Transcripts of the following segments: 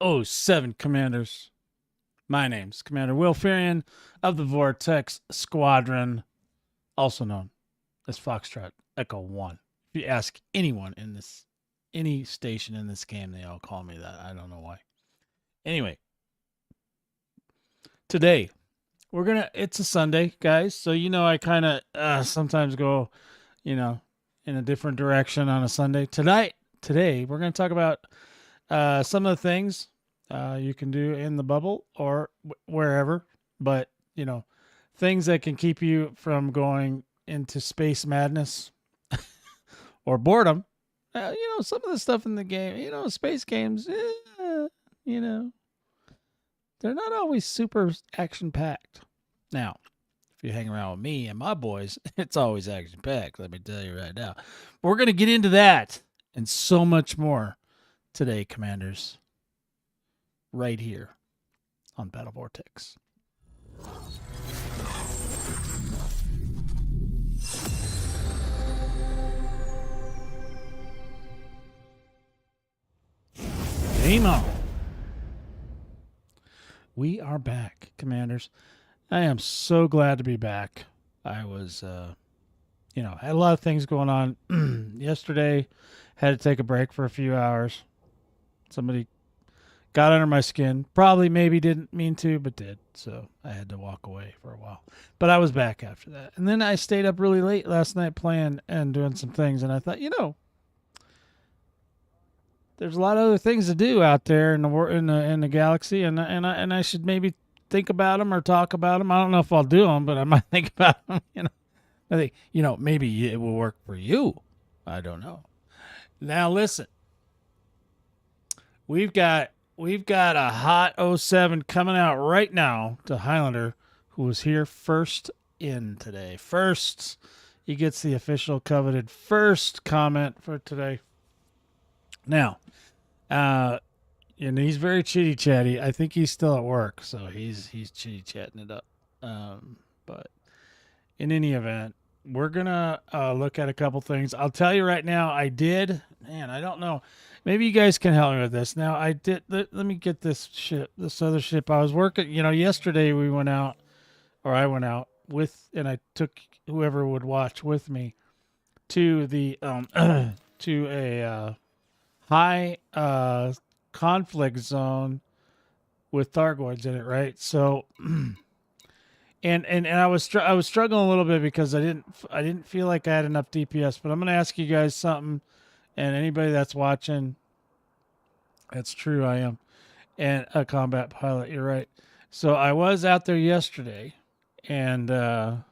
CommanderOnyx Commanders. My name's Commander Will Ferian of the Vortex Squadron, also known as Foxtrot Echo 1. If you ask anyone in any station in this game, they all call me that. I don't know why. Anyway, today it's a Sunday, guys. So, I kind of sometimes go, in a different direction on a Sunday. Today, we're going to talk about some of the things you can do in the bubble or wherever, but things that can keep you from going into space madness or boredom. Some of the stuff in the game, space games, they're not always super action packed. Now, if you hang around with me and my boys, it's always action packed. Let me tell you right now. But we're going to get into that and so much more today, Commanders. Right here on Battle Vortex. Game on. We are back, Commanders. I am so glad to be back. I was, had a lot of things going on yesterday. Had to take a break for a few hours. Somebody got under my skin. Probably maybe didn't mean to, but did. So I had to walk away for a while. But I was back after that. And then I stayed up really late last night playing and doing some things. And I thought, there's a lot of other things to do out there in the galaxy, and I should maybe think about them or talk about them. I don't know if I'll do them, but I might think about them. I think maybe it will work for you. I don't know. Now listen, we've got a hot 07 coming out right now to Highlander, who was here first in today. First, he gets the official coveted first comment for today. Now, he's very chitty chatty. I think he's still at work, so he's chitty chatting it up. But in any event, we're gonna look at a couple things. I'll tell you right now. I don't know. Maybe you guys can help me with this. Now, I did. Let me get this other ship. I was working. Yesterday we went out, or I went out with, and I took whoever would watch with me to the to a high conflict zone with Thargoids in it, right? So, and I was struggling a little bit because I didn't feel like I had enough DPS. But I'm gonna ask you guys something, and anybody that's watching, that's true. I am, and a combat pilot. You're right. So I was out there yesterday, and I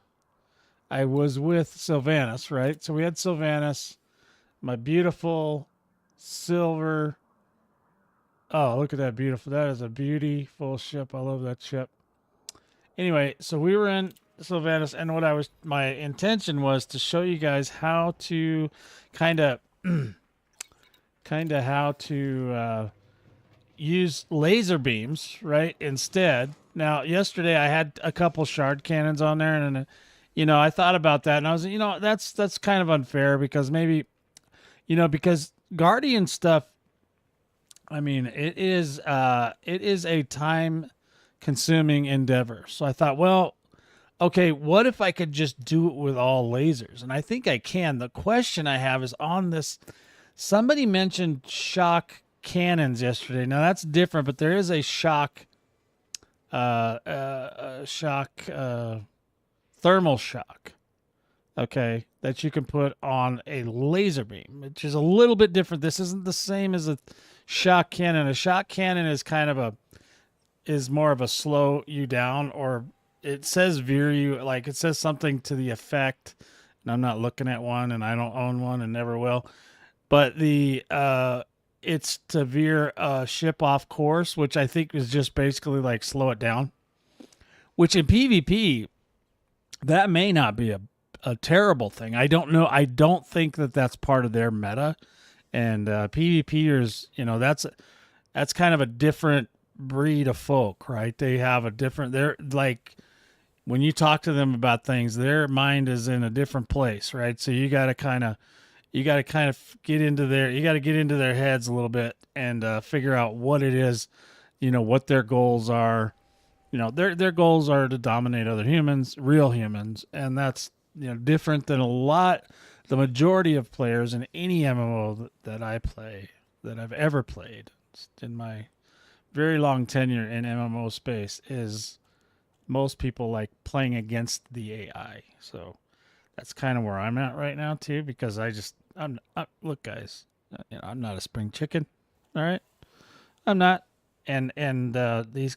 was with Sylvanas, right? So we had Sylvanas, my beautiful silver. Oh, look at that beautiful. That is a beautiful ship. I love that ship. Anyway, so we were in Sylvanas, and my intention was to show you guys how to kind of how to use laser beams, right? Instead. Now, yesterday I had a couple shard cannons on there, and I thought about that, and I was, that's kind of unfair because maybe, because Guardian stuff, I mean, it is a time-consuming endeavor. So I thought, well, okay, what if I could just do it with all lasers? And I think I can. The question I have is on this. Somebody mentioned shock cannons yesterday. Now that's different, but there is a thermal shock. Okay, that you can put on a laser beam, which is a little bit different. This isn't the same as a shock cannon. A shock cannon is more of a slow you down, or it says veer you, like it says something to the effect. And I'm not looking at one, and I don't own one, and never will. But it's to veer a ship off course, which I think is just basically like slow it down. Which in PvP, that may not be a terrible thing. I don't know. I don't think that that's part of their meta. And PvPers, that's kind of a different breed of folk, right? They have they're like, when you talk to them about things, their mind is in a different place, right? So you got to kind of, you got to kind of get into their heads a little bit and figure out what it is, what their goals are. Their goals are to dominate other humans, real humans, and that's different than the majority of players in any MMO that I play, that I've ever played in my very long tenure in MMO space. Is most people like playing against the AI. So that's kind of where I'm at right now too, because look, guys, I'm not a spring chicken. All right, I'm not, and these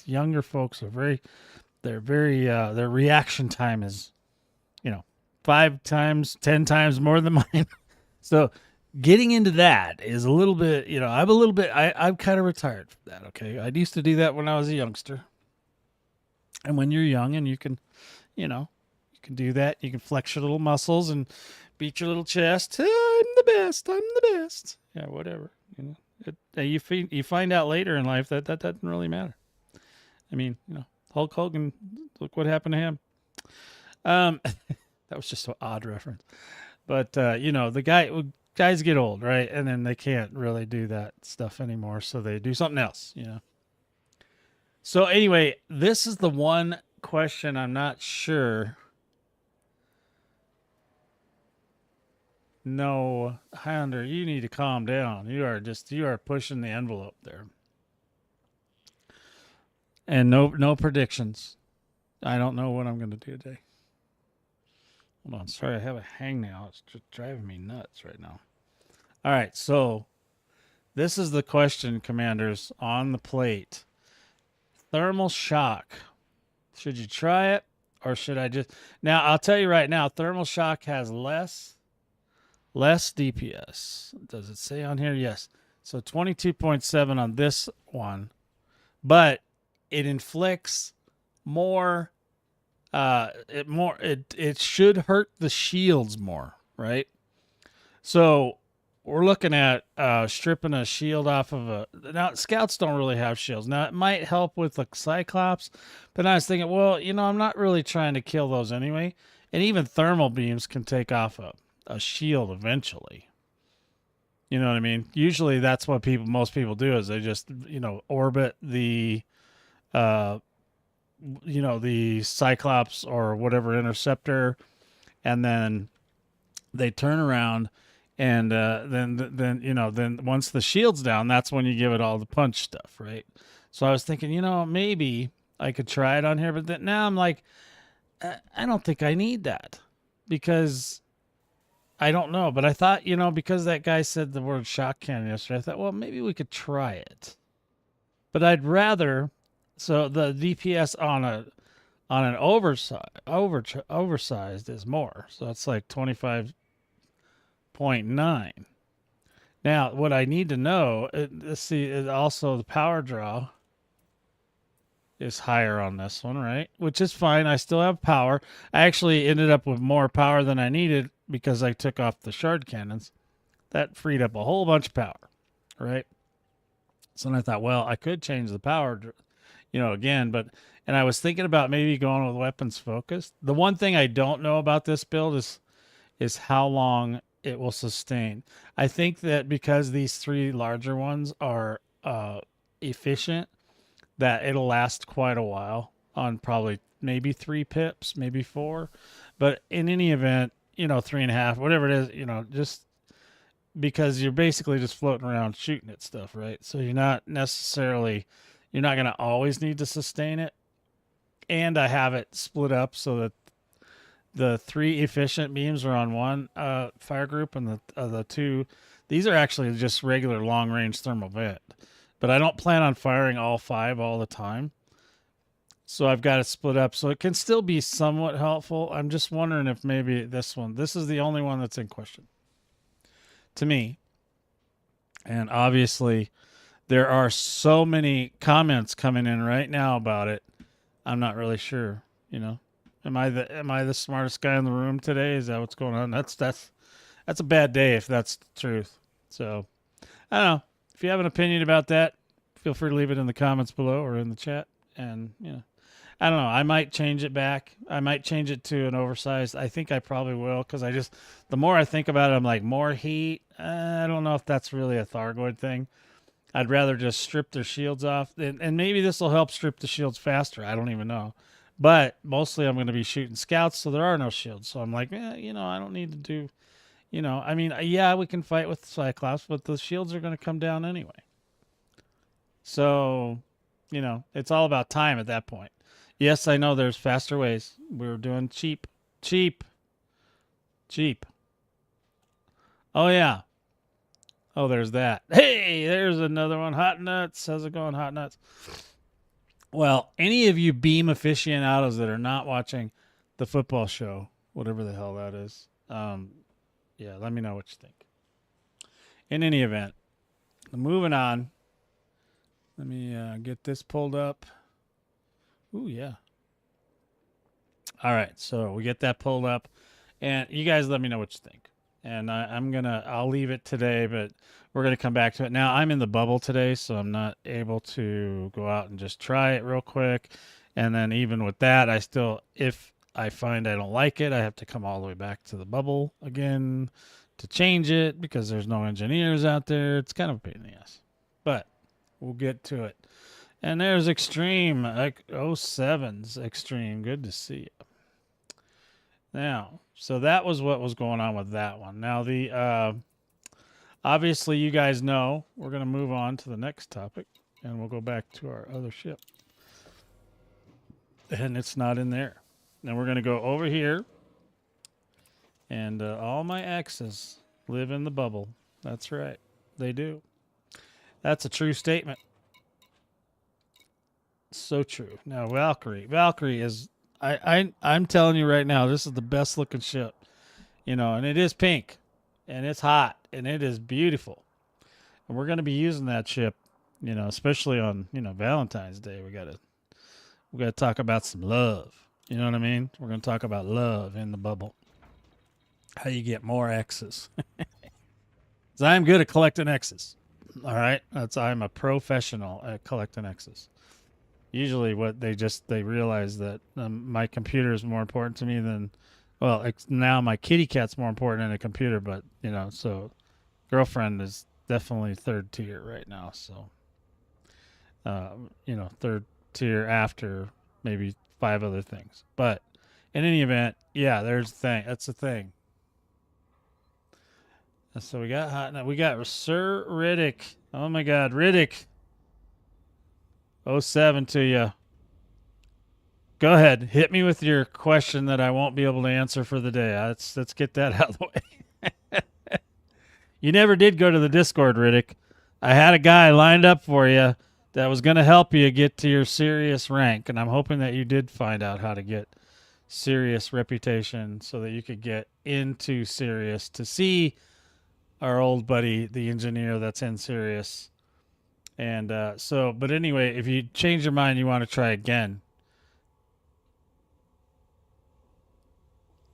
younger folks are their reaction time is 5 times, 10 times more than mine. So getting into that is a little bit, I'm kind of retired from that. Okay, I used to do that when I was a youngster. And when you're young and you can do that, you can flex your little muscles and beat your little chest. I'm the best. I'm the best. Yeah, whatever. You find out later in life that doesn't really matter. I mean, Hulk Hogan, look what happened to him. That was just an odd reference. But the guys get old, right? And then they can't really do that stuff anymore, so they do something else, So anyway, this is the one question I'm not sure. No, Highlander, you need to calm down. You are pushing the envelope there. And no predictions. I don't know what I'm going to do today. Hold on. Sorry, I have a hangnail. It's just driving me nuts right now. All right, so this is the question, Commanders, on the plate. Thermal shock. Should you try it, or should I just... Now, I'll tell you right now, thermal shock has less DPS. Does it say on here? Yes. So 22.7 on this one, but it inflicts more. It should hurt the shields more, right? So we're looking at stripping a shield off of now scouts don't really have shields. Now it might help with like Cyclops, but I was thinking, well, I'm not really trying to kill those anyway. And even thermal beams can take off a shield eventually. You know what I mean? Usually that's what most people do is they just, orbit the the Cyclops or whatever interceptor, and then they turn around, and then once the shield's down, that's when you give it all the punch stuff, right? So I was thinking, maybe I could try it on here, but now I'm like, I don't think I need that, because I don't know. But I thought, because that guy said the word shock cannon yesterday, I thought, well, maybe we could try it. But I'd rather... So the DPS on an oversized is more. So it's like 25.9. Now, what I need to know, also the power draw is higher on this one, right? Which is fine. I still have power. I actually ended up with more power than I needed because I took off the shard cannons. That freed up a whole bunch of power, right? So then I thought, well, I could change the power again, and I was thinking about maybe going with weapons focused. The one thing I don't know about this build is how long it will sustain. I think that because these 3 larger ones are efficient, that it'll last quite a while on probably maybe 3 pips, maybe 4. But in any event, 3.5, whatever it is, just because you're basically just floating around shooting at stuff, right? So you're not going to always need to sustain it. And I have it split up so that the 3 efficient beams are on one fire group, and the 2, these are actually just regular long-range thermal vent. But I don't plan on firing all 5 all the time. So I've got it split up so it can still be somewhat helpful. I'm just wondering if maybe this is the only one that's in question to me. And obviously... there are so many comments coming in right now about it. I'm not really sure, Am I the smartest guy in the room today? Is that what's going on? That's a bad day if that's the truth. So, I don't know. If you have an opinion about that, feel free to leave it in the comments below or in the chat. And, I don't know. I might change it back. I might change it to an oversized. I think I probably will because the more I think about it, I'm like, more heat. I don't know if that's really a Thargoid thing. I'd rather just strip their shields off. And maybe this will help strip the shields faster. I don't even know. But mostly I'm going to be shooting scouts, so there are no shields. So I'm like, I don't need to do, I mean, yeah, we can fight with Cyclops, but the shields are going to come down anyway. So, it's all about time at that point. Yes, I know there's faster ways. We're doing cheap. Cheap. Cheap. Oh, yeah. Oh, there's that. Hey, there's another one. Hot Nuts. How's it going, Hot Nuts? Well, any of you beam aficionados that are not watching the football show, whatever the hell that is, yeah, let me know what you think. In any event, moving on. Let me get this pulled up. Ooh, yeah. All right, so we get that pulled up, and you guys let me know what you think. And I'll leave it today, but we're gonna come back to it. Now I'm in the bubble today, so I'm not able to go out and just try it real quick. And then even with that, if I find I don't like it, I have to come all the way back to the bubble again to change it because there's no engineers out there. It's kind of a pain in the ass, but we'll get to it. And there's Extreme, like 07's Extreme. Good to see you. Now, so that was what was going on with that one. Now, obviously, you guys know we're going to move on to the next topic, and we'll go back to our other ship. And it's not in there. Now, we're going to go over here, and all my X's live in the bubble. That's right. They do. That's a true statement. So true. Now, Valkyrie. Valkyrie is... I'm telling you right now, this is the best looking ship, and it is pink, and it's hot, and it is beautiful, and we're going to be using that ship, especially on Valentine's Day. We got to talk about some love. You know what I mean? We're going to talk about love in the bubble. How you get more X's? Because I'm good at collecting X's. All right, I'm a professional at collecting X's. Usually what they realize that my computer is more important to me than, now my kitty cat's more important than a computer, but, so girlfriend is definitely third tier right now. So, third tier after maybe 5 other things. But in any event, yeah, there's the thing. That's the thing. So we got Sir Riddick. Oh my God, Riddick. 07 to you. Go ahead. Hit me with your question that I won't be able to answer for the day. Let's get that out of the way. You never did go to the Discord, Riddick. I had a guy lined up for you that was going to help you get to your serious rank, and I'm hoping that you did find out how to get serious reputation so that you could get into serious to see our old buddy, the engineer that's in serious. And but anyway, if you change your mind, you want to try again.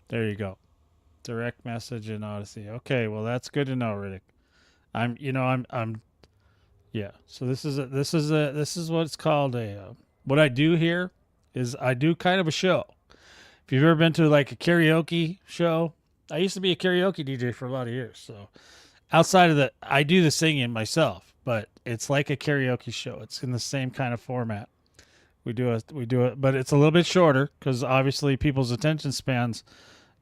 There you go. Direct message in Odyssey. Okay, well that's good to know, Riddick. Yeah. So this is what it's called what I do here is I do kind of a show. If you've ever been to like a karaoke show, I used to be a karaoke DJ for a lot of years. So outside of I do the singing myself. But it's like a karaoke show. It's in the same kind of format. We do it, but it's a little bit shorter because obviously people's attention spans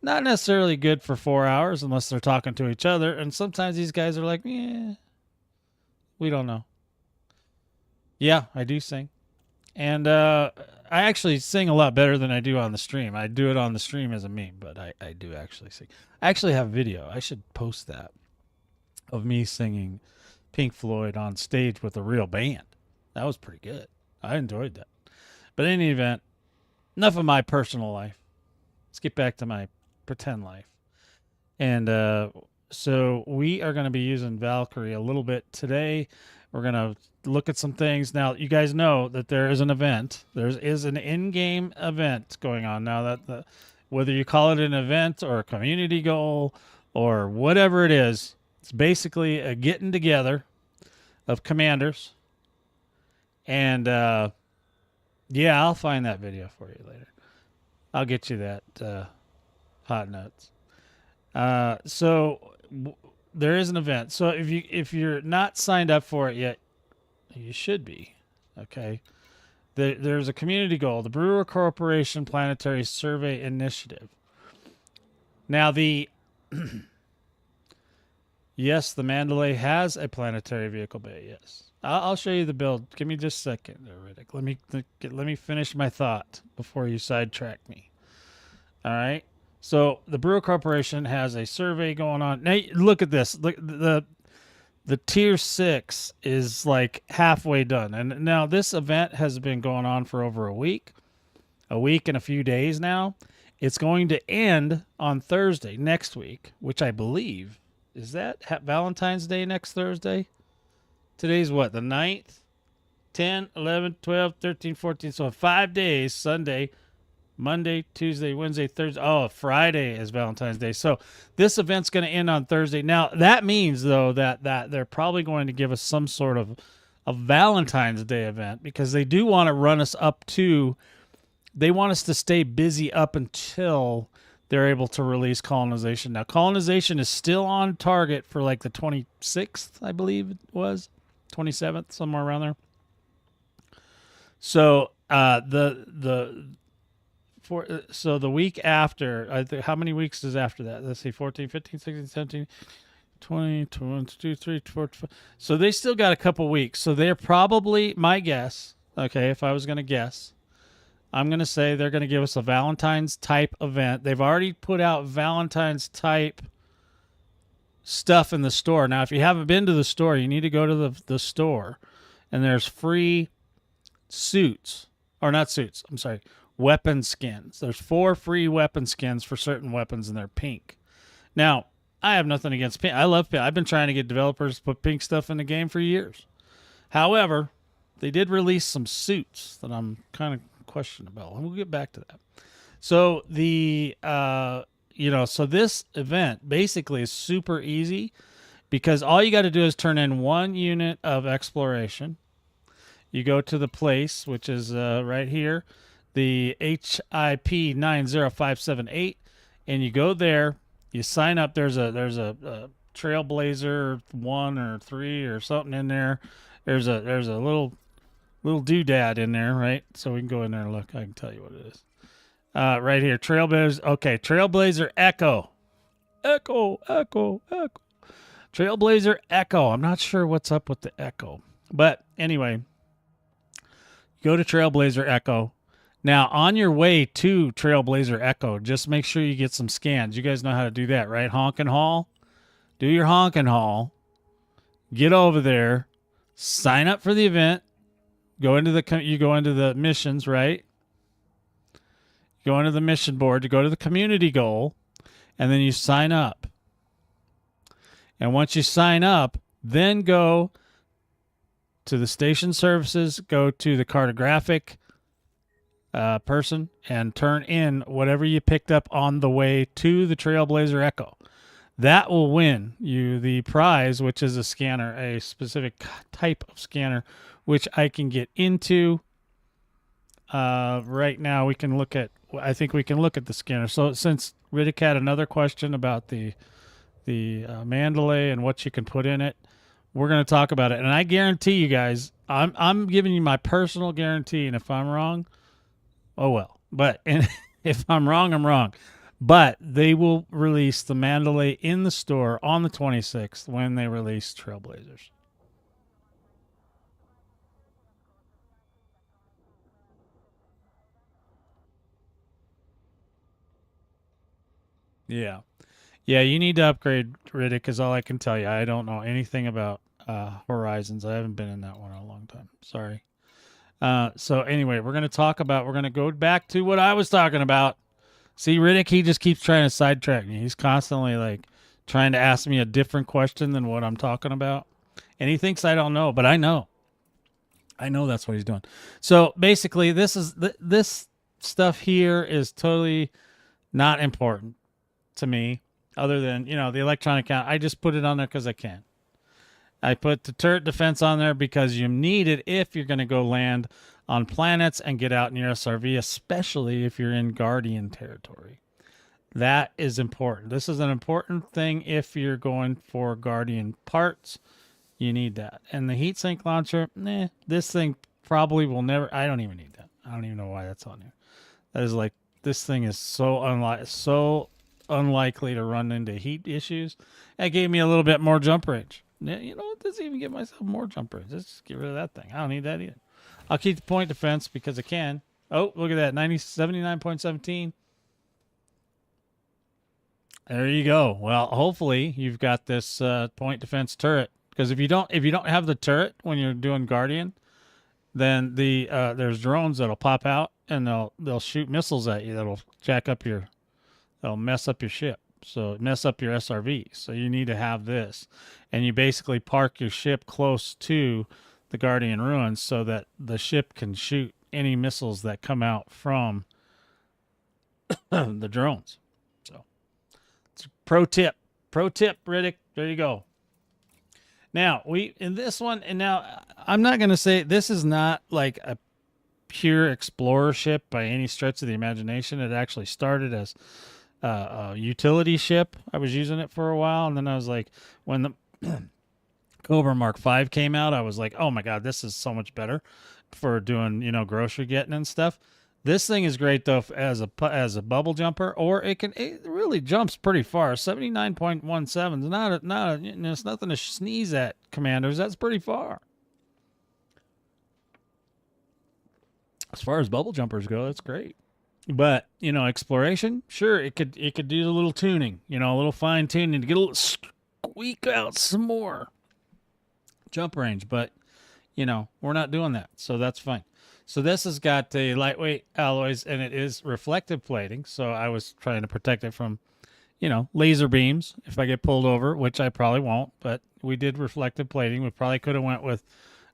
not necessarily good for 4 hours unless they're talking to each other. And sometimes these guys are like, yeah, we don't know. Yeah, I do sing. And I actually sing a lot better than I do on the stream. I do it on the stream as a meme, but I do actually sing. I actually have video. I should post that of me singing Pink Floyd on stage with a real band. That was pretty good. I enjoyed that. But in any event, enough of my personal life. Let's get back to my pretend life. And so we are going to be using Valkyrie a little bit today. We're going to look at some things. Now, you guys know that there is an event. There is an in-game event going on now. That whether you call it an event or a community goal or whatever it is, it's basically a getting together of commanders, and Yeah, I'll find that video for you later. I'll get you that hot notes. There is an event. So if you're not signed up for it yet, you should be. Okay. There's a community goal, the Brewer Corporation Planetary Survey Initiative. Now yes, the Mandalay has a planetary vehicle bay. Yes, I'll show you the build. Give me just a second, Riddick. Let me finish my thought before you sidetrack me. All right. So the Brewer Corporation has a survey going on. Now look at this. Look, the tier 6 is like halfway done, and now this event has been going on for over a week and a few days now. It's going to end on Thursday next week, which I believe is that Valentine's Day next Thursday. Today's what, the 9th? 10, 11, 12, 13, 14. So 5 days, Sunday, Monday, Tuesday, Wednesday, Thursday. Oh, Friday is Valentine's Day. So this event's going to end on Thursday. Now, that means, though, that they're probably going to give us some sort of a Valentine's Day event, because they do want to run us up to, they want us to stay busy up until they're able to release Colonization. Now, Colonization is still on target for like the 26th, I believe it was, 27th, somewhere around there. So so the week after, how many weeks is after that? Let's see, 14, 15, 16, 17, 20, 21, 22, 23, 24, 25. So they still got a couple weeks. So they're probably, my guess, okay, if I was going to guess, I'm going to say they're going to give us a Valentine's type event. They've already put out Valentine's type stuff in the store. Now, if you haven't been to the store, you need to go to the store, and there's free suits, or not suits, I'm sorry, weapon skins. There's 4 free weapon skins for certain weapons, and they're pink. Now, I have nothing against pink. I love pink. I've been trying to get developers to put pink stuff in the game for years. However, they did release some suits that I'm kind of questioning about, and we'll get back to that. So so this event basically is super easy, because all you got to do is turn in 1 unit of exploration. You go to the place, which is right here, the HIP 90578, and you go there. You sign up. There's a Trailblazer 1 or 3 or something in there. There's a little doodad in there, right? So we can go in there and look. I can tell you what it is. Right here, Trailblazer. Okay, Trailblazer Echo. Trailblazer Echo. I'm not sure what's up with the Echo, but anyway, go to Trailblazer Echo. Now, on your way to Trailblazer Echo, just make sure you get some scans. You guys know how to do that, right? Honk and haul. Do your honk and haul. Get over there. Sign up for the event. You go into the missions, right? Go into the mission board. You go to the community goal, and then you sign up. And once you sign up, then go to the station services, go to the cartographic person, and turn in whatever you picked up on the way to the Trailblazer Echo. That will win you the prize, which is a scanner, a specific type of scanner, which I can get into. Right now, I think we can look at the scanner. So since Riddick had another question about the Mandalay and what you can put in it, we're going to talk about it. And I guarantee you guys, I'm giving you my personal guarantee, and if I'm wrong, oh well. But if I'm wrong, I'm wrong. But they will release the Mandalay in the store on the 26th when they release Trailblazers. Yeah. Yeah, you need to upgrade, Riddick, is all I can tell you. I don't know anything about Horizons. I haven't been in that one in a long time. Sorry. So anyway, we're going to go back to what I was talking about. See, Riddick, he just keeps trying to sidetrack me. He's constantly like trying to ask me a different question than what I'm talking about. And he thinks I don't know, but I know. I know that's what he's doing. So basically, this stuff here is totally not important to me, other than, the electronic count. I just put it on there because I can. I put the turret defense on there because you need it if you're going to go land on planets and get out in your SRV, especially if you're in Guardian territory. That is important. This is an important thing if you're going for Guardian parts. You need that. And the heatsink launcher, this thing probably will never. I don't even need that. I don't even know why that's on here. That is like, this thing is so unlikely to run into heat issues. That gave me a little bit more jump range. You know what? Doesn't even give myself more jump range. Let's just get rid of that thing. I don't need that either. I'll keep the point defense because I can. Oh, look at that. 79.17. There you go. Well, hopefully you've got this point defense turret. Because if you don't have the turret when you're doing Guardian, then there's drones that'll pop out and they'll shoot missiles at you that'll that'll mess up your ship. So mess up your SRV. So you need to have this. And you basically park your ship close to the Guardian ruins so that the ship can shoot any missiles that come out from the drones. So it's a pro tip, Riddick. There you go. Now in this one, and now I'm not going to say this is not like a pure explorer ship by any stretch of the imagination. It actually started as a utility ship. I was using it for a while, and then I was like, when the Cobra Mark V came out, I was like, oh my God, this is so much better for doing, grocery getting and stuff. This thing is great though as a bubble jumper, or it really jumps pretty far. 79.17 is it's nothing to sneeze at, commanders. That's pretty far. As far as bubble jumpers go, that's great. But, exploration, sure, it could do a little tuning, a little fine tuning to get a little squeak out some more jump range. But, we're not doing that. So that's fine. So this has got a lightweight alloys, and it is reflective plating. So I was trying to protect it from, laser beams if I get pulled over, which I probably won't. But we did reflective plating. We probably could have went with,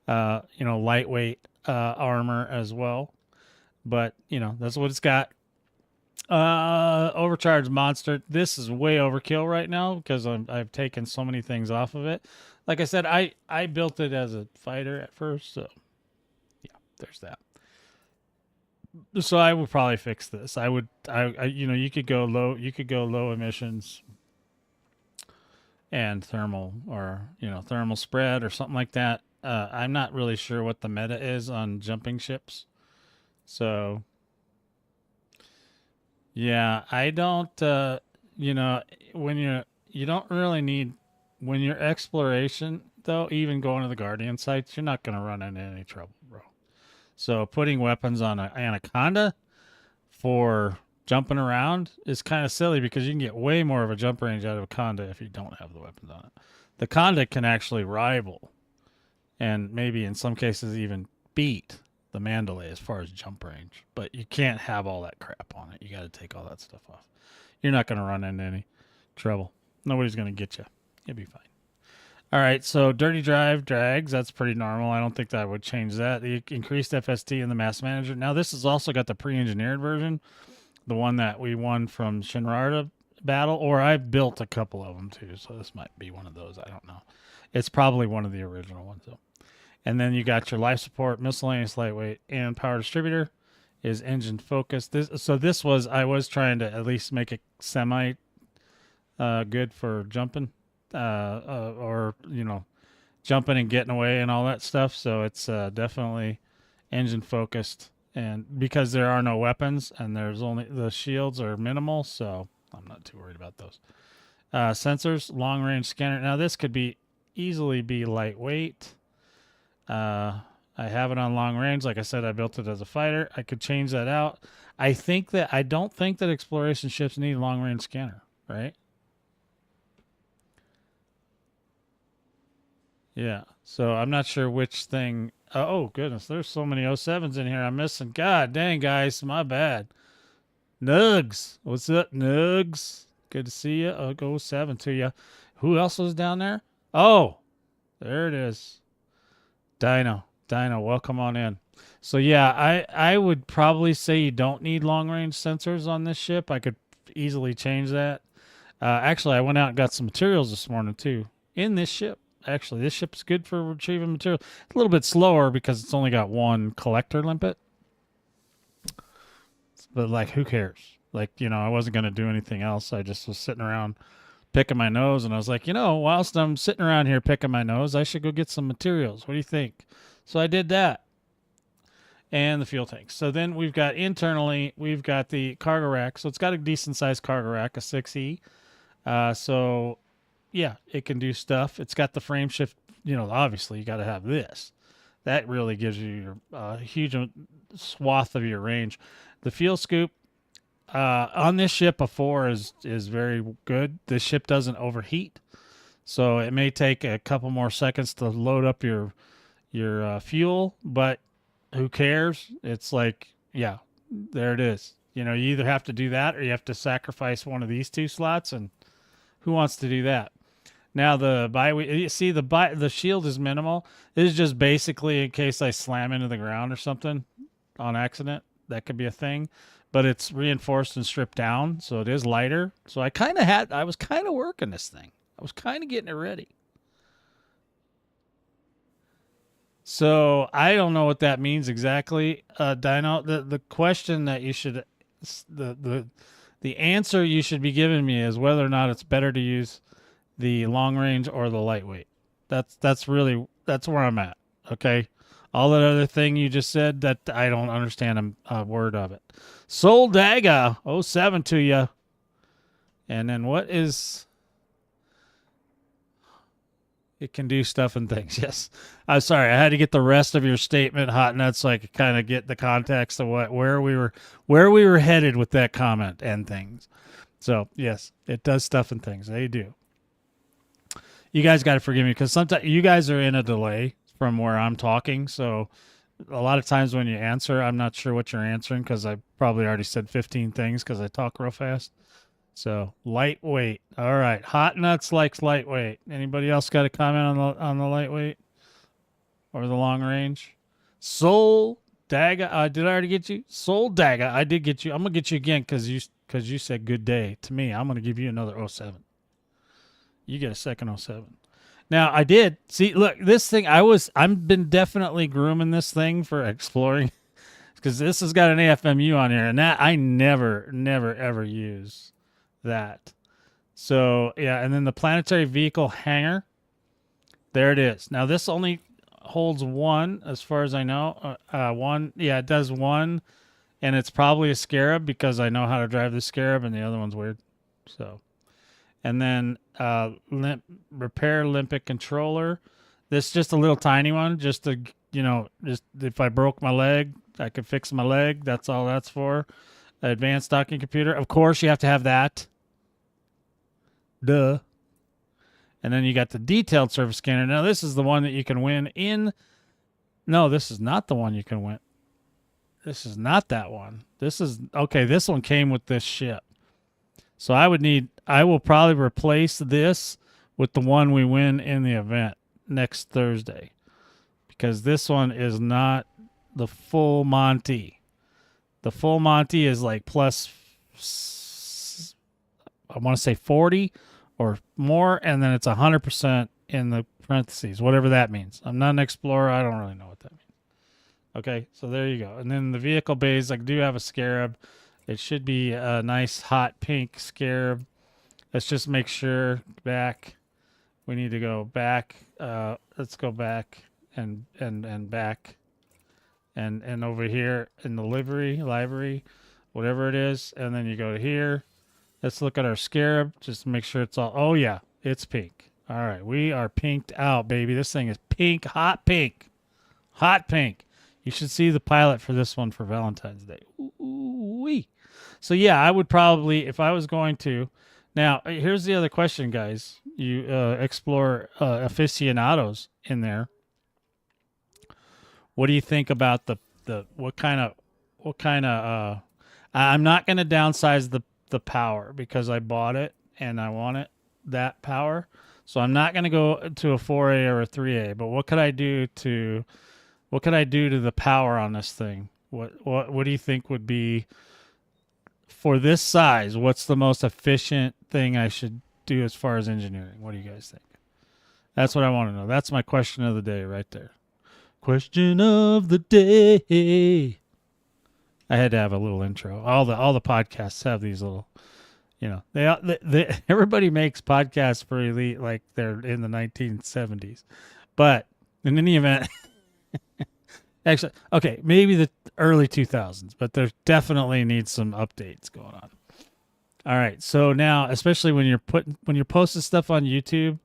lightweight armor as well. But, that's what it's got. Overcharged monster. This is way overkill right now because I've taken so many things off of it. Like I said, I built it as a fighter at first, so yeah, there's that. So I would probably fix this. You could go low emissions and thermal, or thermal spread or something like that. I'm not really sure what the meta is on jumping ships. So yeah, I don't when you don't really need, when you're exploration though, even going to the Guardian sites, you're not going to run into any trouble, bro. So putting weapons on an Anaconda for jumping around is kind of silly because you can get way more of a jump range out of a Conda if you don't have the weapons on it. The Conda can actually rival, and maybe in some cases even beat, the Mandalay as far as jump range. But you can't have all that crap on it. You got to take all that stuff off. You're not going to run into any trouble. Nobody's going to get you. You'll be fine. All right, so dirty drive drags, that's pretty normal. I don't think that would change that. The increased FST in the Mass Manager. Now, this has also got the pre-engineered version, the one that we won from Shinrarta battle, or I built a couple of them too, so this might be one of those. I don't know. It's probably one of the original ones, though. And then you got your life support, miscellaneous lightweight, and power distributor is engine focused. I was trying to at least make it semi good for jumping. Or jumping and getting away and all that stuff. So it's definitely engine focused, and because there are no weapons and there's only the shields are minimal, so I'm not too worried about those. Sensors, long range scanner. Now this could easily be lightweight. I have it on long range. Like I said, I built it as a fighter. I could change that out. I don't think that exploration ships need long range scanner, right? Yeah, so I'm not sure which thing. Oh, goodness, there's so many 07s in here I'm missing. God dang, guys, my bad. Nugs, what's up, Nugs? Good to see you. I'll go 7 to you. Who else was down there? Oh, there it is. Dino, welcome on in. So yeah, I would probably say you don't need long range sensors on this ship. I could easily change that. Actually, I went out and got some materials this morning too in this ship. Actually, this ship's good for retrieving material. It's a little bit slower because it's only got one collector limpet. But like, who cares? Like, I wasn't gonna do anything else. I just was sitting around picking my nose, and I was like, whilst I'm sitting around here picking my nose, I should go get some materials. What do you think? So I did that. And the fuel tanks. So then we've got internally, we've got the cargo rack. So it's got a decent sized cargo rack, a 6E. So yeah, it can do stuff. It's got the frame shift. Obviously you got to have this. That really gives you your huge swath of your range. The fuel scoop on this ship, a 4 is very good. This ship doesn't overheat, so it may take a couple more seconds to load up your fuel, but who cares? It's like, yeah, there it is. You either have to do that or you have to sacrifice one of these 2 slots, and who wants to do that? Now you see the shield is minimal. This is just basically in case I slam into the ground or something on accident. That could be a thing, but it's reinforced and stripped down, so it is lighter. So I was kind of working this thing. I was kind of getting it ready. So I don't know what that means exactly, Dino. The question that you should, the answer you should be giving me is whether or not it's better to use the long range or the lightweight. That's where I'm at. Okay, all that other thing you just said, that I don't understand a word of it. Soul Daga 07 to you, and then what is? It can do stuff and things. Yes. I'm sorry. I had to get the rest of your statement, Hot Nuts, so I could kind of get the context of where we were headed with that comment and things. So yes, it does stuff and things. They do. You guys got to forgive me because sometimes you guys are in a delay from where I'm talking. So a lot of times when you answer, I'm not sure what you're answering because I probably already said 15 things because I talk real fast. So lightweight. All right. Hot Nuts likes lightweight. Anybody else got a comment on the lightweight or the long range? Soul Daga. Did I already get you? Soul Daga. I did get you. I'm gonna get you again because you said good day to me. I'm gonna give you another 07. You get a second 07. Now I did see. Look, this thing. I've been definitely grooming this thing for exploring because this has got an AFMU on here, and that I never ever use. That. So yeah, and then the planetary vehicle hangar, there it is. Now this only holds 1 as far as I know. 1, yeah, it does 1, and it's probably a Scarab because I know how to drive the Scarab, and the other one's weird. So, and then repair limpet controller. This is just a little tiny one, just to just if I broke my leg, I could fix my leg. That's all that's for. Advanced docking computer. Of course, you have to have that. Duh. And then you got the detailed surface scanner. Now, this is the one that you can win in. No, this is not the one you can win. This is not that one. This is, okay, this one came with this ship. So I will probably replace this with the one we win in the event next Thursday. Because this one is not the full Monty. The full Monty is like plus, I want to say 40 or more, and then it's 100% in the parentheses, whatever that means. I'm not an explorer. I don't really know what that means. Okay, so there you go. And then the vehicle bays, I do have a Scarab. It should be a nice hot pink Scarab. Let's just make sure back. We need to go back. Let's go back and back. And over here in the library, whatever it is. And then you go to here. Let's look at our Scarab. Just make sure it's all. Oh, yeah. It's pink. All right. We are pinked out, baby. This thing is pink. Hot pink. Hot pink. You should see the pilot for this one for Valentine's Day. Ooh-wee. So, yeah, I would probably, if I was going to. Now, here's the other question, guys. You explore aficionados in there. What do you think about what kind of I'm not going to downsize the power because I bought it and I want it that power. So I'm not going to go to a 4A or a 3A, but what could I do to the power on this thing? What do you think would be for this size? What's the most efficient thing I should do as far as engineering? What do you guys think? That's what I want to know. That's my question of the day right there. Question of the day. I had to have a little intro. All the podcasts have these little, they everybody makes podcasts for elite like they're in the 1970s, but in any event, actually, okay, maybe the early 2000s, but there definitely needs some updates going on. All right, so now, especially when you're posting stuff on YouTube,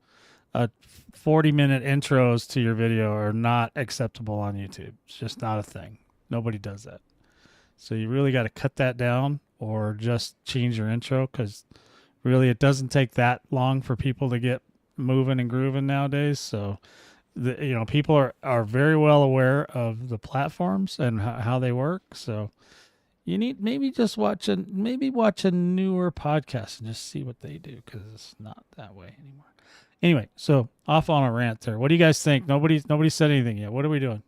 40-minute intros to your video are not acceptable on YouTube. It's just not a thing. Nobody does that. So you really got to cut that down or just change your intro, because really it doesn't take that long for people to get moving and grooving nowadays. So, people are very well aware of the platforms and how they work. So you need maybe watch a newer podcast and just see what they do, because it's not that way anymore. Anyway, so off on a rant there. What do you guys think? Nobody said anything yet. What are we doing?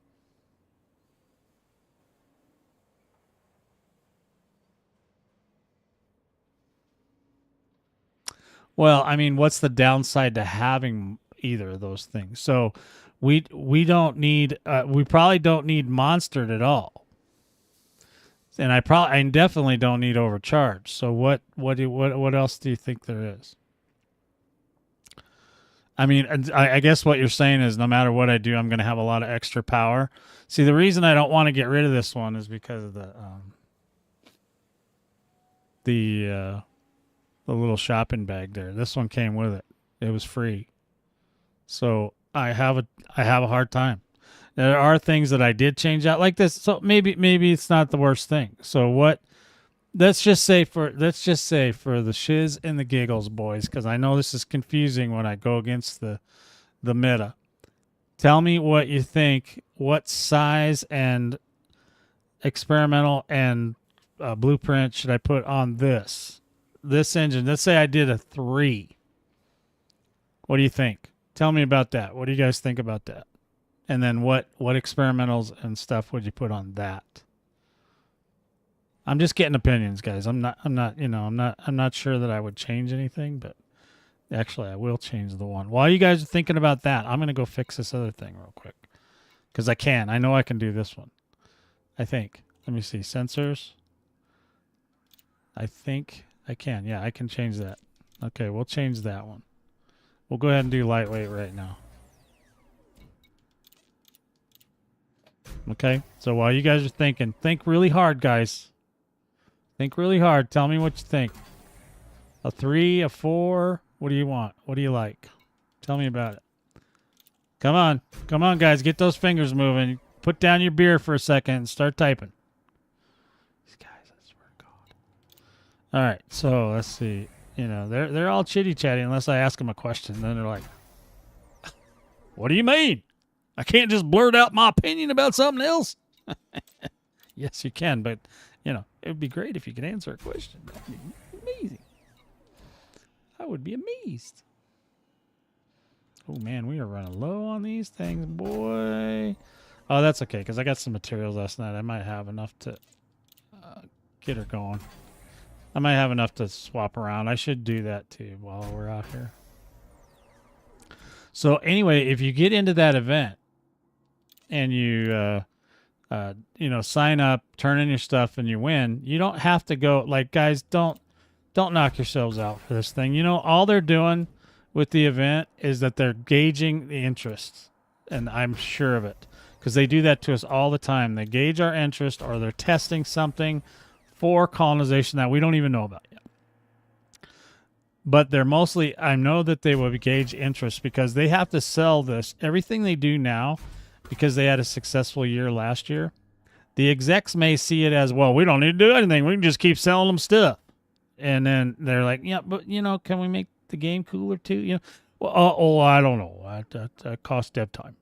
Well, I mean, what's the downside to having either of those things? So we don't need we probably don't need monstered at all. And I definitely don't need overcharged. So what else do you think there is? I mean, I guess what you're saying is no matter what I do, I'm going to have a lot of extra power. See, the reason I don't want to get rid of this one is because of the little shopping bag there. This one came with it. It was free. So I have a hard time. There are things that I did change out like this. So maybe it's not the worst thing. So what? Let's just say for the shiz and the giggles, boys, because I know this is confusing when I go against the meta. Tell me what you think. What size and experimental and blueprint should I put on this engine? Let's say I did a 3. What do you think? Tell me about that. What do you guys think about that? And then what experimentals and stuff would you put on that? I'm just getting opinions, guys. I'm not sure that I would change anything, but actually I will change the one. While you guys are thinking about that, I'm going to go fix this other thing real quick, because I know I can do this one. I think. Let me see. Sensors. I think I can. Yeah, I can change that. Okay, we'll change that one. We'll go ahead and do lightweight right now. Okay, so while you guys are thinking, think really hard, guys. Think really hard. Tell me what you think. A 3, a 4. What do you want? What do you like? Tell me about it. Come on, guys. Get those fingers moving. Put down your beer for a second and start typing. These guys, I swear to God. All right, so let's see. They're all chitty chatty unless I ask them a question. Then they're like, "What do you mean? I can't just blurt out my opinion about something else." Yes, you can, but it would be great if you could answer a question. That would be amazing. I would be amazed. Oh, man, we are running low on these things, boy. Oh, that's okay, because I got some materials last night. I might have enough to get her going. I might have enough to swap around. I should do that, too, while we're out here. So, anyway, if you get into that event and you... sign up, turn in your stuff, and you win. You don't have to go. Like, guys, don't knock yourselves out for this thing. All they're doing with the event is that they're gauging the interest, and I'm sure of it, because they do that to us all the time. They gauge our interest, or they're testing something for colonization that we don't even know about yet. But they're mostly, I know that they will gauge interest because they have to sell this. Everything they do now, because they had a successful year last year, the execs may see it as, well, we don't need to do anything. We can just keep selling them stuff. And then they're like, yeah, but, can we make the game cooler too? Well, I don't know. That costs dev time.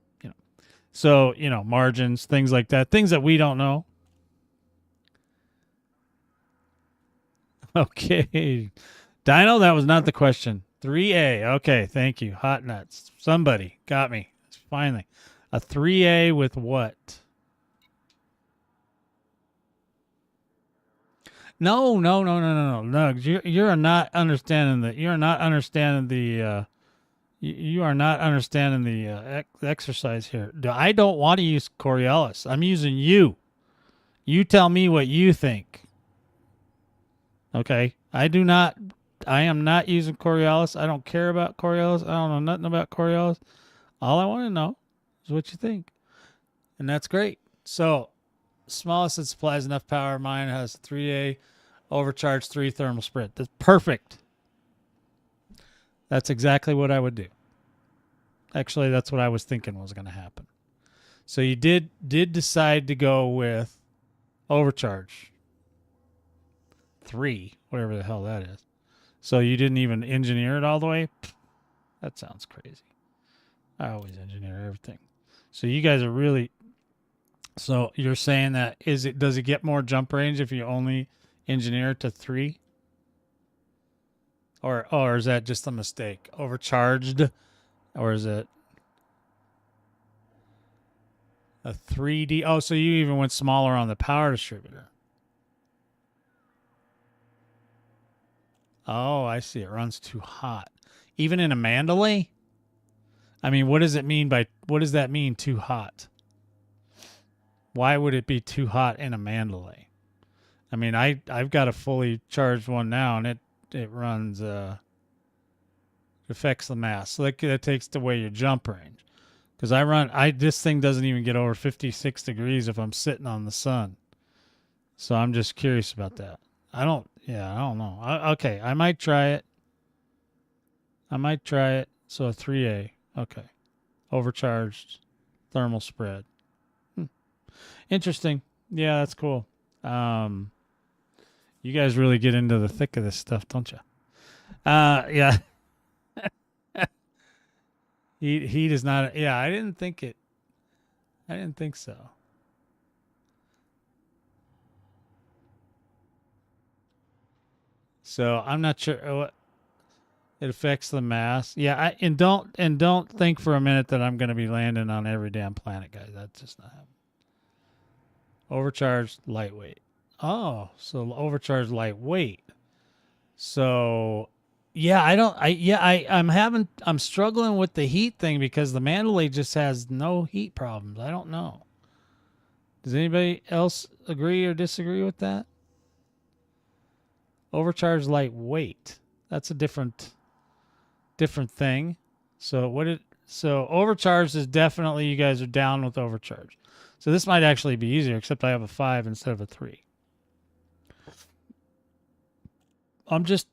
So, margins, things like that, things that we don't know. Okay. Dino, that was not the question. 3A. Okay, thank you. Hot nuts. Somebody got me. Finally. A 3A with what? No. You're not understanding the You are not understanding the exercise here. I don't want to use Coriolis. I'm using you. You tell me what you think. Okay? I am not using Coriolis. I don't care about Coriolis. I don't know nothing about Coriolis. All I want to know is what you think. And that's great. So, smallest that supplies enough power. Mine has 3A, overcharged 3 thermal spread. That's perfect. That's exactly what I would do. Actually, that's what I was thinking was going to happen. So you did decide to go with overcharge 3, whatever the hell that is. So you didn't even engineer it all the way? That sounds crazy. I always engineer everything. So you guys are really... So you're saying that does it get more jump range if you only engineer it to 3? Or is that just a mistake? Overcharged? Or is it a 3D? Oh, so you even went smaller on the power distributor. Oh, I see. It runs too hot. Even in a Mandalay? I mean, what does that mean, too hot? Why would it be too hot in a Mandalay? I mean, I've got a fully charged one now, and it runs affects the mass. So that takes away your jump range. Because this thing doesn't even get over 56 degrees if I'm sitting on the sun. So I'm just curious about that. I don't know. Okay, I might try it. So a 3A. Okay. Overcharged thermal spread. Interesting. Yeah, that's cool. You guys really get into the thick of this stuff, don't you? Yeah. Heat is not. Yeah, I didn't think so. So I'm not sure what it affects the mass. Yeah, don't think for a minute that I'm going to be landing on every damn planet, guys. That's just not happening. Overcharged lightweight. Oh, so overcharged lightweight. So yeah, I'm struggling with the heat thing because the Mandalay just has no heat problems. I don't know. Does anybody else agree or disagree with that? Overcharged lightweight. That's a different thing. So overcharged is definitely, you guys are down with overcharged. So this might actually be easier, except I have a 5 instead of a 3. I'm just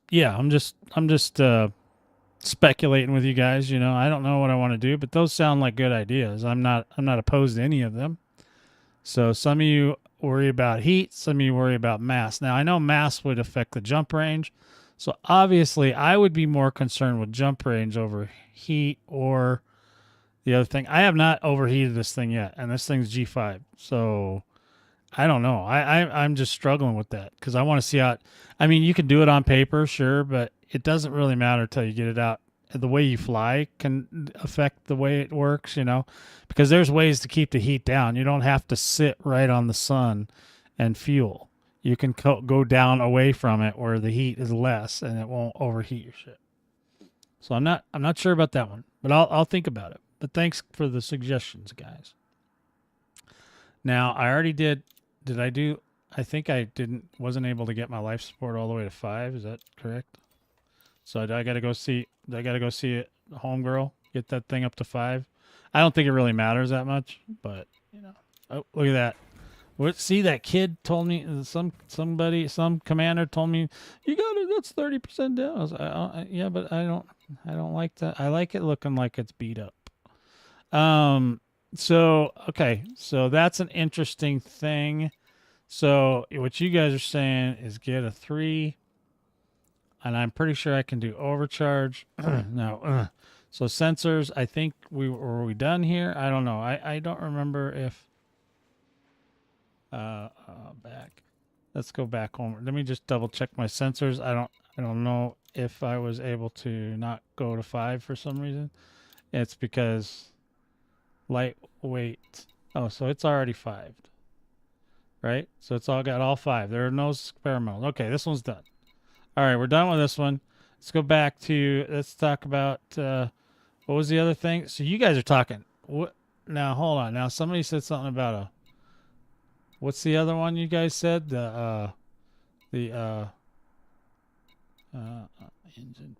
speculating with you guys. You know, I don't know what I want to do, but those sound like good ideas. I'm not opposed to any of them. So some of you worry about heat, some of you worry about mass. Now I know mass would affect the jump range, so obviously I would be more concerned with jump range over heat or the other thing. I have not overheated this thing yet, and this thing's G5, so I don't know. I'm just struggling with that because I want to see how. I mean, you can do it on paper, sure, but it doesn't really matter until you get it out. The way you fly can affect the way it works, you know, because there's ways to keep the heat down. You don't have to sit right on the sun and fuel. You can go down away from it where the heat is less and it won't overheat your ship. So I'm not sure about that one, but I'll think about it. But thanks for the suggestions, guys. Now I already did. Did I do? I think I wasn't able to get my life support all the way to 5. Is that correct? So I got to go see. I got to go see it, homegirl. Get that thing up to 5. I don't think it really matters that much, but you know. Oh, look at that. See, that kid told me, some commander told me, you got it. That's 30% down. I was like, yeah, but I don't like that. I like it looking like it's beat up. So okay, so that's an interesting thing. So what you guys are saying is get a 3, and I'm pretty sure I can do overcharge. No, so sensors. I think were we done here? I don't know. I don't remember if. Back. Let's go back home. Let me just double check my sensors. I don't know if I was able to not go to 5 for some reason. It's because lightweight. Oh, so it's already 5'd. Right? So it's got all 5. There are no experimental. Okay, this one's done. All right, we're done with this one. Let's go back to, let's talk about What was the other thing? So you guys are talking. What? Now hold on. Now somebody said something about a. What's the other one you guys said? The engine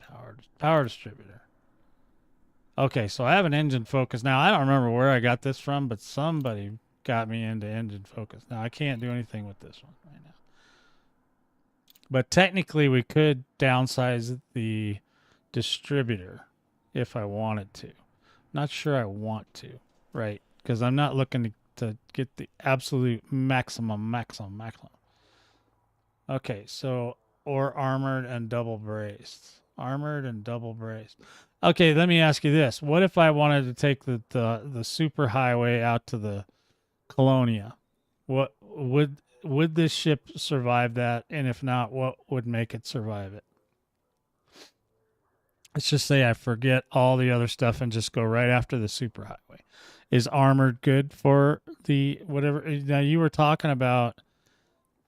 power distributor. Okay, so I have an engine focus. Now I don't remember where I got this from, but somebody got me into engine focus. Now I can't do anything with this one right now. But technically we could downsize the distributor if I wanted to. Not sure I want to, right? Because I'm not looking to get the absolute maximum. Okay, so or armored and double braced. Armored and double braced. Okay, let me ask you this. What if I wanted to take the super highway out to the Colonia? What would this ship survive that? And if not, what would make it survive it? Let's just say I forget all the other stuff and just go right after the superhighway. Is armored good for the whatever? Now you were talking about.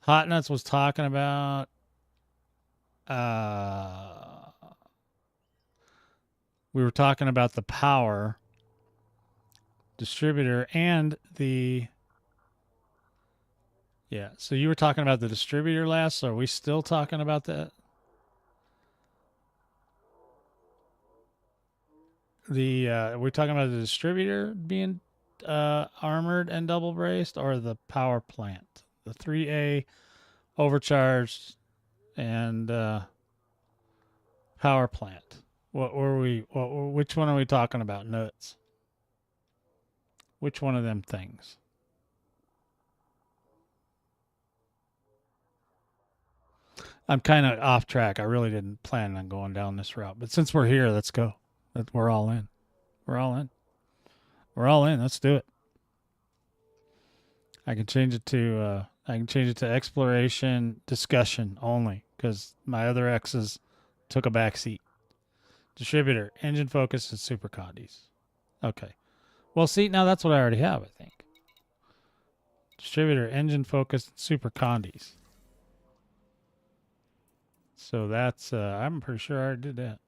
Hot Nuts was talking about. We were talking about the power distributor and the. Yeah, so you were talking about the distributor last. So are we still talking about that? We're talking about the distributor being armored and double braced, or the power plant, the 3A overcharged and power plant. What were we? Which one are we talking about? Nuts. Which one of them things? I'm kind of off track. I really didn't plan on going down this route, but since we're here, let's go. We're all in. We're all in. We're all in. Let's do it. I can change it to exploration discussion only because my other X's took a back seat. Distributor, engine focus, and super condies. Okay. Well, see, now that's what I already have, I think. Distributor, engine focus, and super condies. So that's, I'm pretty sure I already did that.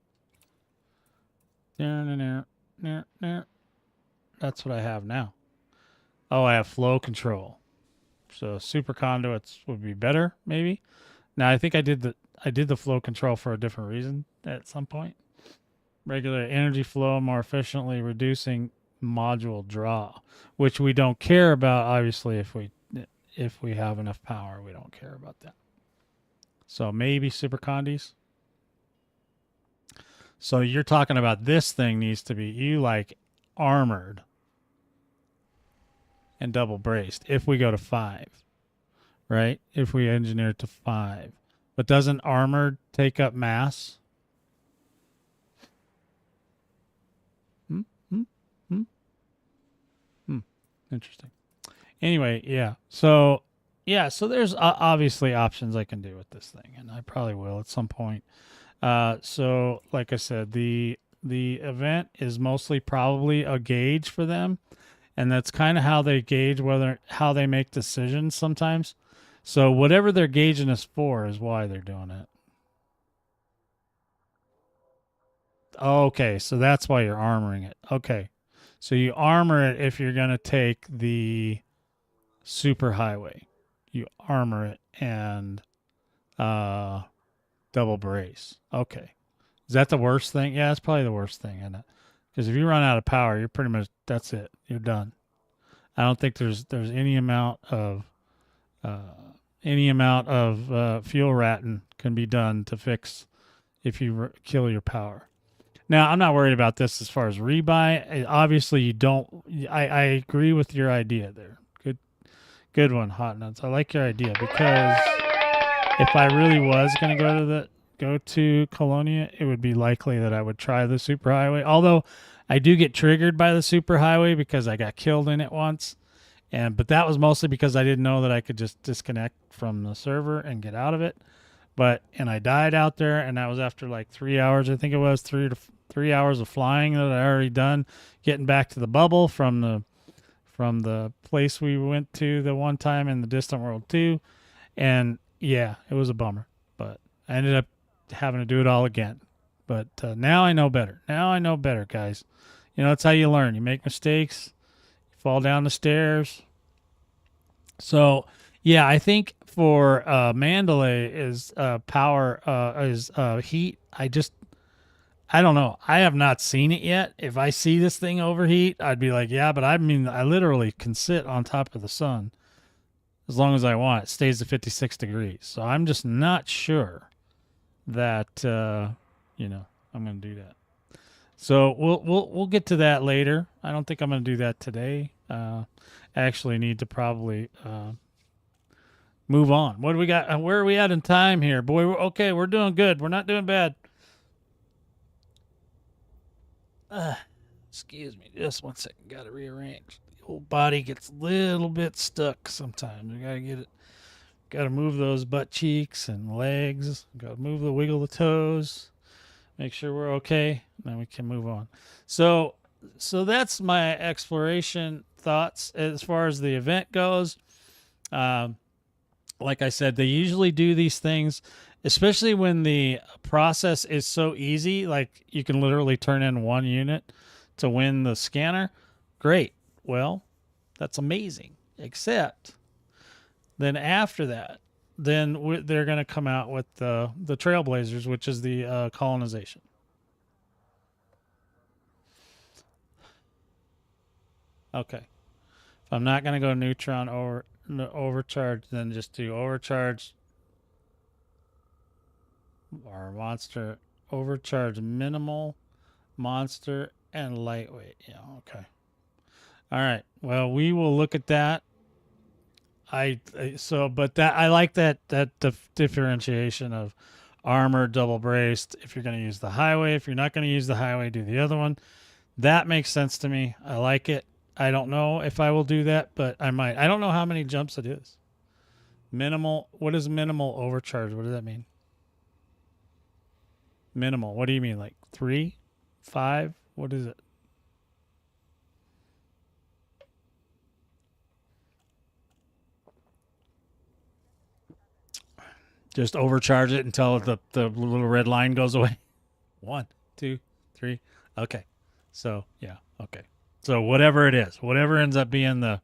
That's what I have now. Oh, I have flow control. So super conduits would be better, maybe. Now I think I did the flow control for a different reason at some point. Regular energy flow more efficiently, reducing module draw, which we don't care about. Obviously, if we have enough power, we don't care about that. So maybe super condies. So you're talking about this thing needs to be armored and double braced if we go to 5, right? If we engineer it to 5. But doesn't armored take up mass? Interesting. Anyway, yeah. So there's obviously options I can do with this thing, and I probably will at some point. So like I said, the event is mostly probably a gauge for them, and that's kind of how they gauge how they make decisions sometimes. So whatever they're gauging us for is why they're doing it. Okay, so that's why you're armoring it. Okay. So you armor it if you're going to take the super highway. You armor it and double brace. Okay. Is that the worst thing? Yeah, it's probably the worst thing, isn't it? Because if you run out of power, you're pretty much, that's it. You're done. I don't think there's any amount of fuel ratting can be done to fix if you kill your power. Now, I'm not worried about this as far as rebuy. Obviously, you don't. I agree with your idea there. Good one, Hot Nuts. I like your idea because if I really was going to go to Colonia, it would be likely that I would try the superhighway. Although I do get triggered by the superhighway because I got killed in it once, but that was mostly because I didn't know that I could just disconnect from the server and get out of it. And I died out there, and that was after like 3 hours. I think it was 3 hours of flying that I already done, getting back to the bubble from the place we went to the one time in the Distant World 2. And yeah, it was a bummer, but I ended up having to do it all again. But now I know better. Now I know better, guys. You know, that's how you learn. You make mistakes, you fall down the stairs. So, yeah, I think for Mandalay is power is heat. I don't know. I have not seen it yet. If I see this thing overheat, I'd be like, yeah, but I mean, I literally can sit on top of the sun as long as I want. It stays at 56 degrees. So I'm just not sure that you know, I'm going to do that. So we'll get to that later. I don't think I'm going to do that today. I actually need to probably move on. What do we got? Where are we at in time here? Boy, okay, we're doing good. We're not doing bad. Excuse me, just 1 second. Got to rearrange. The old body gets a little bit stuck sometimes. We got to get it. Got to move those butt cheeks and legs. Got to wiggle the toes. Make sure we're okay. Then we can move on. So that's my exploration thoughts as far as the event goes. Like I said, they usually do these things, especially when the process is so easy. Like you can literally turn in 1 unit to win the scanner. Great. Well, that's amazing. Except then after that, then they're going to come out with the Trailblazers, which is the colonization. Okay. If I'm not going to go neutron overcharge, then just do overcharge or monster overcharge minimal, monster, and lightweight. Yeah, okay. All right. Well, we will look at that. But I like that differentiation of armor, double braced. If you're going to use the highway, if you're not going to use the highway, do the other one. That makes sense to me. I like it. I don't know if I will do that, but I might. I don't know how many jumps it is. Minimal. What is minimal overcharge? What does that mean? Minimal. What do you mean? Like 3, 5? What is it? Just overcharge it until the little red line goes away. 1, 2, 3. Okay. So yeah. Okay. So whatever it is, whatever ends up being the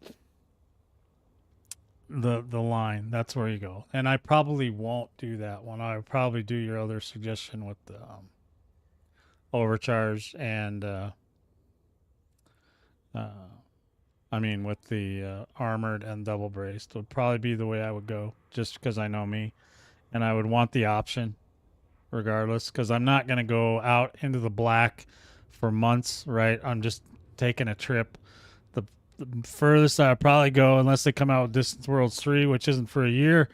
line, that's where you go. And I probably won't do that one. I'll probably do your other suggestion with the overcharge and with the armored and double braced would probably be the way I would go, just because I know me, and I would want the option regardless, because I'm not going to go out into the black for months, right? I'm just taking a trip. The furthest I'll probably go, unless they come out with Distance Worlds 3, which isn't for a year,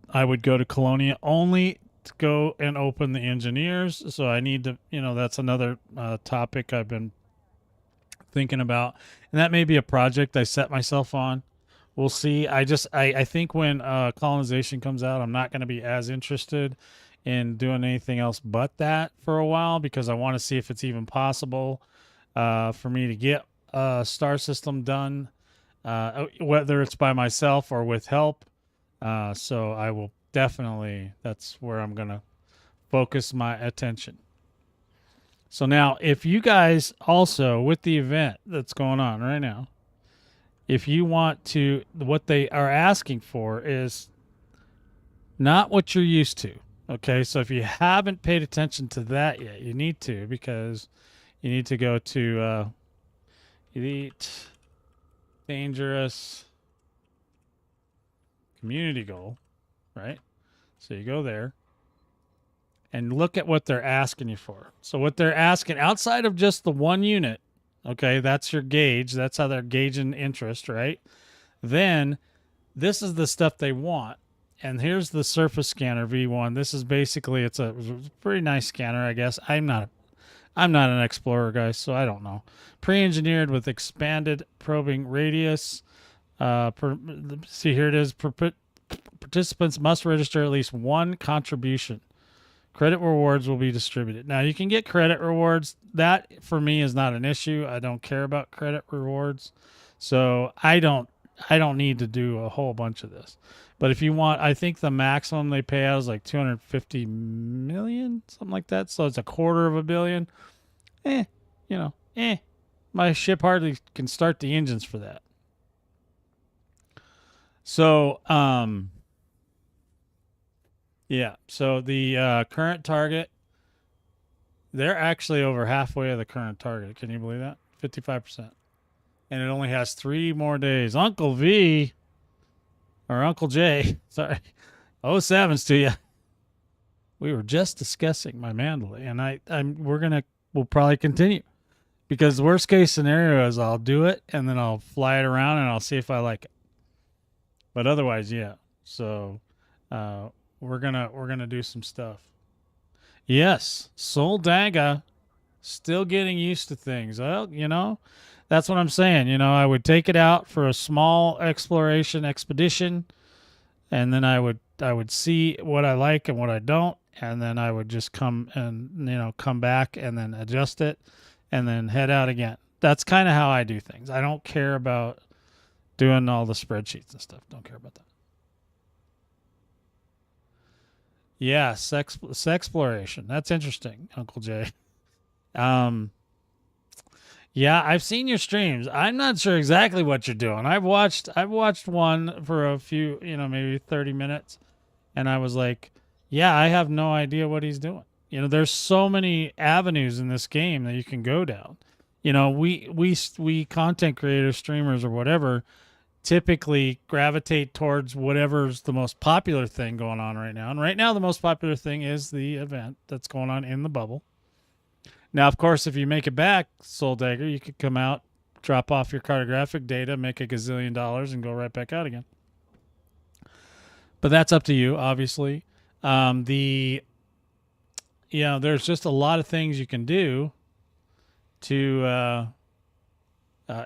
I would go to Colonia only to go and open the engineers. So I need to, that's another topic I've been thinking about, and that may be a project I set myself on. We'll see. I think when colonization comes out, I'm not going to be as interested in doing anything else but that for a while, because I want to see if it's even possible for me to get a star system done, whether it's by myself or with help. So I will definitely, that's where I'm going to focus my attention. So now, if you guys also, with the event that's going on right now, if you want to, what they are asking for is not what you're used to. Okay, so if you haven't paid attention to that yet, you need to, because you need to go to Elite, Dangerous, Community Goal, right? So you go there and look at what they're asking you for. So what they're asking, outside of just the 1 unit, okay, that's your gauge. That's how they're gauging interest, right? Then this is the stuff they want. And here's the surface scanner V1. This is basically, it's a pretty nice scanner, I guess. I'm not an explorer, guys, so I don't know. Pre-engineered with expanded probing radius. See, here it is. Participants must register at least 1 contribution. Credit rewards will be distributed. Now, you can get credit rewards. That, for me, is not an issue. I don't care about credit rewards. So I don't I don't need to do a whole bunch of this. But if you want, I think the maximum they pay out is like 250 million, something like that. So it's a quarter of a billion. You know, my ship hardly can start the engines for that. So, yeah. So the current target, they're actually over halfway of the current target. Can you believe that? 55%. And it only has 3 more days. Uncle V, or Uncle J, sorry, 07's to you. We were just discussing my Mandalay, and we'll probably continue. Because the worst case scenario is I'll do it, and then I'll fly it around, and I'll see if I like it. But otherwise, yeah. So, we're gonna do some stuff. Yes, Soldaga, still getting used to things. Well, that's what I'm saying. I would take it out for a small exploration expedition, and then I would see what I like and what I don't, and then I would just come back and then adjust it, and then head out again. That's kind of how I do things. I don't care about doing all the spreadsheets and stuff. Don't care about that. Yeah, sexploration. That's interesting, Uncle Jay. Yeah, I've seen your streams. I'm not sure exactly what you're doing. I've watched one for a few, maybe 30 minutes, and I was like, yeah, I have no idea what he's doing. There's so many avenues in this game that you can go down. We content creators, streamers, or whatever, typically gravitate towards whatever's the most popular thing going on right now. And right now, the most popular thing is the event that's going on in the bubble. Now, of course, if you make it back, Soul Dagger, you could come out, drop off your cartographic data, make $1 gazillion, and go right back out again. But that's up to you, obviously. There's just a lot of things you can do to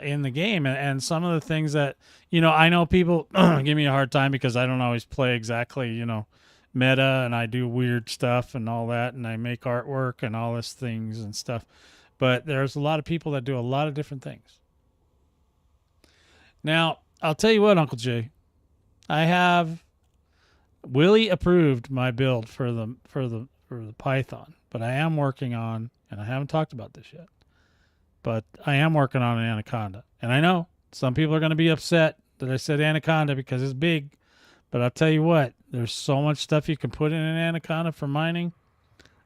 in the game, and some of the things that I know people give me a hard time because I don't always play exactly meta, and I do weird stuff and all that, and I make artwork and all these things and stuff. But there's a lot of people that do a lot of different things. Now, I'll tell you what, Uncle Jay, I have Willie approved my build for the Python, but I am working on, and I haven't talked about this yet, but I am working on an Anaconda. And I know some people are going to be upset that I said Anaconda because it's big, but I'll tell you what, there's so much stuff you can put in an Anaconda for mining.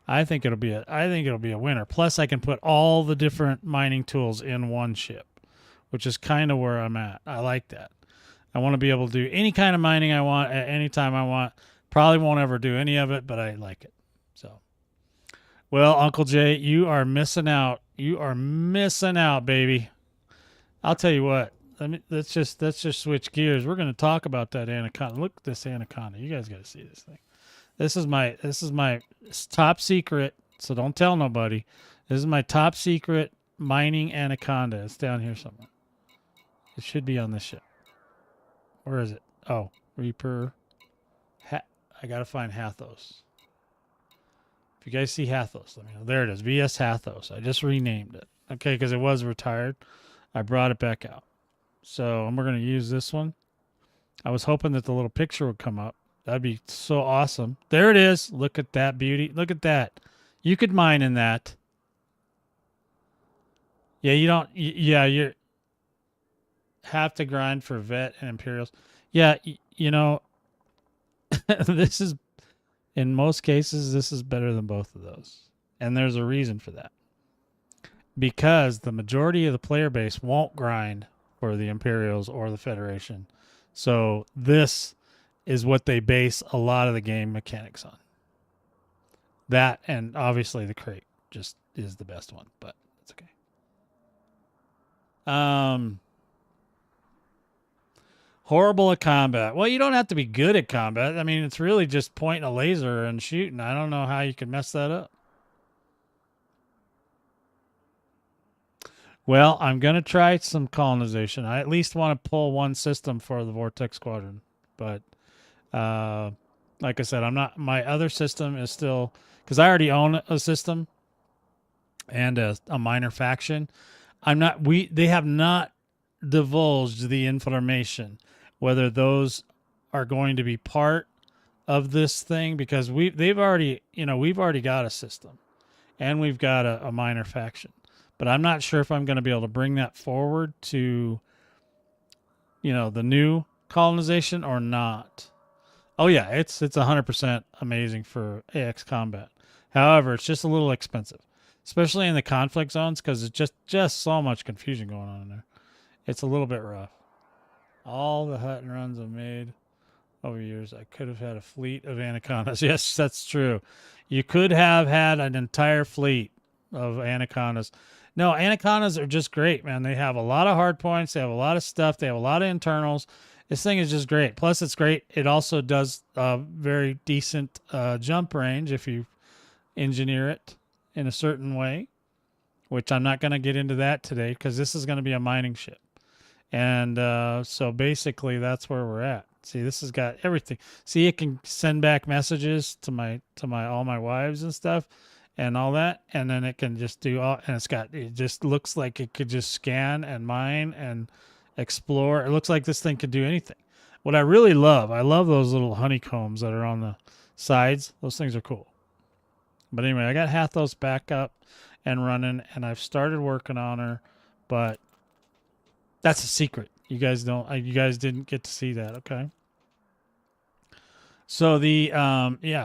I think it'll be a winner. Plus, I can put all the different mining tools in one ship, which is kind of where I'm at. I like that. I want to be able to do any kind of mining I want at any time I want. Probably won't ever do any of it, but I like it. So, well, Uncle Jay, you are missing out. You are missing out, baby. I'll tell you what. Let's just switch gears. We're going to talk about that Anaconda. Look at this Anaconda. You guys got to see this thing. This is my top secret, so don't tell nobody. This is my top secret mining Anaconda. It's down here somewhere. It should be on this ship. Where is it? Oh, Reaper. I got to find Hathos. If you guys see Hathos, let me know. There it is. VS Hathos. I just renamed it. Okay, because it was retired. I brought it back out. So we're going to use this one. I was hoping that the little picture would come up. That'd be so awesome. There it is. Look at that beauty. Look at that. You could mine in that. Yeah, you have to grind for vet and Imperials. Yeah, this is, in most cases, this is better than both of those. And there's a reason for that. Because the majority of the player base won't grind for the Imperials or the Federation. So this is what they base a lot of the game mechanics on. That, and obviously the crate just is the best one, but it's okay. Horrible at combat. Well, you don't have to be good at combat. I mean, it's really just pointing a laser and shooting. I don't know how you can mess that up. Well, I'm going to try some colonization. I at least want to pull one system for the Vortex Squadron. But, like I said, my other system is still, because I already own a system and a minor faction. They have not divulged the information, whether those are going to be part of this thing, because they've already, we've already got a system and we've got a minor faction. But I'm not sure if I'm going to be able to bring that forward to, the new colonization or not. Oh yeah, it's 100% amazing for AX combat. However, it's just a little expensive, especially in the conflict zones, because it's just so much confusion going on in there. It's a little bit rough. All the hut and runs I've made over years, I could have had a fleet of anacondas. Yes, that's true. You could have had an entire fleet of anacondas. No, anacondas are just great, man. They have a lot of hard points. They have a lot of stuff. They have a lot of internals. This thing is just great. Plus, it's great. It also does very decent jump range if you engineer it in a certain way, which I'm not going to get into that today because this is going to be a mining ship. And so basically that's where we're at. See, this has got everything. See, it can send back messages to my all my wives and stuff and all that, and then it can just do all, and it just looks like it could just scan and mine and explore. It looks like this thing could do anything. What I really love, I love those little honeycombs that are on the sides. Those things are cool. But anyway, I got Hathos back up and running, and I've started working on her, but that's a secret. You guys didn't get to see that, okay? So the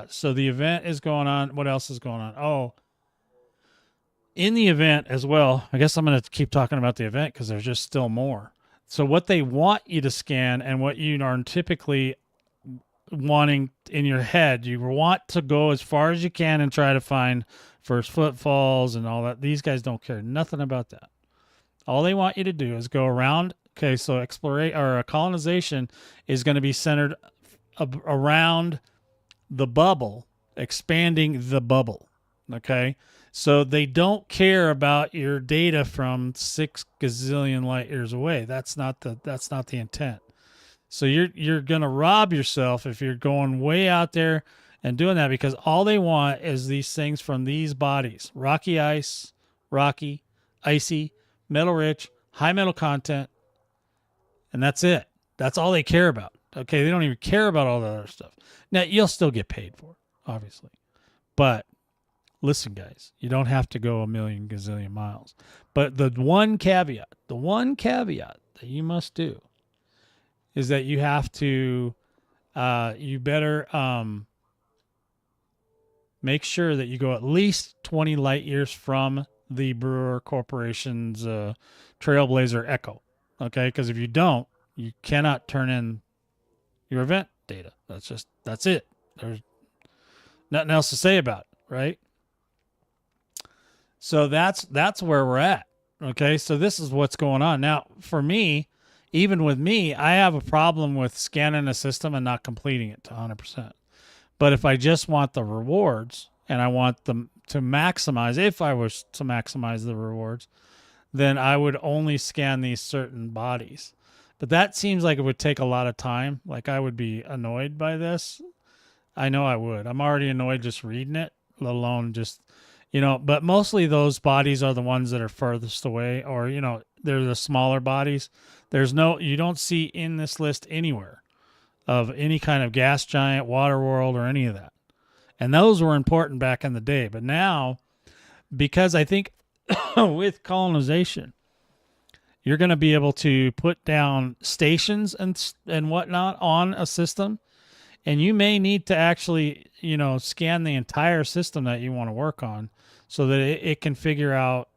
so the event is going on. What else is going on? Oh, in the event as well, I guess I'm going to keep talking about the event because there's just still more. So what they want you to scan and what you are typically wanting in your head, you want to go as far as you can and try to find first footfalls and all that. These guys don't care nothing about that. All they want you to do is go around. Okay, so exploration or colonization is going to be centered around the bubble, expanding the bubble. Okay, so they don't care about your data from 6 gazillion light years away. That's not the intent. So you're going to rob yourself if you're going way out there and doing that, because all they want is these things from these bodies: rocky ice, rocky, icy, metal rich, high metal content, and that's it. That's all they care about. Okay, they don't even care about all the other stuff. Now, you'll still get paid for it, obviously. But listen, guys, you don't have to go a million gazillion miles. But the one caveat that you must do is that you have to, you better make sure that you go at least 20 light years from the Brewer Corporation's Trailblazer Echo. Okay, because if you don't, you cannot turn in your event data. That's it. There's nothing else to say about it, right? So that's where we're at. Okay, so this is what's going on. Now, for me, even with me, I have a problem with scanning a system and not completing it to 100%. But if I just want the rewards and I want them to maximize, if I was to maximize the rewards, then I would only scan these certain bodies. But that seems like it would take a lot of time. Like, I would be annoyed by this. I know I would. I'm already annoyed just reading it, let alone just, but mostly those bodies are the ones that are furthest away, or, they're the smaller bodies. You don't see in this list anywhere of any kind of gas giant, water world, or any of that. And those were important back in the day. But now, because I think with colonization, you're going to be able to put down stations and whatnot on a system, and you may need to actually, scan the entire system that you want to work on so that it can figure out.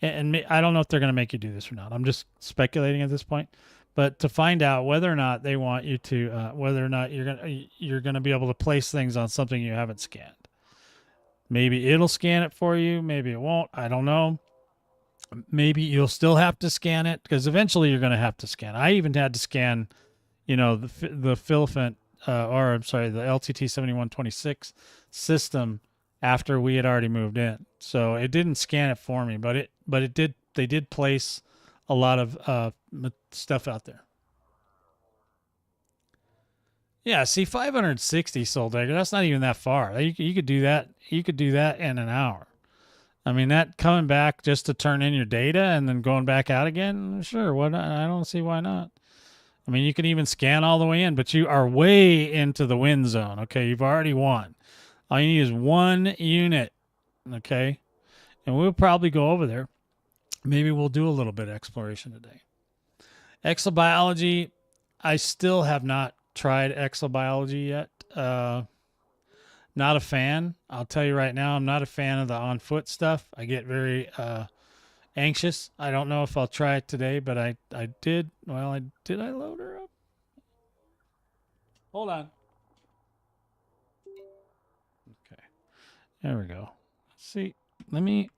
And I don't know if they're going to make you do this or not. I'm just speculating at this point, but to find out whether or not they want you to, whether or not you're going to be able to place things on something you haven't scanned. Maybe it'll scan it for you. Maybe it won't. I don't know. Maybe you'll still have to scan it, because eventually you're going to have to scan. I even had to scan, the Philippant, the LTT 7126 system after we had already moved in. So it didn't scan it for me, but it did. They did place a lot of stuff out there. Yeah, see, 560 Soul Dagger. That's not even that far. You could do that. You could do that in an hour. I mean, that coming back just to turn in your data and then going back out again, sure. What? I don't see why not. I mean, you can even scan all the way in, but you are way into the win zone. Okay, you've already won. All you need is one unit. Okay, and we'll probably go over there. Maybe we'll do a little bit of exploration today. Exobiology, I still have not tried exobiology yet. Not a fan. I'll tell you right now, I'm not a fan of the on foot stuff. I get very anxious. I don't know if I'll try it today, but I did. Well, did I load her up? Hold on. Okay, there we go. Let's see. Let me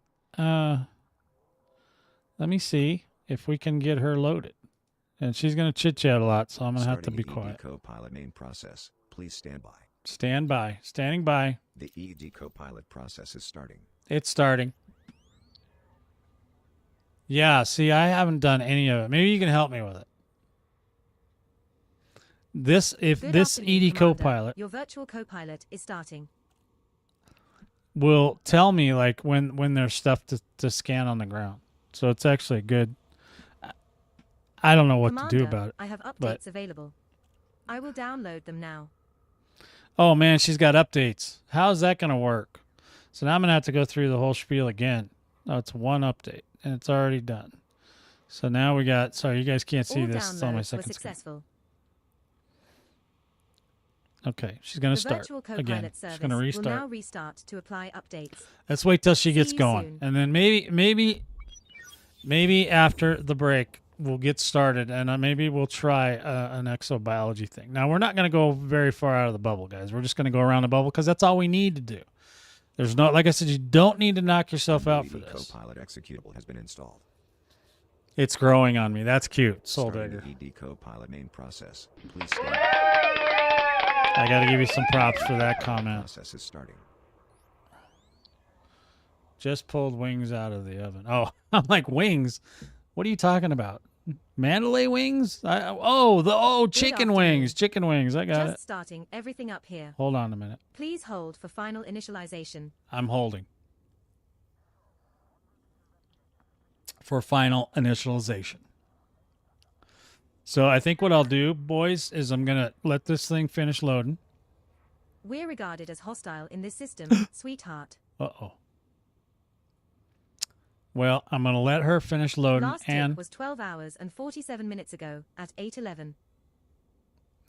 see if we can get her loaded. And she's going to chit chat a lot, so I'm going to have to be quiet. Copilot main process. Please stand by. Stand by. Standing by. The ED Copilot process is starting. It's starting. Yeah, see, I haven't done any of it. Maybe you can help me with it. This ED Copilot, your virtual Copilot is starting, will tell me like when there's stuff to scan on the ground. So it's actually good. I don't know what to do about it. I have updates available. I will download them now. Oh man, she's got updates. How's that going to work? So now I'm going to have to go through the whole spiel again. Oh, it's one update and it's already done. So now we got, sorry, you guys can't see this. It's on my second screen. Okay, she's going to start again. She's going to restart. Will now restart to apply updates. Let's wait till she gets going. And then maybe after the break, we'll get started, and maybe we'll try an exobiology thing. Now, we're not going to go very far out of the bubble, guys. We're just going to go around the bubble because that's all we need to do. There's no, like I said, you don't need to knock yourself out for this. Copilot executable has been installed. It's growing on me. That's cute. Soul Dagger. ED Copilot main process. Please stand. I got to give you some props for that comment. Process is starting. Just pulled wings out of the oven. Oh, I'm like, wings? What are you talking about? Mandalay wings? Chicken wings. Chicken wings. I got it. Just starting everything up here. Hold on a minute. Please hold for final initialization. I'm holding. For final initialization. So I think what I'll do, boys, is I'm going to let this thing finish loading. We're regarded as hostile in this system, sweetheart. Uh-oh. Well, I'm going to let her finish loading. Last tip was 12 hours and 47 minutes ago at 8:11.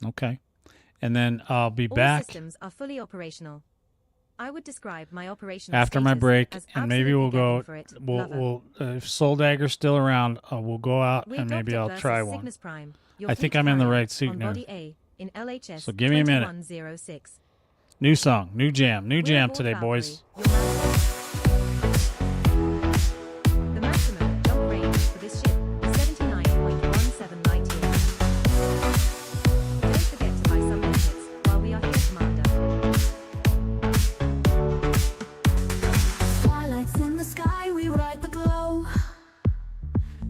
Okay. And then I'll be back. All systems are fully operational. I would describe my operational after my break, and maybe we'll go. We'll if Soul Dagger's still around, we'll go out and maybe I'll try one. Cygnus-Prime. I think I'm in the right suit now. So give me a minute. New song, new jam today, boys. The maximum jump range for this ship is 79.17 light years. Don't forget to buy some benefits while we are here, Commander. Starlights in the sky, we ride the glow.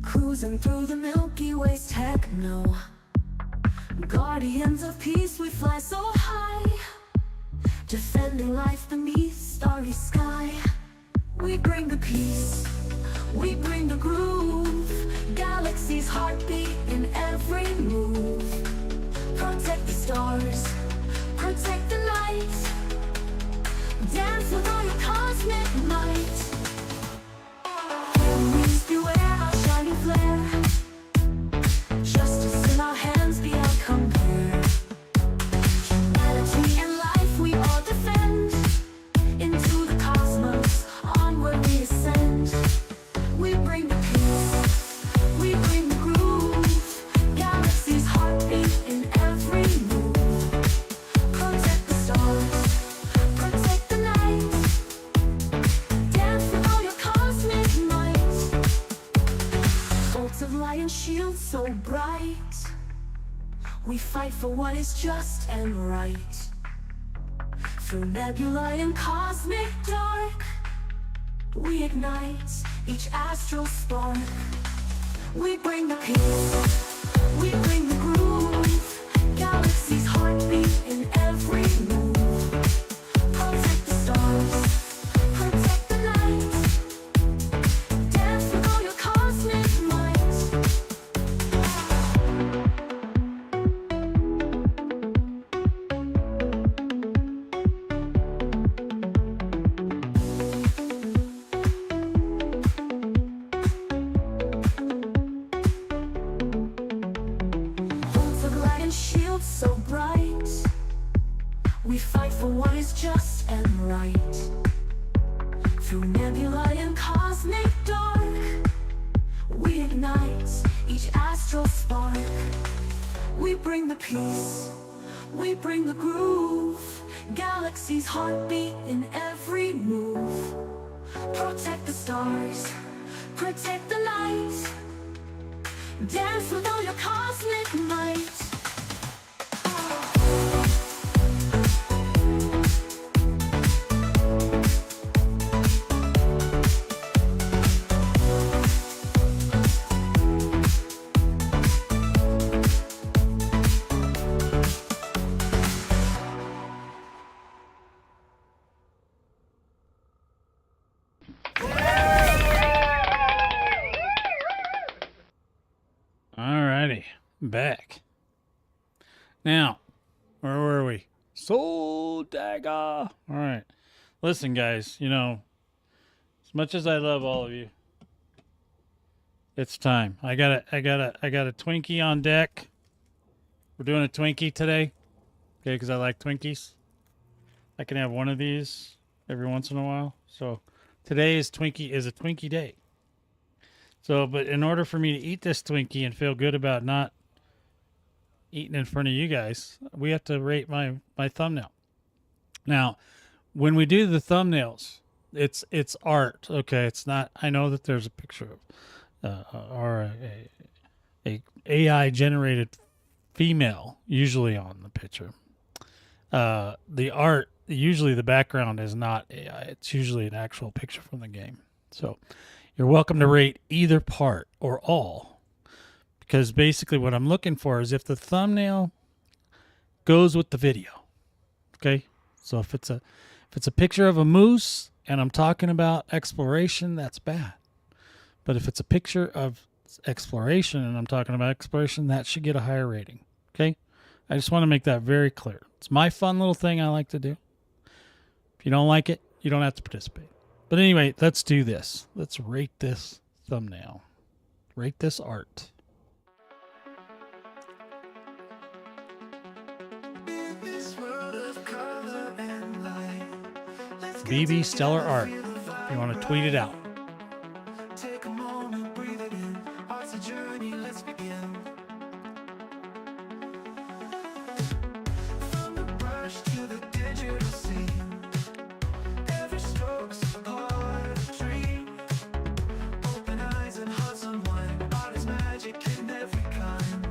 Cruising through the Milky Way's techno. Guardians of peace, we fly so high. Defending life beneath starry sky. We bring the peace, we bring the groove. Galaxy's heartbeat in every move. Protect the stars, protect the light. Dance with all your cosmic might. Enemies beware our shining flare. Justice in our hands beyond compare. Humanity and life we all defend. Into the cosmos, onward we ascend. We bring the peace, we bring the groove. Galaxy's heartbeat in every move. Protect the stars, protect the night. Dance with all your cosmic might. Bolts of light and shield so bright. We fight for what is just and right. Through nebulae and cosmic dark, we ignite each astral spark. We bring the peace, we bring the groove. Galaxy's heartbeat in every move. Protect the stars, protect the night. is just and right. Through nebulae and cosmic dark, we ignite each astral spark. We bring the peace, we bring the groove, galaxy's heartbeat in every move. Protect the stars, protect the light, dance with all your cosmic might. Alrighty, back. Now, where were we? Soul Dagger. All right. Listen, guys, you know, as much as I love all of you, it's time. I got a Twinkie on deck. We're doing a Twinkie today. Okay, because I like Twinkies. I can have one of these every once in a while. So today is a Twinkie day. So, but in order for me to eat this Twinkie and feel good about not eating in front of you guys, we have to rate my thumbnail. Now, when we do the thumbnails, it's art. Okay, it's not. I know that there's a picture of or a AI generated female usually on the picture. The art, usually the background is not AI. It's usually an actual picture from the game. So you're welcome to rate either part or all, because basically what I'm looking for is if the thumbnail goes with the video. Okay, so if it's a picture of a moose and I'm talking about exploration, that's bad. But if it's a picture of exploration and I'm talking about exploration, that should get a higher rating. Okay, I just want to make that very clear. It's my fun little thing I like to do. If you don't like it, you don't have to participate. But anyway, let's do this. Let's rate this thumbnail. Rate this art. BB Stellar Art. If you want to tweet it out. Take a moment, breathe it in. Art's a journey, let's begin. From the brush to the digital scene, every stroke's a part of a dream. Open eyes and hearts unwind. Art is magic in every kind.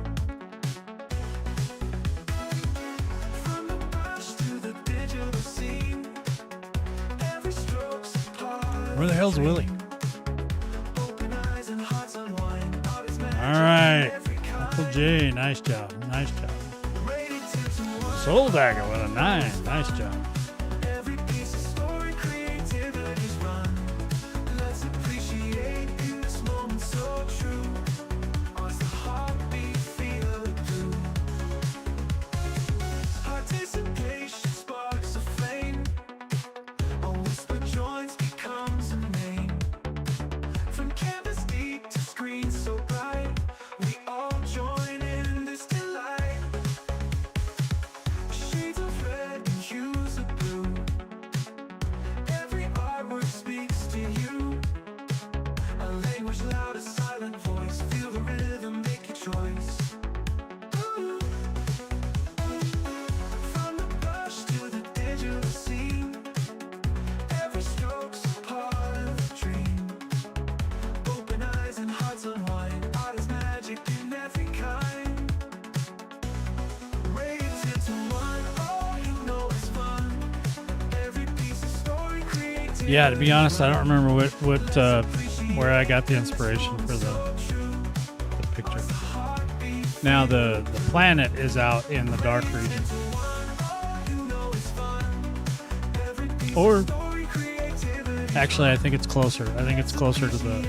From the brush to the digital scene, every stroke's a part of Where the hell's Willie? open eyes and hearts unwind. Art is magic All right. in every kind. Uncle J, nice job. Nice job. Rated 10 to 1. Soul Dagger with a 9. Nice job. Every piece of story, creativity's run. Let's appreciate this moment so true. Art's the heartbeat, feel it through. Participation sparks a flame. A whisper joins becomes a name. From canvas deep to screen so bright, we all join in this delight. Shades of red and hues of blue. Every artwork speaks to you. A language loud, a silent voice. Feel the rhythm, make your choice. Ooh. From the brush to the digital scene, every stroke's a part of a dream. Open eyes and hearts unwind. Art is magic in every kind. Rated 10 to 1. Oh, you know it's fun. Every piece of story, creativity. Yeah, to be honest, I don't remember where I got the inspiration for the picture. Now the planet is out in the dark region. Or actually, I think it's closer. I think it's closer to the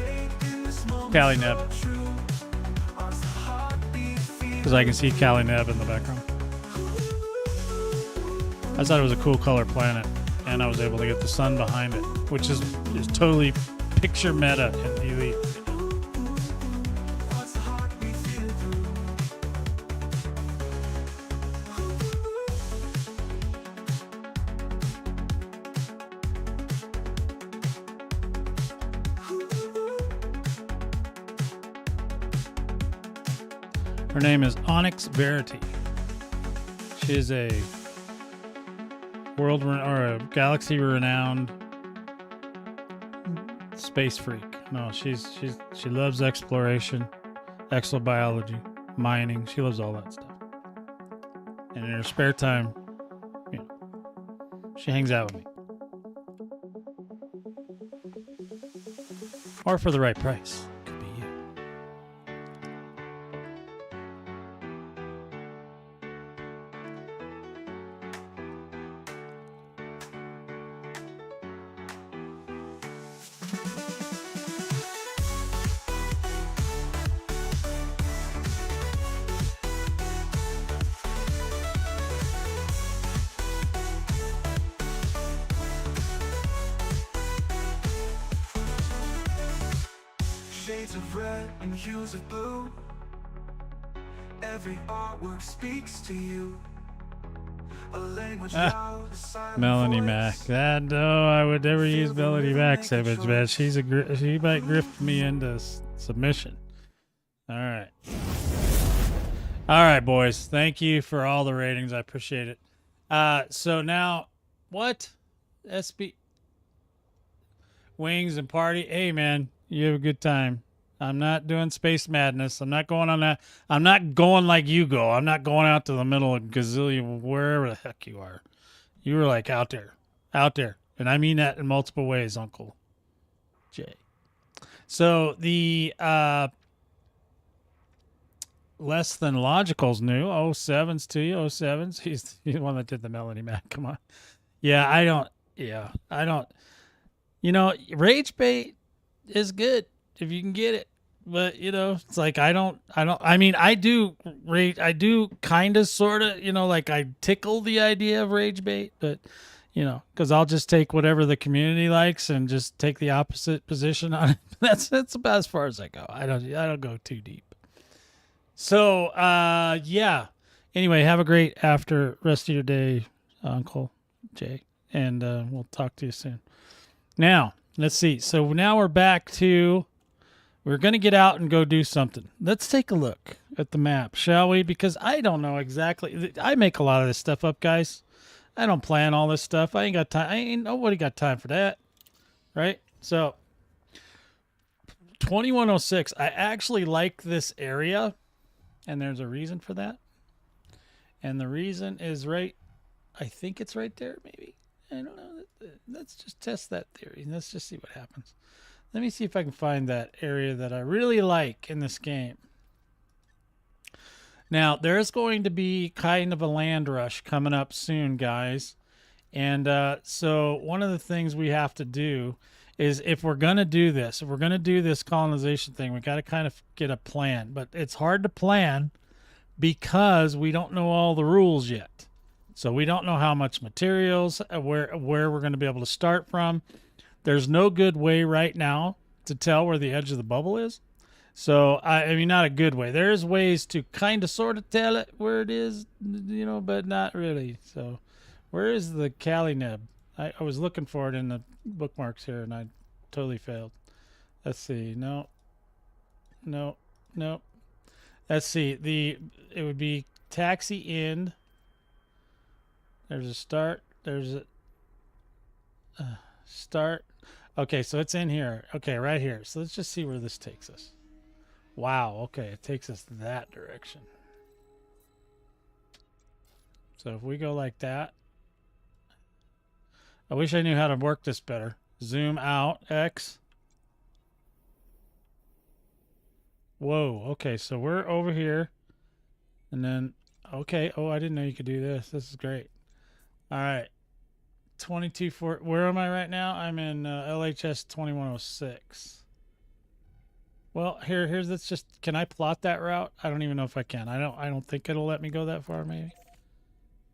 Cali Neb, because I can see Cali Neb in the background. I thought it was a cool color planet, and I was able to get the sun behind it, which is totally picture meta in Elite. Her name is Onyx Verity. She is a a galaxy renowned space freak. No, she loves exploration, exobiology, mining. She loves all that stuff. And in her spare time, you know, she hangs out with me. Or for the right price. Could be you. Shades of red and hues of blue. Every artwork speaks to you. A language loud, a silent Melanie voice. Mac. That no, I would never use Melanie Mac's image, man. She might grift me into submission. All right. All right, boys. Thank you for all the ratings. I appreciate it. So now, what? SB Wings and Party. Hey, man, you have a good time. I'm not doing space madness. I'm not going on that. I'm not going like you go. I'm not going out to the middle of gazillion, wherever the heck you are. You were like out there. And I mean that in multiple ways, Uncle Jay. So the Less Than Logical's new. 07's to you. 07's. He's the one that did the Melanie Mac. Come on. Yeah, I don't. You know, rage bait is good if you can get it. But, you know, it's like I mean, I do kind of, sort of, you know, like I tickle the idea of rage bait, but, you know, because I'll just take whatever the community likes and just take the opposite position on it. That's about as far as I go. I don't go too deep. So, yeah. Anyway, have a great rest of your day, Uncle Jay, and we'll talk to you soon. Now, let's see. So now we're back to, we're going to get out and go do something. Let's take a look at the map, shall we? Because I don't know exactly. I make a lot of this stuff up, guys. I don't plan all this stuff. I ain't got time. Nobody got time for that, right? So 2106, I actually like this area, and there's a reason for that. And the reason is I think it's right there, maybe. I don't know. Let's just test that theory. Let's just see what happens. Let me see if I can find that area that I really like in this game. Now, there's going to be kind of a land rush coming up soon, guys. And so one of the things we have to do is, if we're going to do this, colonization thing, we got to kind of get a plan. But it's hard to plan because we don't know all the rules yet. So we don't know how much materials, where we're going to be able to start from. There's no good way right now to tell where the edge of the bubble is. So, I mean, not a good way. There's ways to kind of sort of tell it where it is, you know, but not really. So, where is the Cali neb? I was looking for it in the bookmarks here, and I totally failed. Let's see. No. Let's see. It would be taxi end. There's a start. There's a start. Okay, so it's in here. Okay, right here. So let's just see where this takes us. Wow, okay, it takes us that direction. So if we go like that. I wish I knew how to work this better. Zoom out, X. Whoa, okay, so we're over here. And then, okay, oh, I didn't know you could do this. This is great. All right. 22.4. Where am I right now? I'm in LHS 2106. Well, here's let's just. Can I plot that route? I don't even know if I can. I don't think it'll let me go that far. Maybe.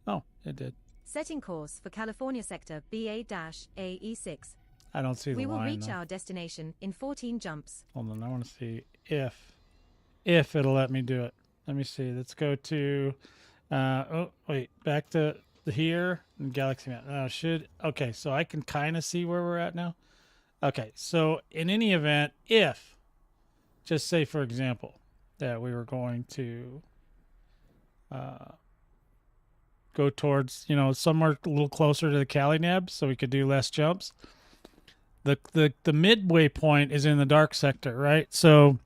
Oh, it did. Setting course for California sector BA-AE6. I don't see the We will line, reach though. our destination in 14 jumps. Hold on. I want to see if it'll let me do it. Let me see. Let's go to. Oh wait, back to here in Galaxy Map. Okay, so I can kind of see where we're at now. Okay, so in any event, if, just say for example, that we were going to go towards, you know, somewhere a little closer to the Cali neb so we could do less jumps. The midway point is in the dark sector, right? So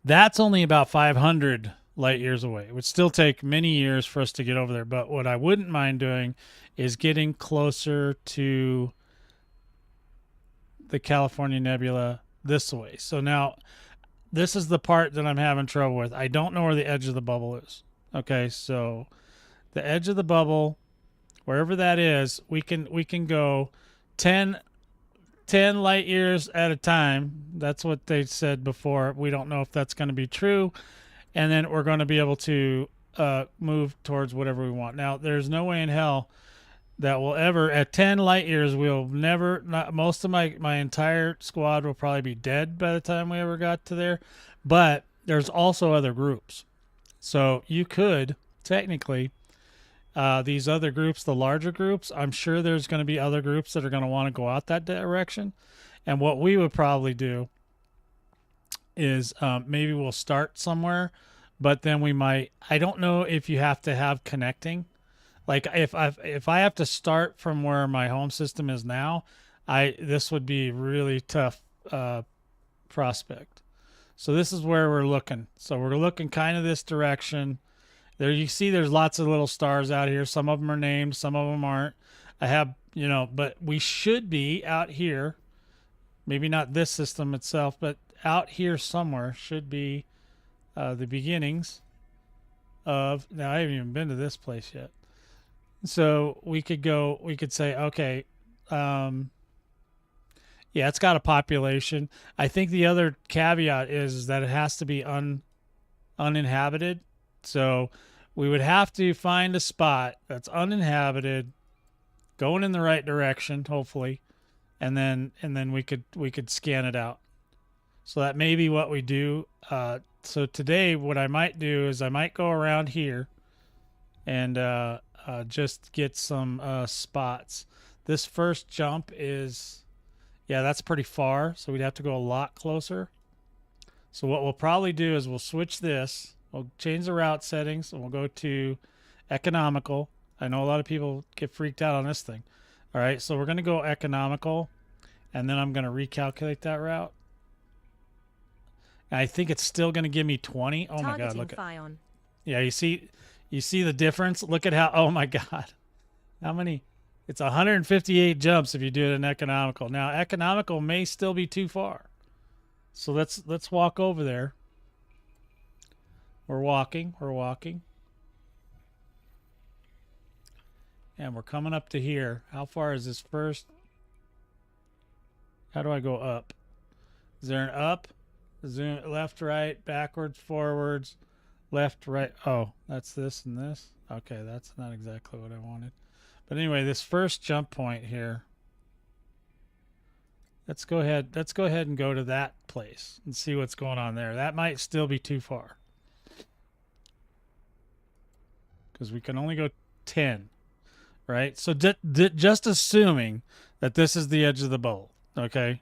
that's only about 500 light years away. It would still take many years for us to get over there. But what I wouldn't mind doing is getting closer to the California Nebula this way. So now this is the part that I'm having trouble with. I don't know where the edge of the bubble is. Okay, so the edge of the bubble, wherever that is, we can go 10 light years at a time. That's what they said before. We don't know if that's going to be true. And then we're going to be able to move towards whatever we want. Now, there's no way in hell that will ever, at 10 light years, we'll never, most of my entire squad will probably be dead by the time we ever got to there. But there's also other groups. So you could, technically, these other groups, the larger groups, I'm sure there's going to be other groups that are going to want to go out that direction. And what we would probably do is maybe we'll start somewhere, but then we might, I don't know if you have to have connecting. Like if I have to start from where my home system is now, this would be really tough prospect. So this is where we're looking. So we're looking kind of this direction. There you see there's lots of little stars out here. Some of them are named, some of them aren't. I have, you know, but we should be out here. Maybe not this system itself, but out here somewhere should be the beginnings of, now I haven't even been to this place yet. So we could say, okay, yeah, it's got a population. I think the other caveat is that it has to be uninhabited. So we would have to find a spot that's uninhabited, going in the right direction, hopefully, and then we could scan it out. So that may be what we do. So today, what I might do is I might go around here and just get some spots. This first jump is, yeah, that's pretty far, so we'd have to go a lot closer. So what we'll probably do is we'll switch this. We'll change the route settings, and we'll go to economical. I know a lot of people get freaked out on this thing. All right, so we're going to go economical, and then I'm going to recalculate that route. And I think it's still going to give me 20. Oh, my God, look at Fion. Yeah, you see the difference? Look at how, oh, my God. How many? It's 158 jumps if you do it in economical. Now, economical may still be too far. So let's walk over there. We're walking. And we're coming up to here. How far is this first? How do I go up? Is there an up? Zoom left, right, backwards, forwards, left, right. Oh, that's this and this. Okay, that's not exactly what I wanted. But anyway, this first jump point here. Let's go ahead and go to that place and see what's going on there. That might still be too far, because we can only go 10, right? So just assuming that this is the edge of the bowl, okay?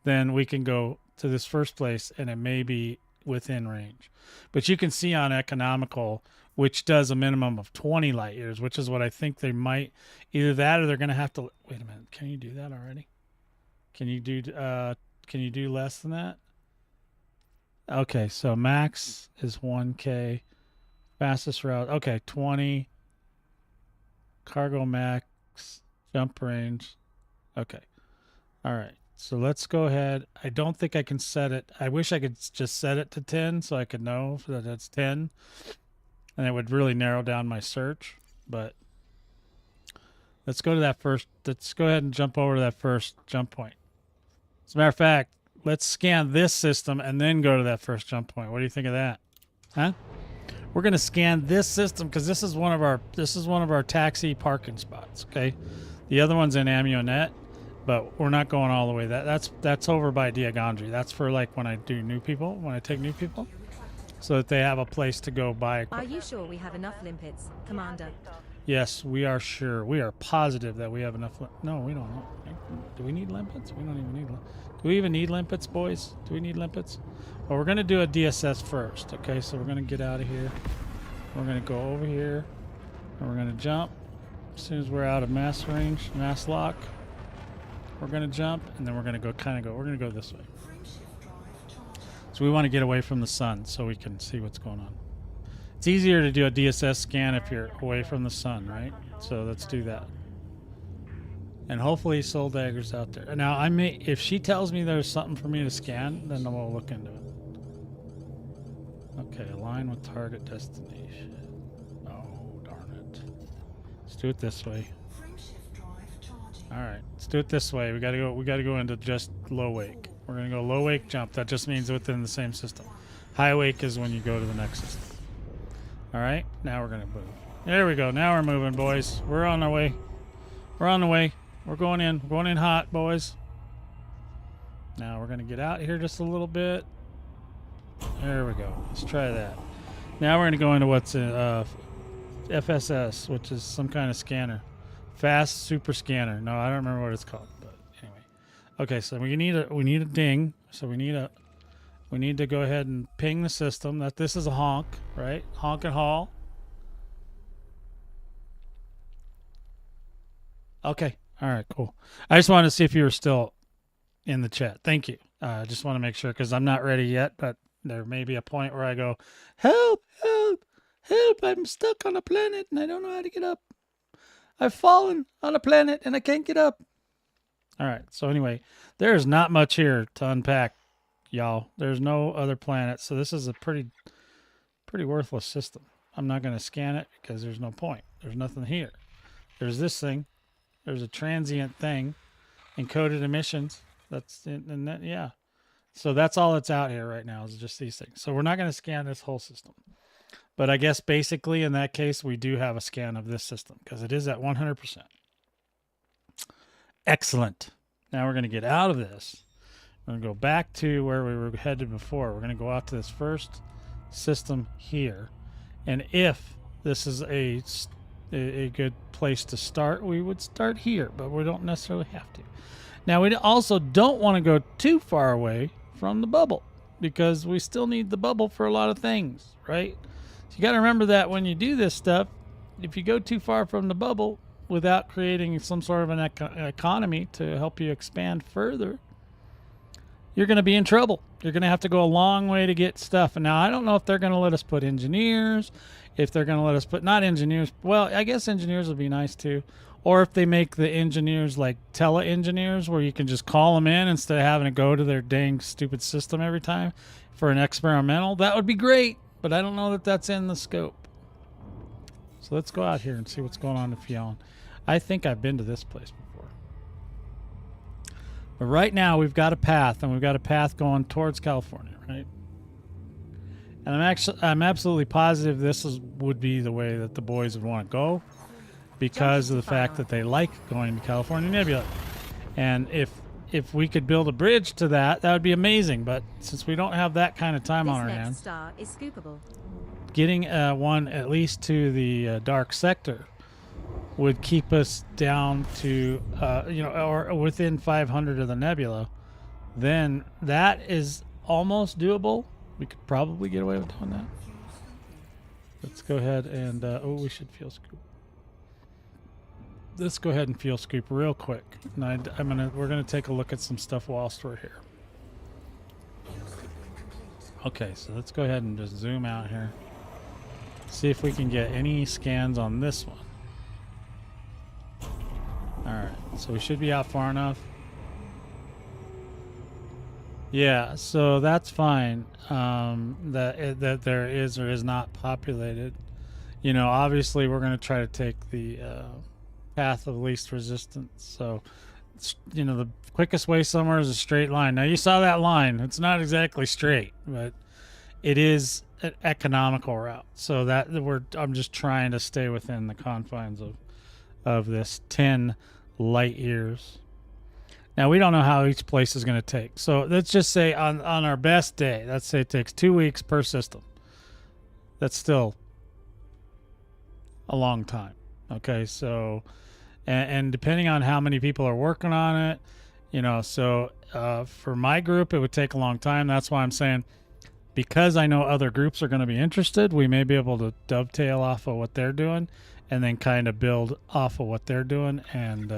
Then we can go to this first place, and it may be within range. But you can see on economical, which does a minimum of 20 light years, which is what I think they might, either that or they're going to have to, wait a minute, can you do that already? Can you do less than that? Okay, so max is 1K. Fastest route, okay, 20. Cargo max, jump range. Okay, all right. So let's go ahead. I don't think I can set it. I wish I could just set it to 10 so I could know that it's 10. And it would really narrow down my search. But let's go to that first. Let's go ahead and jump over to that first jump point. As a matter of fact, let's scan this system and then go to that first jump point. What do you think of that? Huh? We're going to scan this system because this is one of our taxi parking spots, okay? The other one's in Amunet. But we're not going all the way. That's over by Diagondry. That's for like when I do new people, when I take new people, so that they have a place to go buy. Are you sure we have enough limpets, Commander? Yes, we are sure. We are positive that we have enough. No, we don't. Do we need limpets? We don't even need. Do we even need limpets, boys? Do we need limpets? Well, we're going to do a DSS first. Okay, so we're going to get out of here. We're going to go over here. And we're going to jump. As soon as we're out of mass range, mass lock, we're going to jump. And then we're going to go we're going to go this way. So we want to get away from the sun so we can see what's going on. It's easier to do a DSS scan if you're away from the sun, right? So let's do that. And hopefully Soul Dagger's out there. Now, if she tells me there's something for me to scan, then we'll look into it. Okay, align with target destination. Oh, darn it. Let's do it this way. All right, let's do it this way. We gotta go into just low wake. We're gonna go low wake jump. That just means within the same system. High wake is when you go to the next system. All right, now we're gonna move. There we go. Now we're moving, boys. We're on our way. We're on the way. We're going in. We're going in hot, boys. Now we're gonna get out here just a little bit. There we go. Let's try that. Now we're gonna go into what's FSS, which is some kind of scanner. Fast super scanner. No, I don't remember what it's called, but anyway. Okay, so we need a ding. So we need to go ahead and ping the system that this is a honk, right? Honk and haul. Okay. All right, cool. I just wanted to see if you were still in the chat. Thank you. I just want to make sure because I'm not ready yet, but there may be a point where I go, help, help, help. I'm stuck on a planet and I don't know how to get up. I've fallen on a planet and I can't get up. All right. So anyway, there's not much here to unpack, y'all. There's no other planet. So this is a pretty worthless system. I'm not going to scan it because there's no point. There's nothing here. There's this thing. There's a transient thing. Encoded emissions. That's and that, yeah. So that's all that's out here right now is just these things. So we're not going to scan this whole system. But I guess basically in that case, we do have a scan of this system because it is at 100%. Excellent. Now we're going to get out of this. We're going to go back to where we were headed before. We're going to go out to this first system here. And if this is a good place to start, we would start here, but we don't necessarily have to. Now, we also don't want to go too far away from the bubble because we still need the bubble for a lot of things, right? So you got to remember that when you do this stuff, if you go too far from the bubble without creating some sort of an economy to help you expand further, you're going to be in trouble. You're going to have to go a long way to get stuff. And now I don't know if they're going to let us put engineers, if they're going to let us put, not engineers. Well, I guess engineers would be nice too. Or if they make the engineers like tele-engineers where you can just call them in instead of having to go to their dang stupid system every time for an experimental, that would be great. But I don't know that that's in the scope. So let's go out here and see what's going on in Fionn. I think I've been to this place before. But right now we've got a path, and we've got a path going towards California, right? And I'm absolutely positive would be the way that the boys would want to go because of the fact that they like going to California Nebula. And if we could build a bridge to that, that would be amazing. But since we don't have that kind of time on our This next hands, star is scoopable. getting one at least to the dark sector would keep us down to or within 500 of the nebula. Then that is almost doable. We could probably get away with doing that. Let's go ahead and we should fuel scoop. Let's go ahead and fuel scoop real quick. And we're gonna take a look at some stuff whilst we're here. Okay, so let's go ahead and just zoom out here. See if we can get any scans on this one. Alright, so we should be out far enough. Yeah, so that's fine. That there is or is not populated. You know, obviously we're going to try to take the path of least resistance. So, the quickest way somewhere is a straight line. Now you saw that line. It's not exactly straight, but it is an economical route. So I'm just trying to stay within the confines of this 10 light years. Now, we don't know how each place is going to take. So let's just say on our best day, let's say it takes 2 weeks per system. That's still a long time. Okay, so, and depending on how many people are working on it, You know, so for my group, it would take a long time. That's why I'm saying, because I know other groups are going to be interested, we may be able to dovetail off of what they're doing and then kind of build off of what they're doing and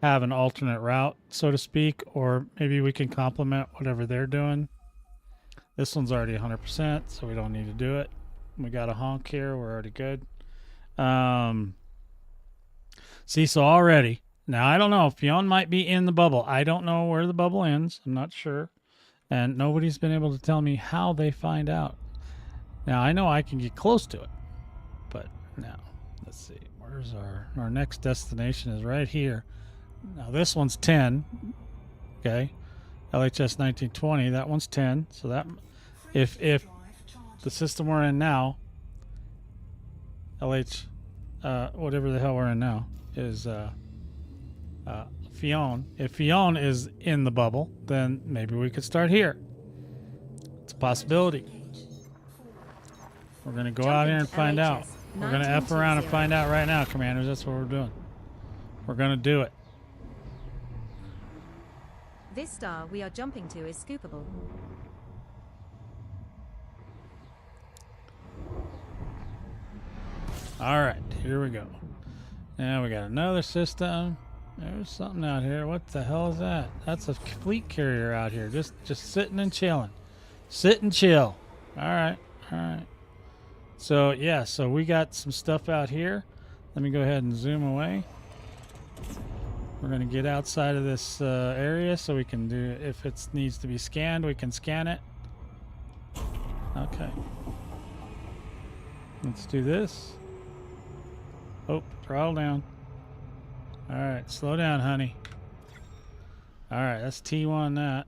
have an alternate route, so to speak, or maybe we can complement whatever they're doing. This one's already 100%, so we don't need to do it. We got a honk here. We're already good. See, so already, now I don't know. Fionn might be in the bubble. I don't know where the bubble ends. I'm not sure. And nobody's been able to tell me how they find out. Now, I know I can get close to it. But now, let's see. Where's our next destination is right here. Now, this one's 10. Okay. LHS 1920. That one's 10. So that, if the system we're in now, whatever the hell we're in now, is Fionn. If Fionn is in the bubble, then maybe we could start here. It's a possibility. We're going to go out here and find out. We're going to F around and find out right now, Commanders. That's what we're doing. We're going to do it. This star we are jumping to is scoopable. All right, here we go. Now we got another system. There's something out here. What the hell is that? That's a fleet carrier out here, just sitting and chilling. Sit and chill. All right, all right. So yeah, so we got some stuff out here. Let me go ahead and zoom away. We're gonna get outside of this area so we can do, if it needs to be scanned, we can scan it. Okay. Let's do this. Oh, throttle down. All right, slow down, honey. All right, that's T1 that.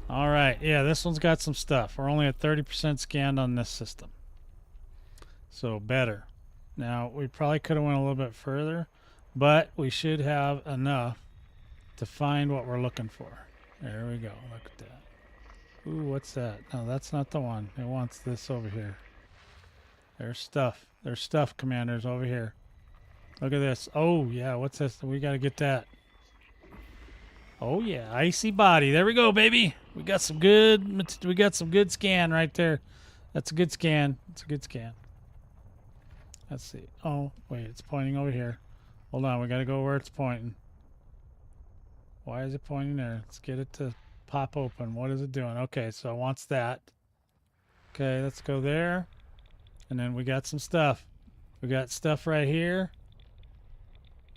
All right, yeah, this one's got some stuff. We're only at 30% scanned on this system. So better. Now, we probably could have went a little bit further, but we should have enough to find what we're looking for. There we go. Look at that. Ooh, what's that? No, that's not the one. It wants this over here. There's stuff. There's stuff, Commanders, over here. Look at this. Oh, yeah, what's this? We got to get that. Oh, yeah, icy body. There we go, baby. We got some good scan right there. That's a good scan. It's a good scan. Let's see. Oh, wait, it's pointing over here. Hold on, we got to go where it's pointing. Why is it pointing there? Let's get it to pop open. What is it doing? Okay, so it wants that. Okay, let's go there. And then we got some stuff. We got stuff right here.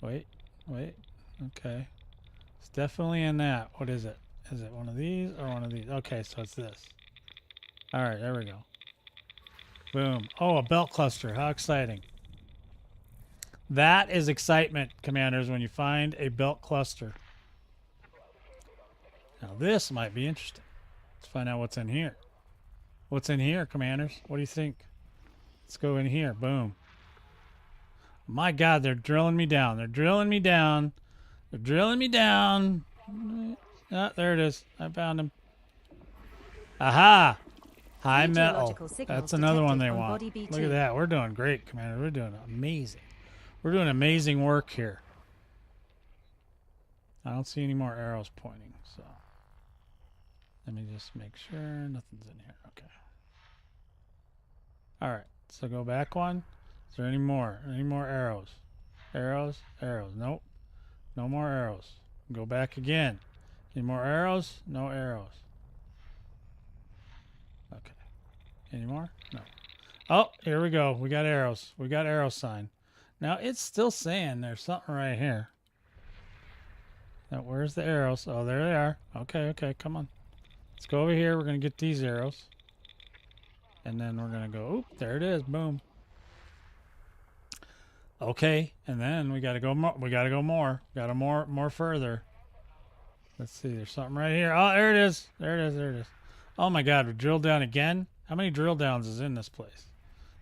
Wait. Okay. It's definitely in that. What is it? Is it one of these or one of these? Okay, so it's this. All right, there we go. Boom. Oh, a belt cluster. How exciting. That is excitement, Commanders, when you find a belt cluster. Now, this might be interesting. Let's find out what's in here. What's in here, Commanders? What do you think? Let's go in here. Boom. My God, they're drilling me down. They're drilling me down. They're drilling me down. Ah, there it is. I found him. Aha! High metal. Meteorological signals That's another one they detected on want. body B2. Look at that. We're doing great, Commander. We're doing amazing. We're doing amazing work here. I don't see any more arrows pointing, so let me just make sure nothing's in here. Okay. All right. So go back one. Is there any more? Any more arrows? Arrows? Arrows. Nope. No more arrows. Go back again. Any more arrows? No arrows. Okay. Any more? No. Oh, here we go. We got arrows. We got arrow sign. Now, it's still saying there's something right here. Now, where's the arrows? Oh, there they are. Okay, come on. Let's go over here. We're going to get these arrows. And then we're going to go, oop, there it is. Boom. Okay, and then we got to go more. We got to go more. Got to more further. Let's see. There's something right here. Oh, there it is. There it is. Oh, my God. We drilled down again? How many drill downs is in this place?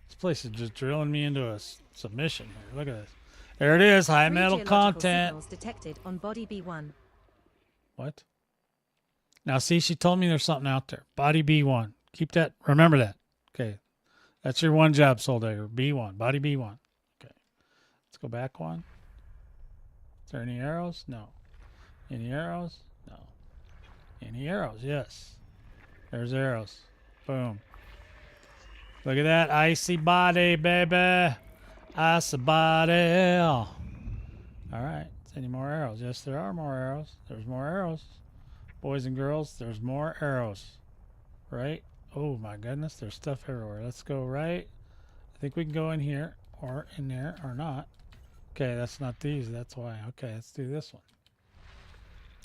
This place is just drilling me into a submission here. Look at this. There it is. High metal content. Signals detected on body B1. What? Now, see, she told me there's something out there. Body B1. Keep that. Remember that. Okay. That's your one job, Soul Digger. B1. Body B1. Okay. Let's go back one. Is there any arrows? No. Any arrows? No. Any arrows? Yes. There's arrows. Boom. Look at that icy body, baby. Icy body. All right. Any more arrows? Yes, there are more arrows. There's more arrows. Boys and girls, there's more arrows. Right? Oh, my goodness. There's stuff everywhere. Let's go right. I think we can go in here or in there or not. Okay, that's not these. That's why. Okay, let's do this one.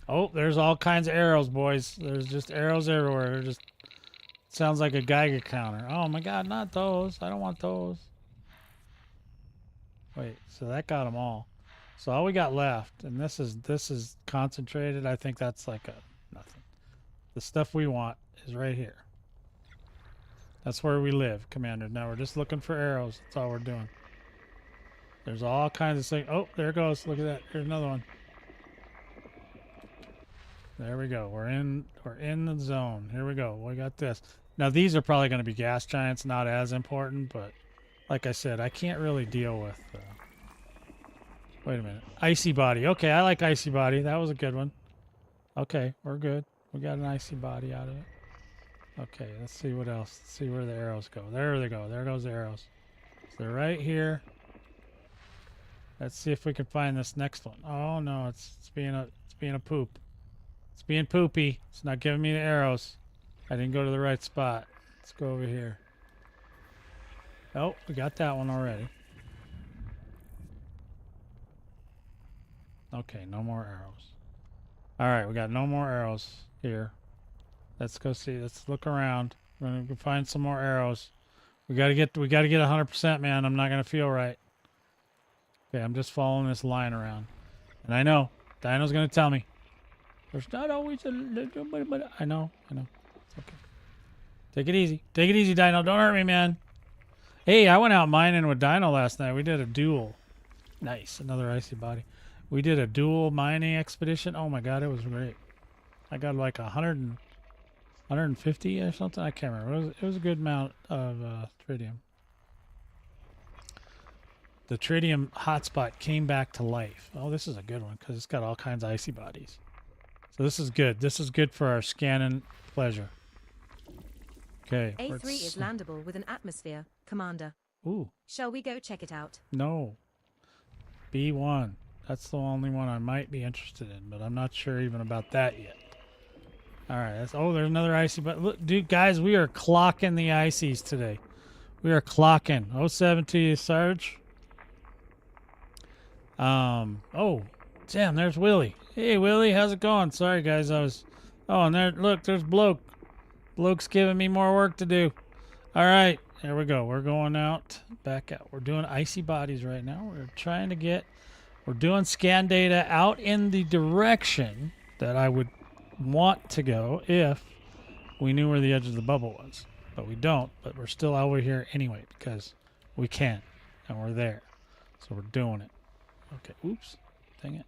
Oh, there's all kinds of arrows, boys. There's just arrows everywhere. They're just sounds like a Geiger counter. Oh my God, not those. I don't want those. Wait, so that got them all. So all we got left, and this is concentrated. I think that's like a nothing. The stuff we want is right here. That's where we live, Commander. Now we're just looking for arrows. That's all we're doing. There's all kinds of things. Oh, there it goes. Look at that. Here's another one. There we go. We're in the zone. Here we go. We got this. Now these are probably going to be gas giants, not as important, but like I said, I can't really deal with wait a minute. Icy body. Okay, I like icy body. That was a good one. Okay, we're good. We got an icy body out of it. Okay, let's see what else. Let's see where the arrows go. There they go. There goes the arrows. So they're right here. Let's see if we can find this next one. Oh no, it's being a poop. It's being poopy. It's not giving me the arrows. I didn't go to the right spot. Let's go over here. Oh, we got that one already. Okay, no more arrows. All right, we got no more arrows here. Let's go see. Let's look around. We're gonna find some more arrows. We gotta get 100%, man. I'm not gonna feel right. Okay, I'm just following this line around, and I know Dino's gonna tell me. There's not always a little bit, but I know. It's okay. Take it easy. Take it easy, Dino. Don't hurt me, man. Hey, I went out mining with Dino last night. We did a duel. Nice, another icy body. We did a dual mining expedition. Oh my God, it was great. I got like 150 or something. I can't remember. It was a good amount of tritium. The tritium hotspot came back to life. Oh, this is a good one because it's got all kinds of icy bodies. So this is good. This is good for our scanning pleasure. Okay. A3 is landable with an atmosphere, Commander. Ooh. Shall we go check it out? No. B1. That's the only one I might be interested in, but I'm not sure even about that yet. All right. Oh, there's another icy. But look, dude, guys, we are clocking the ices today. We are clocking. 07 to you, Sarge. Oh, damn, there's Willie. Hey, Willie, how's it going? Sorry, guys, oh, and there, look, there's Bloke. Bloke's giving me more work to do. All right, here we go. We're going out, back out. We're doing icy bodies right now. We're doing scan data out in the direction that I would want to go if we knew where the edge of the bubble was. But we don't, but we're still over here anyway because we can, and we're there. So we're doing it. Okay, oops, dang it.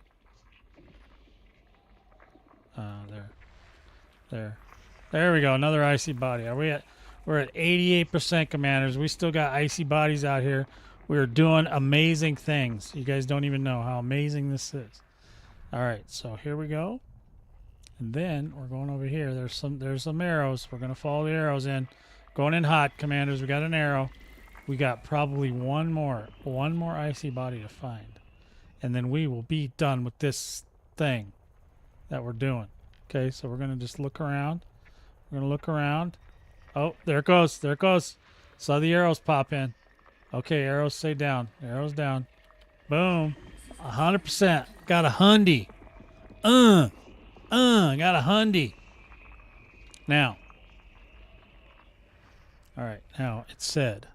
There we go, another icy body. We're at 88%, Commanders. We still got icy bodies out here. We're doing amazing things. You guys don't even know how amazing this is. All right, so here we go. And then we're going over here. There's some arrows. We're gonna follow the arrows in. Going in hot, Commanders. We got an arrow. We got probably one more icy body to find. And then we will be done with this thing that we're doing. Okay, so we're going to just look around. We're going to look around. Oh, there it goes. There it goes. Saw the arrows pop in. Okay, arrows stay down. Arrows down. Boom. 100%. Got a hundy. Got a hundy. Now. All right, now it said.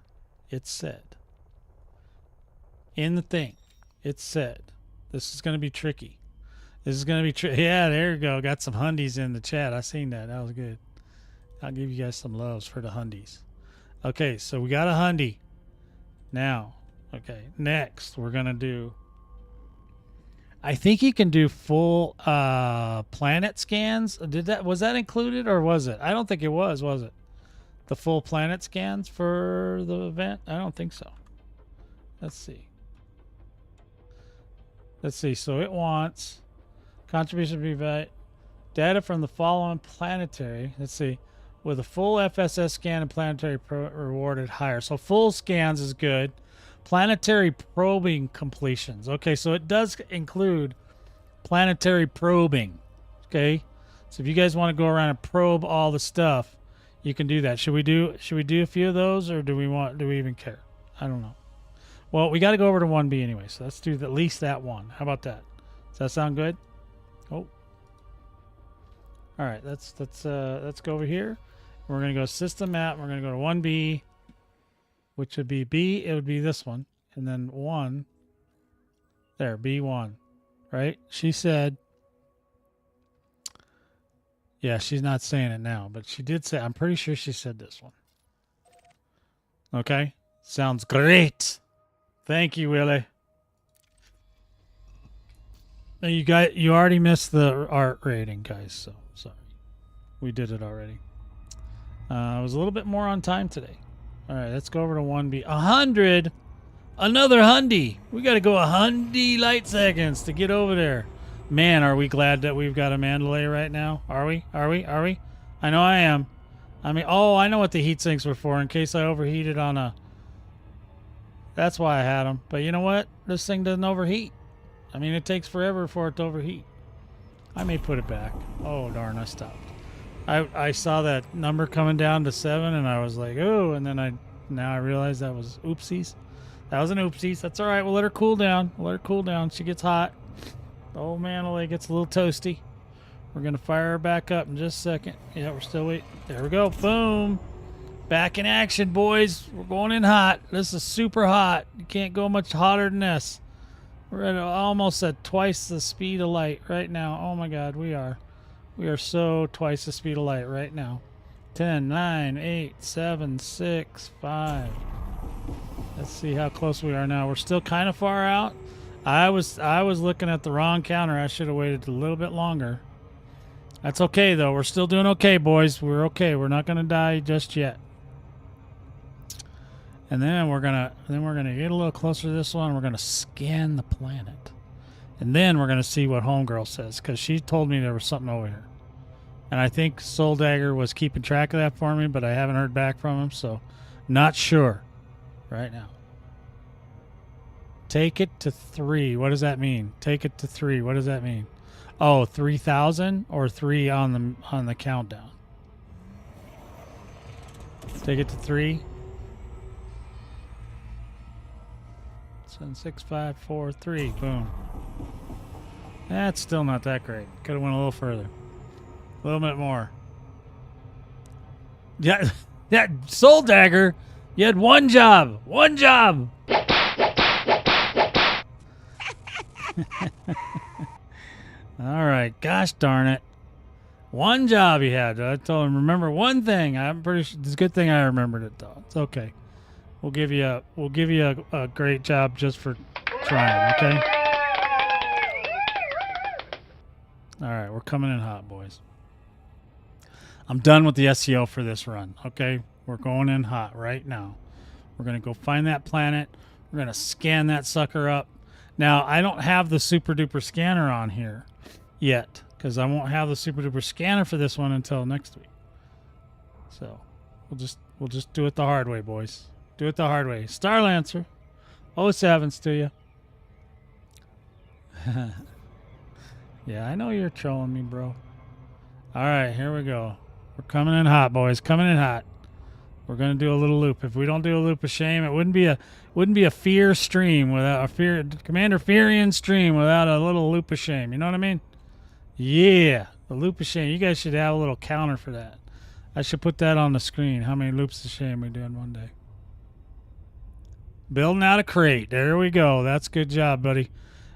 In the thing. It said, this is going to be tricky. This is going to be tricky. Yeah, there you go. Got some hundies in the chat. I seen that. That was good. I'll give you guys some loves for the hundies. Okay, so we got a hundy. Now, okay, next we're going to do, I think you can do full planet scans. Was that included or was it? I don't think it was it? The full planet scans for the event? I don't think so. Let's see. Let's see. So it wants contribution to be data from the following planetary. Let's see. With a full FSS scan and planetary rewarded higher. So full scans is good. Planetary probing completions. Okay, so it does include planetary probing. Okay, so if you guys want to go around and probe all the stuff, you can do that. Should we do a few of those, or do we even care? I don't know. Well, we got to go over to 1B anyway, so let's do at least that one. How about that? Does that sound good? Oh, all right. Let's go over here. We're gonna go system map. We're gonna go to 1B, which would be B. It would be this one, and then 1. There, B1. Right? She said. Yeah, she's not saying it now, but she did say. I'm pretty sure she said this one. Okay, sounds great. Thank you, Willie. You already missed the art rating, guys. So sorry, we did it already. I was a little bit more on time today. All right, let's go over to 1B. 100, another hundy. We got to go 100 light seconds to get over there. Man, are we glad that we've got a Mandalay right now? Are we? Are we? Are we? I know I am. I mean, oh, I know what the heat sinks were for in case I overheated on a... That's why I had them. But you know what? This thing doesn't overheat. I mean, it takes forever for it to overheat. I may put it back. Oh, darn, I stopped. I saw that number coming down to 7, and I was like, oh, and then now I realized that was oopsies. That was an oopsies. That's all right. We'll let her cool down. We'll let her cool down. She gets hot. The old Mandalay gets a little toasty. We're going to fire her back up in just a second. Yeah, we're still waiting. There we go. Boom. Back in action, boys. We're going in hot. This is super hot. You can't go much hotter than this. We're at almost at twice the speed of light right now. Oh, my God. We are so twice the speed of light right now. 10, 9, 8, 7, 6, 5. Let's see how close we are now. We're still kind of far out. I was looking at the wrong counter. I should have waited a little bit longer. That's okay though. We're still doing okay, boys. We're okay. We're not gonna die just yet. And then we're gonna get a little closer to this one. We're gonna scan the planet, and then we're gonna see what Homegirl says, because she told me there was something over here, and I think Soul Dagger was keeping track of that for me, but I haven't heard back from him, so not sure right now. Take it to 3. What does that mean? Take it to 3. What does that mean? Oh, 3,000 or 3 on the countdown. Take it to 3. 7, 6, 5, 4, 3. Boom. That's still not that great. Could have went a little further. A little bit more. Yeah, yeah. Soul Dagger. You had one job. One job. All right, gosh darn it. One job he had. I told him, remember one thing. I'm pretty sure it's a good thing I remembered it though. It's okay. We'll give you a great job just for trying, okay? All right, we're coming in hot, boys. I'm done with the SEO for this run, okay? We're going in hot right now. We're going to go find that planet. We're going to scan that sucker up. Now, I don't have the super duper scanner on here yet, because I won't have the super duper scanner for this one until next week. So we'll just do it the hard way, boys. Do it the hard way. Star Lancer, 07s to you. Yeah, I know you're trolling me, bro. All right, here we go. We're coming in hot, boys. Coming in hot. We're gonna do a little loop. If we don't do a loop of shame, it wouldn't be a fear stream without a fear Commander Furian stream without a little loop of shame. You know what I mean? Yeah, the loop of shame. You guys should have a little counter for that. I should put that on the screen. How many loops of shame we do in one day? Building out a crate. There we go. That's a good job, buddy.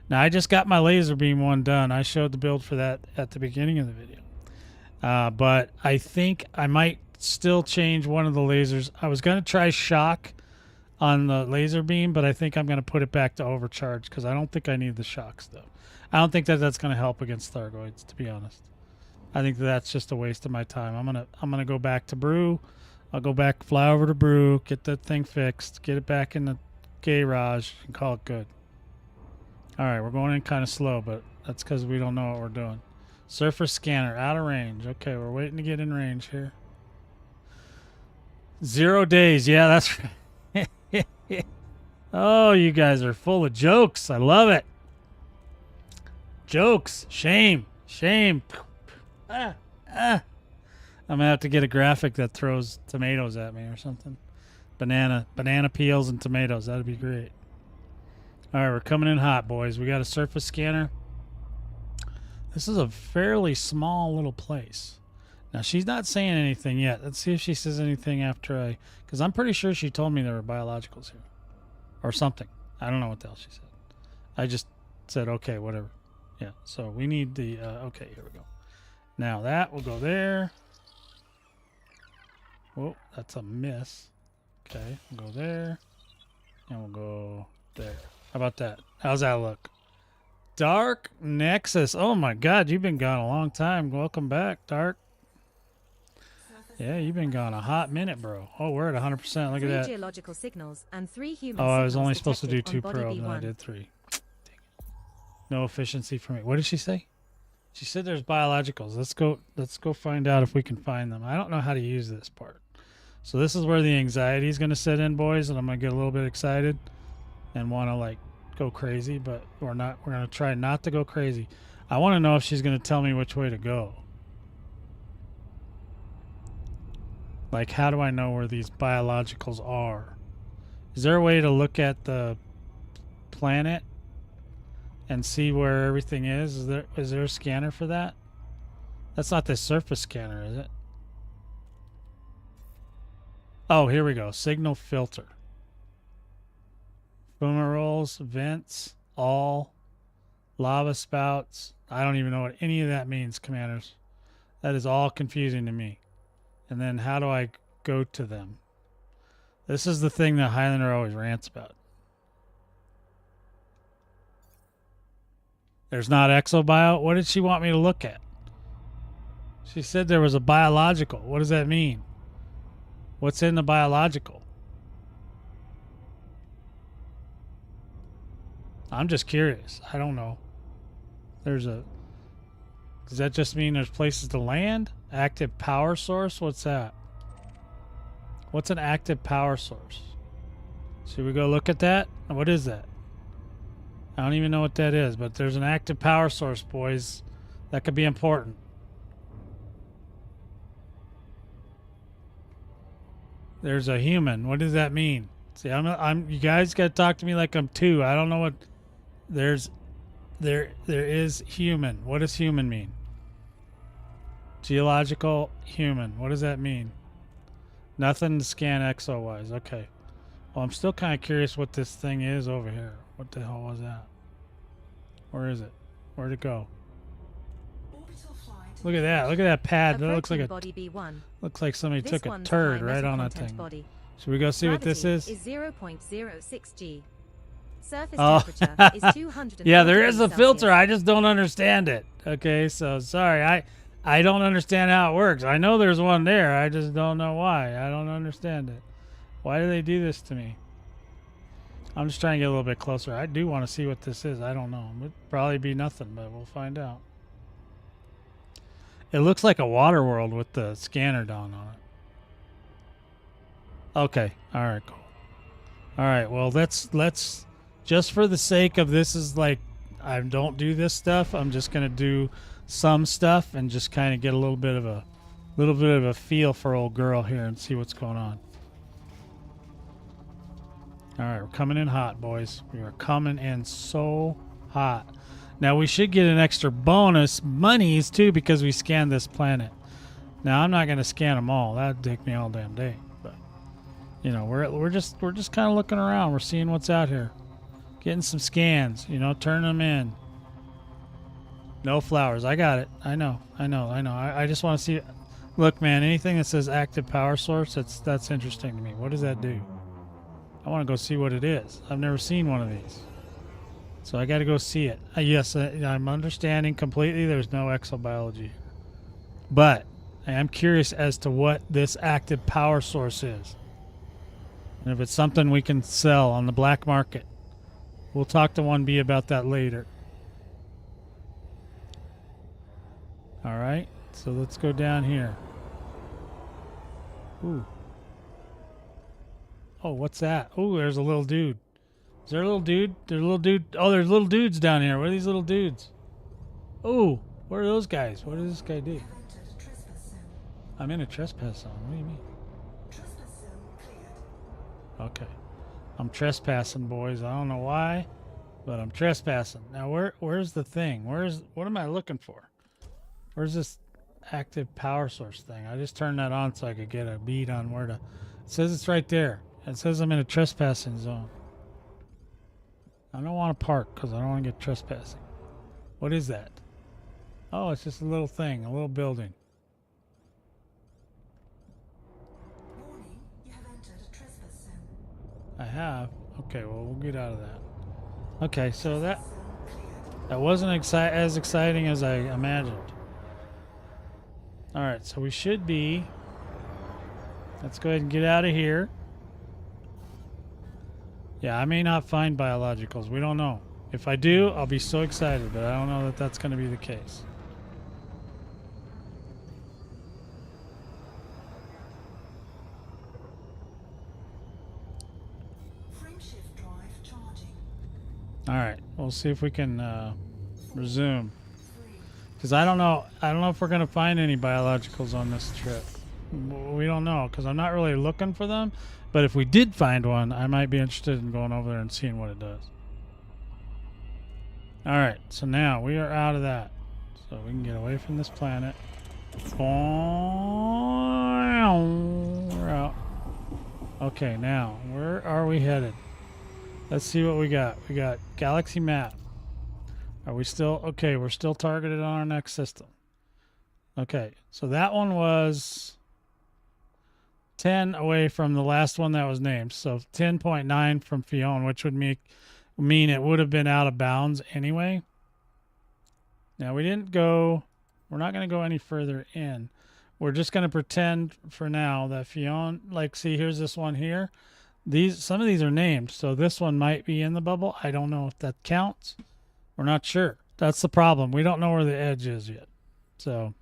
Now I just got my laser beam one done. I showed the build for that at the beginning of the video. But I think I might still change one of the lasers. I was going to try shock on the laser beam, but I think I'm going to put it back to overcharge because I don't think I need the shocks though. I don't think that that's going to help against Thargoids, to be honest. I think that's just a waste of my time. I'm gonna go back to Brew. I'll go back, fly over to Brew, get that thing fixed, get it back in the garage, and call it good. All right, we're going in kind of slow, but that's because we don't know what we're doing. Surface scanner, out of range. Okay, we're waiting to get in range here. 0 days. Yeah, that's right. Oh, you guys are full of jokes. I love it. Jokes. Shame. Shame. I'm going to have to get a graphic that throws tomatoes at me or something. Banana peels and tomatoes. That'd be great. All right, we're coming in hot, boys. We got a surface scanner. This is a fairly small little place. Now, she's not saying anything yet. Let's see if she says anything after because I'm pretty sure she told me there were biologicals here. Or something. I don't know what the hell she said. I just said, okay, whatever. Yeah, so we need the, okay, here we go. Now that will go there. Whoa, that's a miss. Okay, we'll go there. And we'll go there. How about that? How's that look? Dark Nexus. Oh my God, you've been gone a long time. Welcome back, Dark. Yeah, you've been gone a hot minute, bro. Oh, we're at 100%. Look at that. 3 geological signals and 3 human Oh, I was signals only supposed to do detected 2 on body probes, and I B1. did 3. Dang it. No efficiency for me. What did she say? She said there's biologicals. Let's go find out if we can find them. I don't know how to use this part. So this is where the anxiety is going to set in, boys, and I'm going to get a little bit excited and want to like go crazy, but we're not. We're going to try not to go crazy. I want to know if she's going to tell me which way to go. Like, how do I know where these biologicals are? Is there a way to look at the planet and see where everything is? Is there a scanner for that? That's not the surface scanner, is it? Oh, here we go. Signal filter. Fumaroles, vents, all, lava spouts. I don't even know what any of that means, commanders. That is all confusing to me. And then how do I go to them? This is the thing that Highlander always rants about. There's not exobio? What did she want me to look at? She said there was a biological. What does that mean? What's in the biological? I'm just curious. I don't know. Does that just mean there's places to land? Active power source? What's that? What's an active power source? Should we go look at that? What is that? I don't even know what that is, but there's an active power source, boys. That could be important. There's a human. What does that mean? See, you guys got to talk to me like I'm 2. I don't know what there is human. What does human mean? Geological human. What does that mean? Nothing to scan exo-wise. Okay. Well, I'm still kind of curious what this thing is over here. What the hell was that? Where is it? Where'd it go? Look at that. Look at that pad. That looks like Approaching body B1. looks like somebody This took a one's a turd high right metal on that content thing. Body. Should we go see what this Gravity is? 0.06 G. Surface Oh. temperature is 200. Yeah, there is a filter. I just don't understand it. Okay, so sorry. I don't understand how it works. I know there's one there. I just don't know why. I don't understand it. Why do they do this to me? I'm just trying to get a little bit closer. I do want to see what this is. I don't know. It would probably be nothing, but we'll find out. It looks like a water world with the scanner down on it. Okay. All right, cool. All right, well, let's just for the sake of this is like I don't do this stuff. I'm just going to do some stuff and just kind of get a little bit of a feel for old girl here and see what's going on. All right, we're coming in hot, boys. We are coming in so hot. Now, we should get an extra bonus monies, too, because we scanned this planet. Now, I'm not going to scan them all. That'd take me all damn day. But, you know, we're just kind of looking around. We're seeing what's out here. Getting some scans, you know, turn them in. No flowers. I got it. I know. I just want to see. Look, man, anything that says active power source, that's interesting to me. What does that do? I want to go see what it is. I've never seen one of these. So I got to go see it. Yes, I'm understanding completely there's no exobiology. But I am curious as to what this active power source is. And if it's something we can sell on the black market. We'll talk to 1B about that later. All right, so let's go down here. Ooh. Oh, what's that? Oh, there's a little dude. Is there a little dude? There's a little dude. Oh, there's little dudes down here. What are these little dudes? Oh, what are those guys? What does this guy do? I'm in a trespass zone. What do you mean? Okay. I'm trespassing, boys. I don't know why, but I'm trespassing. Now, where's the thing? What am I looking for? Where's this active power source thing? I just turned that on so I could get a bead on where to... It says it's right there. It says I'm in a trespassing zone. I don't want to park because I don't want to get trespassing. What is that? Oh, it's just a little thing, a little building. Warning, you have entered a trespass zone. I have. Okay, well, we'll get out of that. Okay, so that Zone cleared. wasn't as exciting as I imagined. All right, so we should be... Let's go ahead and get out of here. Yeah, I may not find biologicals. We don't know. If I do, I'll be so excited, but I don't know that that's going to be the case. Frameshift drive charging. All right, we'll see if we can resume. 3. Because I don't know if we're going to find any biologicals on this trip. We don't know, because I'm not really looking for them. But if we did find one, I might be interested in going over there and seeing what it does. All right, so now we are out of that. So we can get away from this planet. We're out. Okay, now, where are we headed? Let's see what we got. We got galaxy map. Are we still... Okay, we're still targeted on our next system. Okay, so that one was 10 away from the last one that was named. So 10.9 from Fiona, which would mean it would have been out of bounds anyway. Now, we didn't go... We're not going to go any further in. We're just going to pretend for now that Fiona... Like, see, here's this one here. Some of these are named, so this one might be in the bubble. I don't know if that counts. We're not sure. That's the problem. We don't know where the edge is yet. So,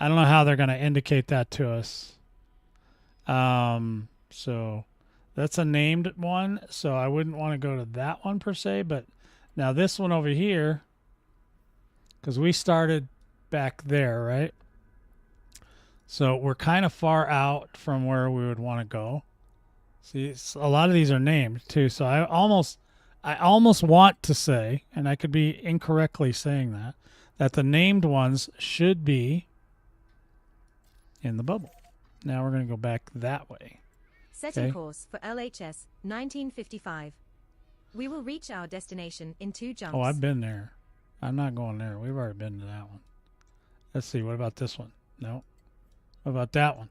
I don't know how they're going to indicate that to us. So that's a named one, so I wouldn't want to go to that one per se, but now this one over here, because we started back there, right? So we're kind of far out from where we would want to go. See, a lot of these are named too, so I almost want to say, and I could be incorrectly saying that the named ones should be in the bubble. Now we're going to go back that way. Setting Okay. course for LHS 1955. We will reach our destination in 2 jumps. Oh, I've been there. I'm not going there. We've already been to that one. Let's see. What about this one? No. What about that one?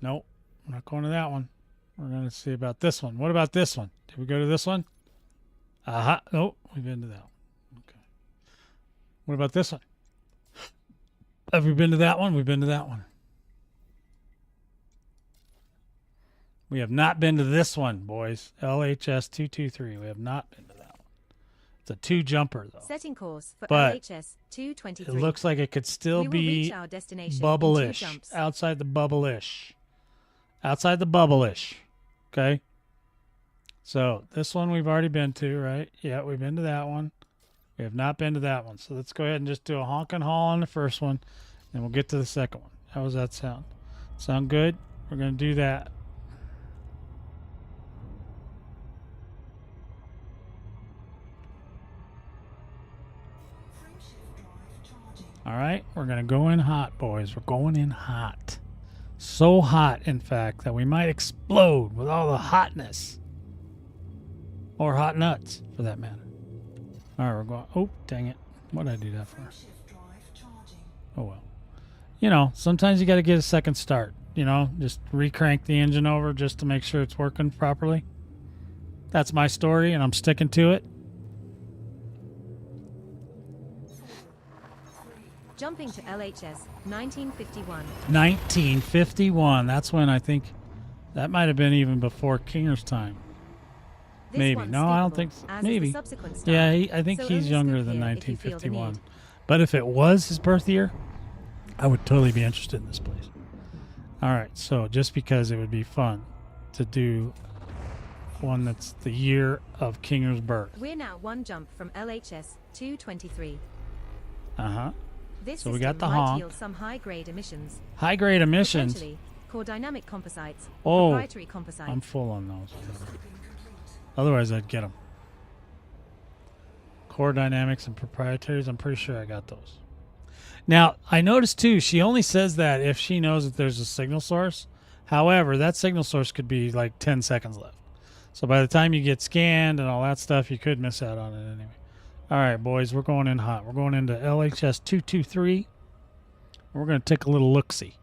Nope. We're not going to that one. We're going to see about this one. What about this one? Did we go to this one? Aha. Nope. We've been to that one. Okay. What about this one? Have we been to that one? We've been to that one. We have not been to this one, boys. LHS 223. We have not been to that one. It's a 2-jumper, though. Setting course for But LHS 223. It looks like it could still we will be reach our destination in 2 bubble-ish. jumps. Outside the bubble-ish. Outside the bubble-ish. Okay? So, this one we've already been to, right? Yeah, we've been to that one. We have not been to that one. So, let's go ahead and just do a honk and haul on the first one, and we'll get to the second one. How does that sound? Sound good? We're going to do that. Frameshift drive charging. All right, we're going to go in hot, boys. We're going in hot. So hot, in fact, that we might explode with all the hotness. Or hot nuts, for that matter. All right, we're going... Oh, dang it. What did I do that for? Frameshift drive charging. Oh, well. You know, sometimes you got to get a second start. You know, just re-crank the engine over just to make sure it's working properly. That's my story, and I'm sticking to it. Jumping to LHS 1951. 1951. That's when I think... That might have been even before Kinger's time. This Maybe. one's No, I don't skippable, think so. as is Maybe. the subsequent star. Yeah, I think So he's only younger skip than here if you feel the 1951. need. But if it was his birth year, I would totally be interested in this place. All right, so just because it would be fun to do one that's the year of Kinger's birth. We're now one jump from LHS 223. Uh-huh. This So we system got the might honk. yield some high-grade emissions. High-grade emissions. Potentially, core dynamic composites, Oh, proprietary composites. I'm full on those. Otherwise, I'd get them. Core dynamics and proprietaries, I'm pretty sure I got those. Now, I noticed too, she only says that if she knows that there's a signal source. However, that signal source could be like 10 seconds left. So by the time you get scanned and all that stuff, you could miss out on it anyway. All right, boys, we're going in hot. We're going into LHS 223. We're going to take a little look-see.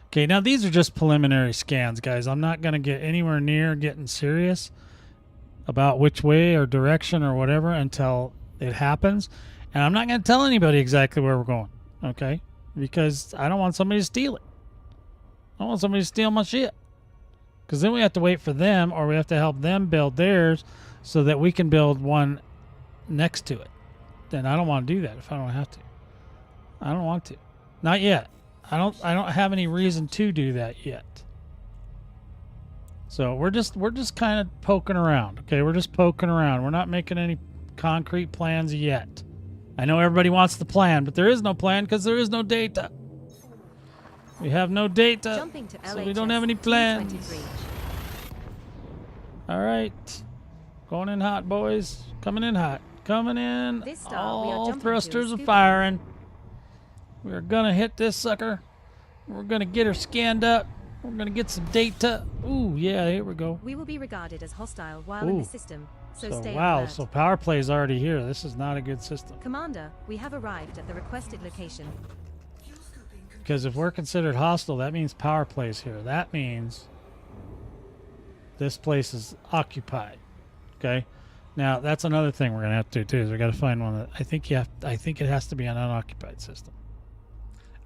Okay, now these are just preliminary scans, guys. I'm not going to get anywhere near getting serious about which way or direction or whatever until it happens. And I'm not going to tell anybody exactly where we're going, okay? Because I don't want somebody to steal it. I don't want somebody to steal my shit. Because then we have to wait for them, or we have to help them build theirs so that we can build one next to it. Then I don't want to do that if I don't have to. I don't want to. Not yet. I don't have any reason to do that yet. So we're just kind of poking around, okay? We're just poking around. We're not making any concrete plans yet. I know everybody wants the plan, but there is no plan because there is no data. We have no data, Jumping to so we don't have any plans. 223. All right. Going in hot, boys. Coming in hot. Coming in. This star we are All jumping to thrusters is are scooping. firing. We're going to hit this sucker. We're going to get her scanned up. We're going to get some data. Ooh, yeah, here we go. We will be regarded as hostile while in Ooh. the system, so So, stay wow, alert. so power play is already here. This is not a good system. Commander, we have arrived at the requested location. Because if we're considered hostile, that means power play is here. That means this place is occupied. Okay? Now, that's another thing we're going to have to do, too, is we got to find one that I think it has to be an unoccupied system.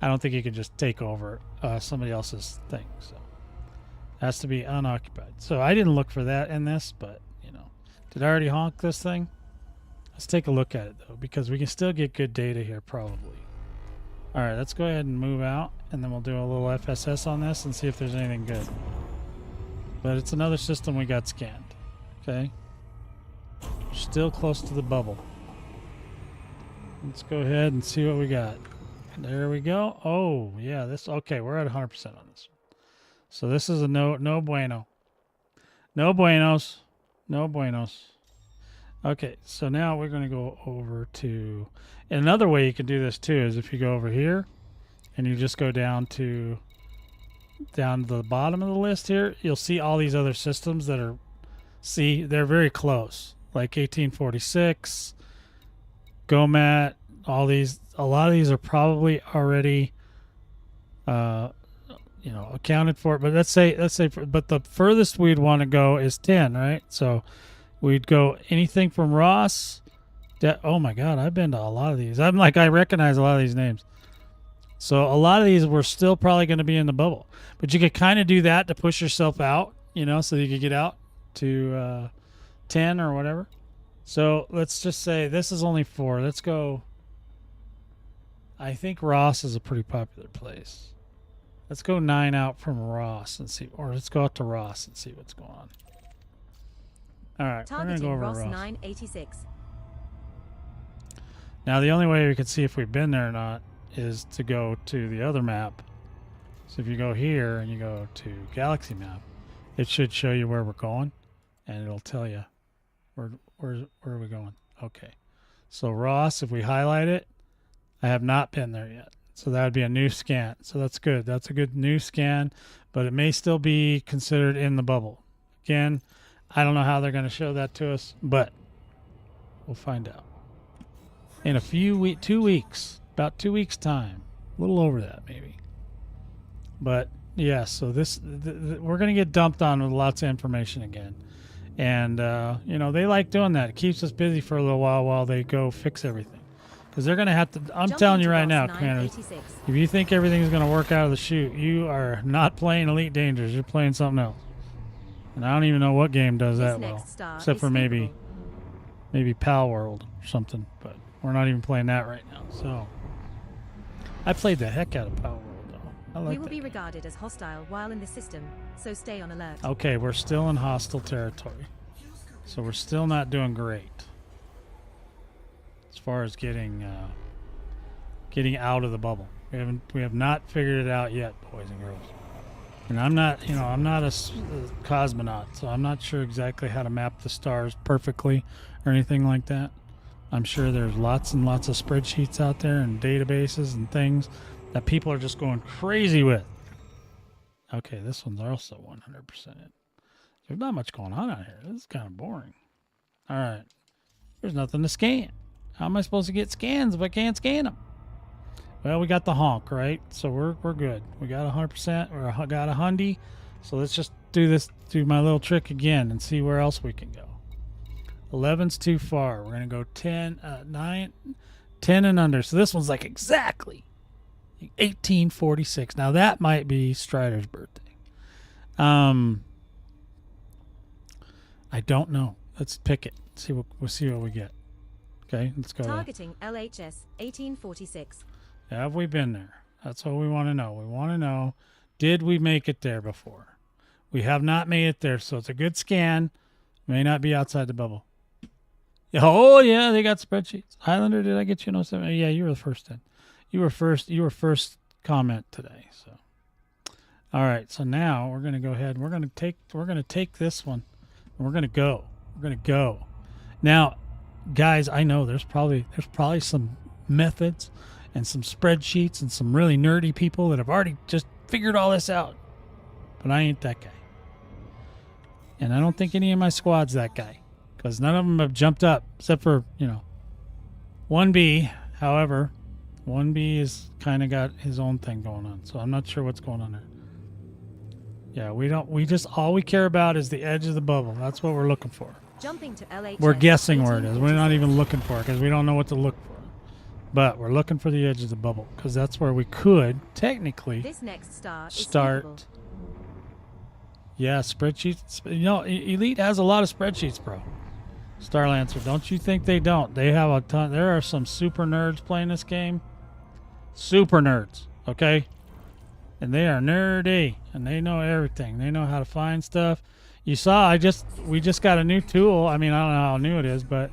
I don't think you can just take over somebody else's thing. So it has to be unoccupied. So I didn't look for that in this, but, you know. Did I already honk this thing? Let's take a look at it, though, because we can still get good data here, probably. All right, let's go ahead and move out, and then we'll do a little FSS on this and see if there's anything good. But it's another system we got scanned. Okay? Still close to the bubble. Let's go ahead and see what we got. There we go. Oh, yeah, this okay, we're at 100% on this one. So this is a no bueno. No buenos. No buenos. Okay, so now we're going to go over to another way you can do this too is if you go over here and you just go down to the bottom of the list here, you'll see all these other systems that are they're very close. Like 1846, GOMAT, all these, a lot of these are probably already accounted for, but let's say but the furthest we'd want to go is 10, right? So we'd go anything from Ross. Oh my God, I've been to a lot of these. I recognize a lot of these names. So a lot of these were still probably going to be in the bubble, but you could kind of do that to push yourself out, so you could get out to 10 or whatever. So let's just say this is only 4. Let's go. I think Ross is a pretty popular place. Let's go 9 out from Ross and see, or let's go out to Ross and see what's going on. All right, we're going to Targeting go over Ross Ross. 986. Now, the only way we can see if we've been there or not is to go to the other map. So if you go here and you go to Galaxy Map, it should show you where we're going, and it'll tell you where are we going. Okay. So Ross, if we highlight it, I have not been there yet. So that would be a new scan. So that's good. That's a good new scan, but it may still be considered in the bubble. Again, I don't know how they're going to show that to us, but we'll find out. In a few 2 weeks, about 2 weeks time, a little over that maybe. But yeah, so we're going to get dumped on with lots of information again. And, they like doing that. It keeps us busy for a little while they go fix everything. Because they're going to have to, I'm telling you right now, Commanders, if you think everything's going to work out of the chute, you are not playing Elite Dangerous. You're playing something else. And I don't even know what game does This that well, next star except is for maybe skippable. Pal World or something. But we're not even playing that right now. So I played the heck out of Pal World though. I like We will that be game. regarded as hostile while in the system, so stay on alert. Okay, we're still in hostile territory, so we're still not doing great as far as getting out of the bubble. We have not figured it out yet, boys and girls. And I'm not a cosmonaut, so I'm not sure exactly how to map the stars perfectly or anything like that. I'm sure there's lots and lots of spreadsheets out there and databases and things that people are just going crazy with. Okay, this one's also 100% in. There's not much going on out here. This is kind of boring. All right. There's nothing to scan. How am I supposed to get scans if I can't scan them? Well, we got the honk, right? So we're good. We got 100%. We got a hundy. So let's just do my little trick again and see where else we can go. 11's too far. We're going to go 10 and under. So this one's like exactly 1846. Now that might be Strider's birthday. I don't know. Let's pick it. We'll see what we get. Okay, let's go. Targeting LHS 1846. Have we been there? That's what we want to know. We want to know, did we make it there before? We have not made it there, so it's a good scan. May not be outside the bubble. Oh yeah, they got spreadsheets. Highlander, did I get you? No, yeah, you were the first then. You were first comment today. So, all right. So now we're gonna go ahead. And we're gonna take this one, and we're gonna go. We're gonna go. Now, guys, I know there's probably some methods and some spreadsheets and some really nerdy people that have already just figured all this out, but I ain't that guy, and I don't think any of my squad's that guy, because none of them have jumped up except for 1B. However, 1B is kind of got his own thing going on, so I'm not sure what's going on there. Yeah, all we care about is the edge of the bubble. That's what we're looking for. Jumping to LHS. We're guessing where it is. We're not even looking for it because we don't know what to look for. But we're looking for the edge of the bubble because that's where we could technically This next star is start. skippable. Yeah, spreadsheets. Elite has a lot of spreadsheets, bro. Starlancer, don't you think they don't? They have a ton. There are some super nerds playing this game. Super nerds, okay? And they are nerdy, and they know everything. They know how to find stuff. You saw, we just got a new tool. I mean, I don't know how new it is, but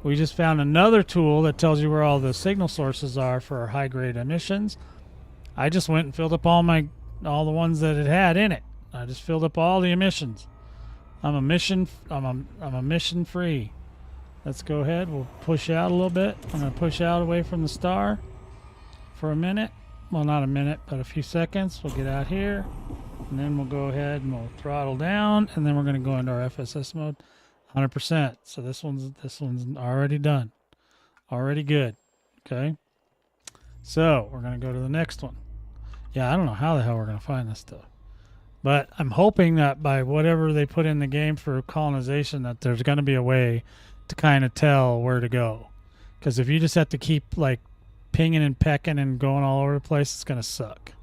we just found another tool that tells you where all the signal sources are for high-grade emissions. I just went and filled up all the ones that it had in it. I just filled up all the emissions. I'm a mission free. Let's go ahead. We'll push out a little bit. I'm going to push out away from the star for a minute. Well, not a minute, but a few seconds. We'll get out here, and then we'll go ahead and we'll throttle down, and then we're going to go into our FSS mode, 100%. So this one's already done, already good. Okay. So we're going to go to the next one. Yeah, I don't know how the hell we're going to find this stuff, but I'm hoping that by whatever they put in the game for colonization, that there's going to be a way to kind of tell where to go. Because if you just have to keep like pinging and pecking and going all over the place, it's going to suck.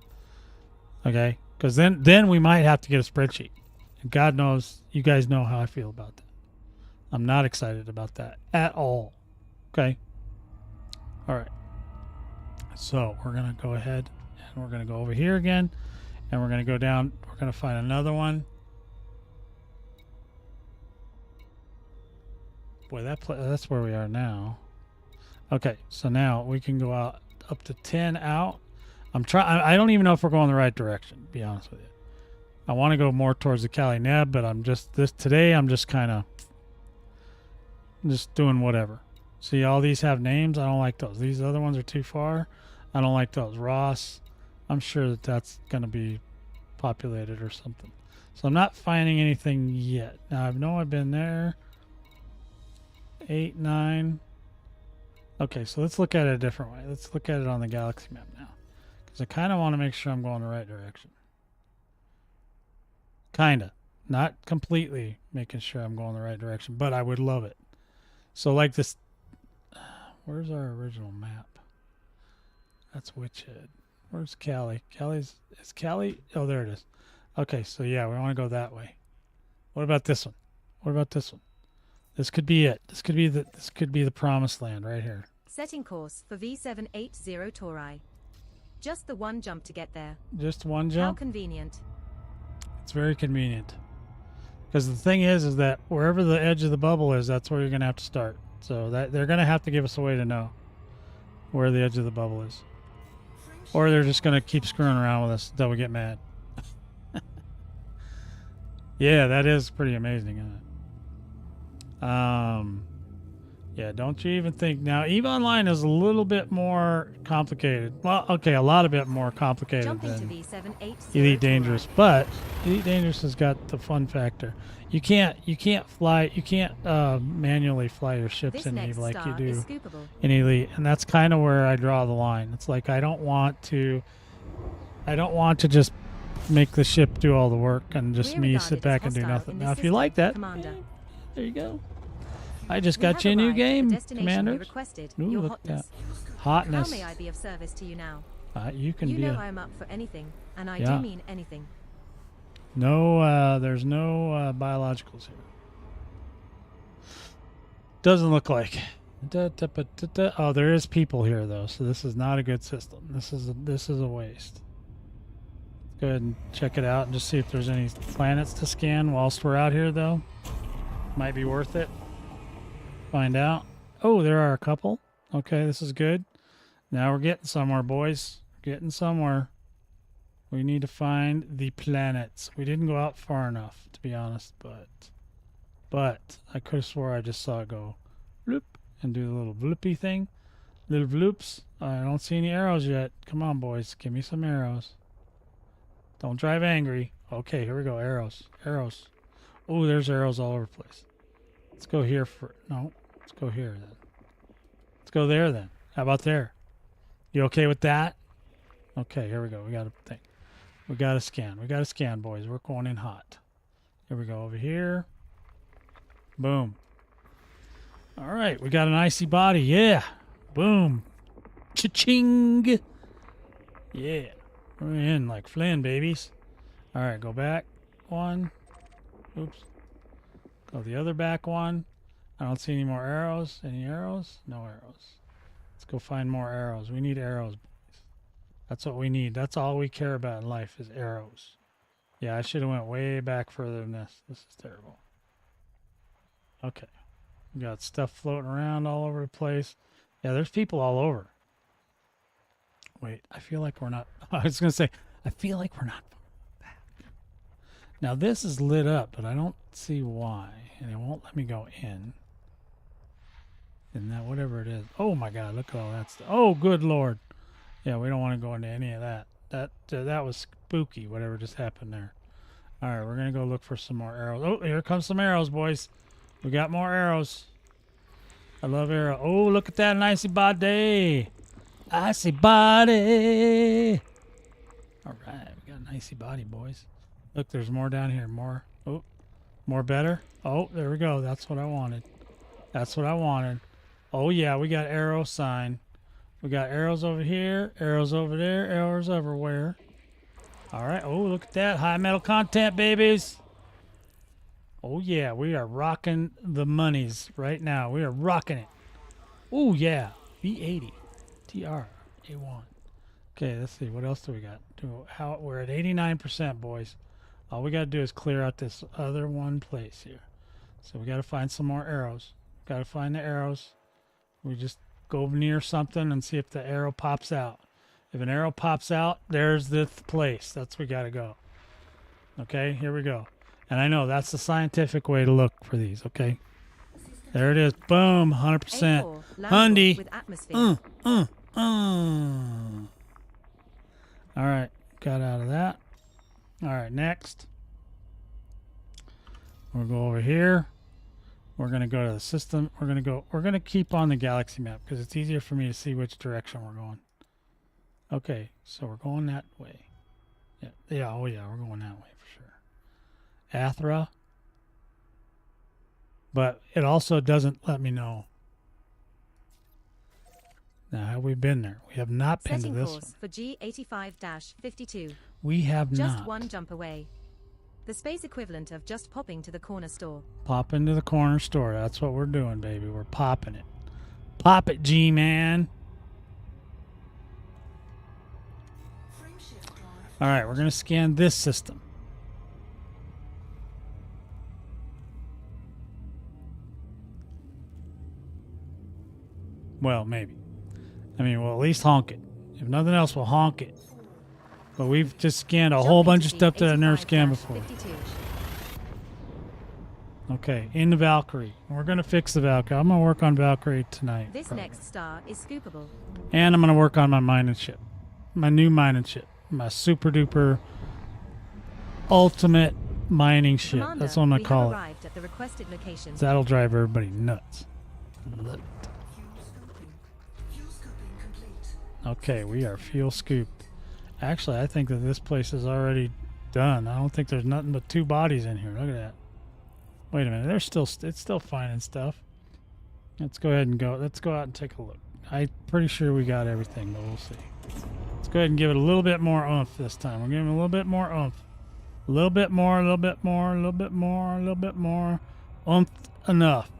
Okay? Because then we might have to get a spreadsheet. And God knows, you guys know how I feel about that. I'm not excited about that at all. Okay? All right. So we're going to go ahead and we're going to go over here again. And we're going to go down. We're going to find another one. Boy, that's where we are now. Okay, so now we can go out up to 10 out. I don't even know if we're going the right direction, to be honest with you. I want to go more towards the Cali Neb, but today I'm just kind of just doing whatever. See, all these have names. I don't like those. These other ones are too far. I don't like those. Ross, I'm sure that's going to be populated or something. So I'm not finding anything yet. Now, I know I've been there. 8, 9. Okay, so let's look at it a different way. Let's look at it on the galaxy map now, because I kind of want to make sure I'm going the right direction. Kind of. Not completely making sure I'm going the right direction, but I would love it. So like this, where's our original map? That's Witchhead. Where's Cali? Is Cali? Oh, there it is. Okay, so yeah, we want to go that way. What about this one? What about this one? This could be it. This could be the promised land right here. Setting course for V780 Tori. Just the one jump to get there. Just one How jump. convenient. It's very convenient. Because the thing is that wherever the edge of the bubble is, that's where you're gonna have to start. So that they're gonna have to give us a way to know where the edge of the bubble is, or they're just gonna keep screwing around with us until we get mad. Yeah, that is pretty amazing, isn't it? Yeah, don't you even think now? EVE Online is a little bit more complicated. Well, okay, a lot of bit more complicated Jump into than V780 Elite Tori. Dangerous, but Elite Dangerous has got the fun factor. You can't manually fly your ships This in next EVE like you star is do scoopable. in Elite, and that's kind of where I draw the line. It's like I don't want to just make the ship do all the work and just We're me regarded sit as back and do hostile nothing. in Now, this if you system, like that, Commander. there you go. I just We got have you a new arrived at the game, destination we Commander. requested, Ooh, your look at hotness. that. How Hotness. may I be of service to you now? You can You be know a... I am up for anything, and I Yeah. do mean anything. No, there's no biologicals here. Doesn't look like. Oh, there is people here though, so this is not a good system. This is a waste. Go ahead and check it out and just see if there's any planets to scan whilst we're out here though. Might be worth it. Find out. Oh, there are a couple. Okay, this is good. Now we're getting somewhere, boys. Getting somewhere. We need to find the planets. We didn't go out far enough, to be honest, but I could have swore I just saw it go bloop and do the little bloopy thing. Little bloops. I don't see any arrows yet. Come on, boys. Give me some arrows. Don't drive angry. Okay, here we go. Arrows. Arrows. Oh, there's arrows all over the place. Let's go here for... No. Let's go here then. Let's go there then. How about there? You okay with that? Okay, here we go. We got a thing. We got to scan. We got to scan, boys. We're going in hot. Here we go. Over here. Boom. All right. We got an icy body. Yeah. Boom. Cha-ching. Yeah. We're in like Flynn, babies. All right. Go back. One. Oops. Go the other back one. I don't see any more arrows. Any arrows? No arrows. Let's go find more arrows. We need arrows, boys. That's what we need. That's all we care about in life is arrows. Yeah, I should have went way back further than this. This is terrible. Okay. We got stuff floating around all over the place. Yeah, there's people all over. Wait, I feel like we're not... I was going to say, I feel like we're not... Now, this is lit up, but I don't see why. And it won't let me go in. And that, whatever it is. Oh, my God, look at all that stuff. Oh, good Lord. Yeah, we don't want to go into any of that. That was spooky, whatever just happened there. All right, we're going to go look for some more arrows. Oh, here comes some arrows, boys. We got more arrows. I love arrows. Oh, look at that icy body. Icy body. All right, we got an icy body, boys. Look, there's more down here. More. Oh, more better. Oh, there we go. That's what I wanted. That's what I wanted. Oh, yeah, we got arrow sign. We got arrows over here, arrows over there, arrows everywhere. All right. Oh, look at that. High metal content, babies. Oh, yeah. We are rocking the monies right now. We are rocking it. Oh, yeah. V80. TR-A1. Okay, let's see. What else do we got? We're at 89%, boys. All we got to do is clear out this other one place here. So we got to find some more arrows. Got to find the arrows. We just go near something and see if the arrow pops out. If an arrow pops out, there's the place. That's where we got to go. Okay, here we go. And I know that's the scientific way to look for these, okay? There it is. Boom, 100%. A4, land Hundy. with atmosphere. All right, got out of that. All right, next. We'll go over here. We're going to go to the system. We're going to keep on the galaxy map because it's easier for me to see which direction we're going. Okay, so we're going that way. Yeah, oh yeah, we're going that way for sure. Athra. But it also doesn't let me know. Now, have we been there? We have not been Setting to this course one. for G85-52. We have Just not. one jump away. The space equivalent of just popping to the corner store. Pop into the corner store. That's what we're doing, baby. We're popping it. Pop it, G-Man. All right, we're going to scan this system. Well, maybe. I mean, we'll at least honk it. If nothing else, we'll honk it. But we've just scanned a whole bunch of stuff that I've never scanned before. 52. Okay, in the Valkyrie. We're going to fix the Valkyrie. I'm going to work on Valkyrie tonight. This probably. next star is scoopable. And I'm going to work on my mining ship. My new mining ship. My super duper ultimate mining ship. Commander, That's what I'm going we to call have it. arrived at the requested location. That'll drive everybody nuts. Love it. Okay, we are fuel scooped. Actually, I think that this place is already done. I don't think there's nothing but 2 bodies in here. Look at that. Wait a minute. There's still it's still finding stuff. Let's go ahead and go. Let's go out and take a look. I'm pretty sure we got everything, but we'll see. Let's go ahead and give it a little bit more oomph this time. We're giving it a little bit more oomph. A little bit more, a little bit more, a little bit more, a little bit more. Oomph enough,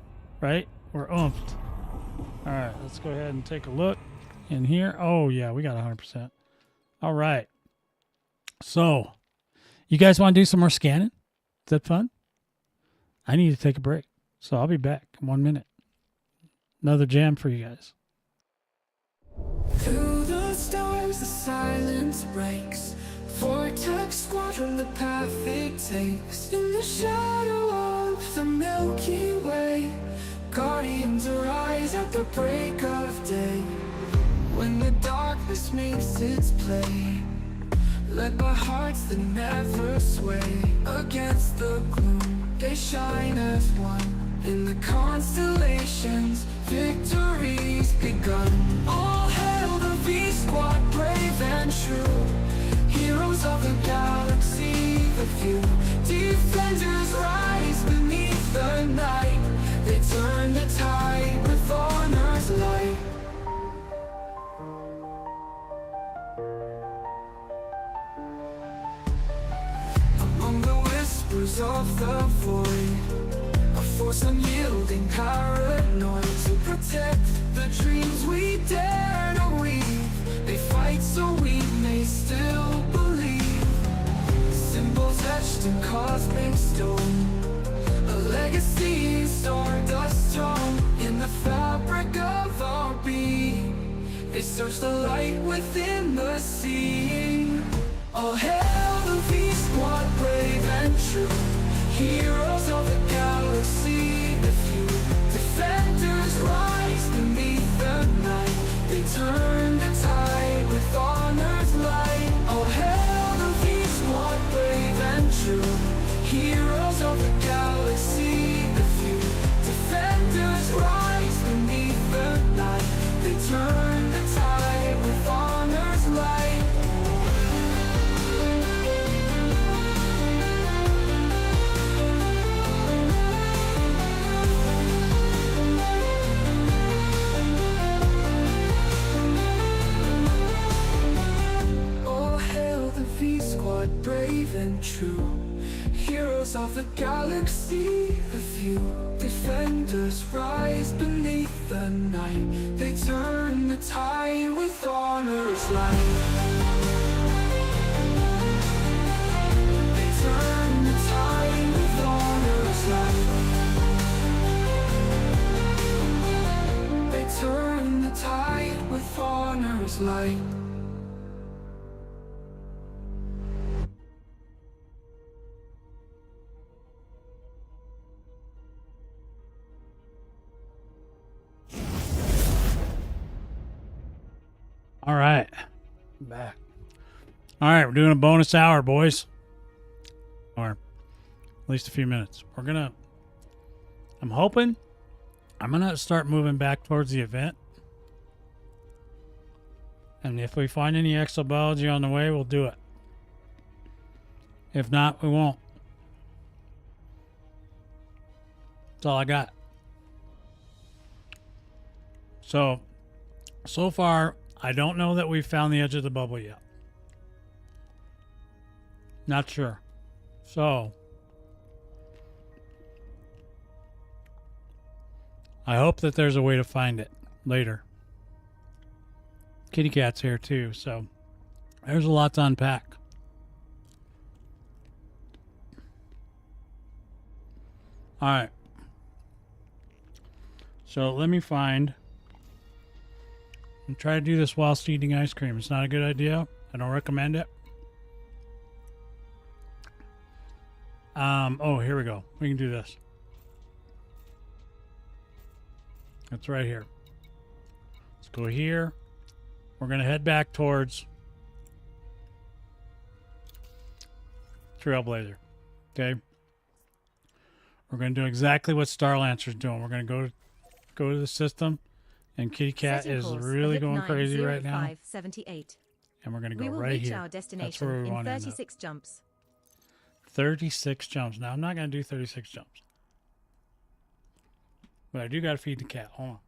right? We're oomphed. All right, let's go ahead and take a look in here. Oh, yeah, we got 100%. All right. So, you guys want to do some more scanning? Is that fun? I need to take a break, so I'll be back in 1 minute. Another jam for you guys. Through the stars the silence breaks. Vortex squadron the path it takes. In the shadow of the Milky Way, guardians arise at the break of day. When the darkness makes its play, led by hearts that never sway. Against the gloom, they shine as one. In the constellations, victory's begun. All hail the V-Squad, brave and true. Heroes of the galaxy, the few. Defenders rise beneath the night. They turn the tide with honor's light. Among the whispers of the void, a force unyielding, paranoid, to protect the dreams we dare to weave. They fight so we may still believe. Symbols etched in cosmic stone, a legacy stardust strong. In the fabric of our being, they search the light within the seeing. All hail the V-Squad, brave and true. Heroes of the galaxy, the few. Defenders rise beneath the night. They turn the tide with honor's light. All hail the V-Squad, brave and true. Heroes of the galaxy, the few. Defenders rise beneath the night. They turn the tide with honor's light. V-Squad, brave and true. Heroes of the galaxy, the few. Defenders rise beneath the night. They turn the tide with honor's light. They turn the tide with honor's light. They turn the tide with honor's light. All right. Back. All right, we're doing a bonus hour, boys. Or at least a few minutes. I'm hoping I'm going to start moving back towards the event. And if we find any exobiology on the way, we'll do it. If not, we won't. That's all I got. So far, I don't know that we've found the edge of the bubble yet. Not sure. So I hope that there's a way to find it later. Kitty Cat's here too, so there's a lot to unpack. All right. So let me find. I'm trying to do this whilst eating ice cream. It's not a good idea. I don't recommend it. Oh, here we go. We can do this. It's right here. Let's go here. We're going to head back towards Trailblazer. Okay. We're going to do exactly what Starlancer's doing. We're going to go to the system, and Kitty Cat Setting is course, really ellip going crazy right now. 90578. And we're going to go We will right reach here. our That's destination where we in want to end up. 36 jumps. 36 jumps. Now, I'm not going to do 36 jumps. But I do got to feed the cat. Hold on.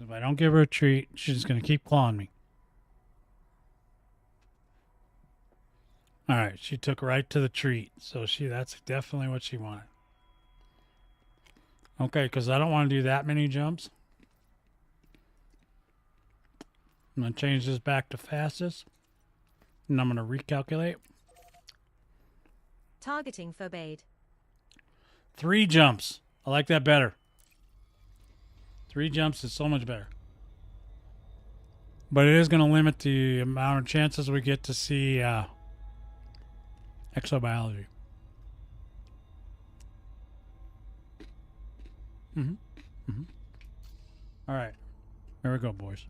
If I don't give her a treat, she's just going to keep clawing me. All right, she took right to the treat. So that's definitely what she wanted. Okay, because I don't want to do that many jumps. I'm going to change this back to fastest. And I'm going to recalculate. Targeting forbade. 3 jumps. I like that better. 3 jumps is so much better. But it is going to limit the amount of chances we get to see exobiology. All right. Here we go, boys.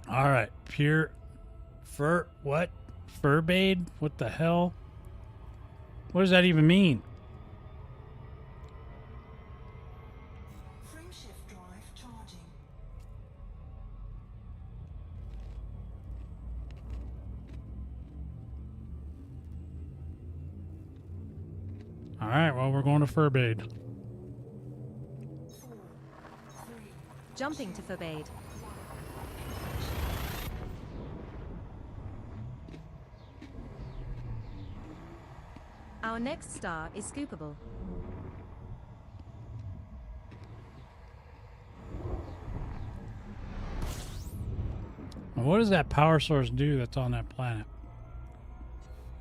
All right. Pure fur. What? Furbade? What the hell? What does that even mean? Frameshift drive charging. All right. Well, we're going to Furbade. Jumping to forbade. Our next star is scoopable. What does that power source do that's on that planet?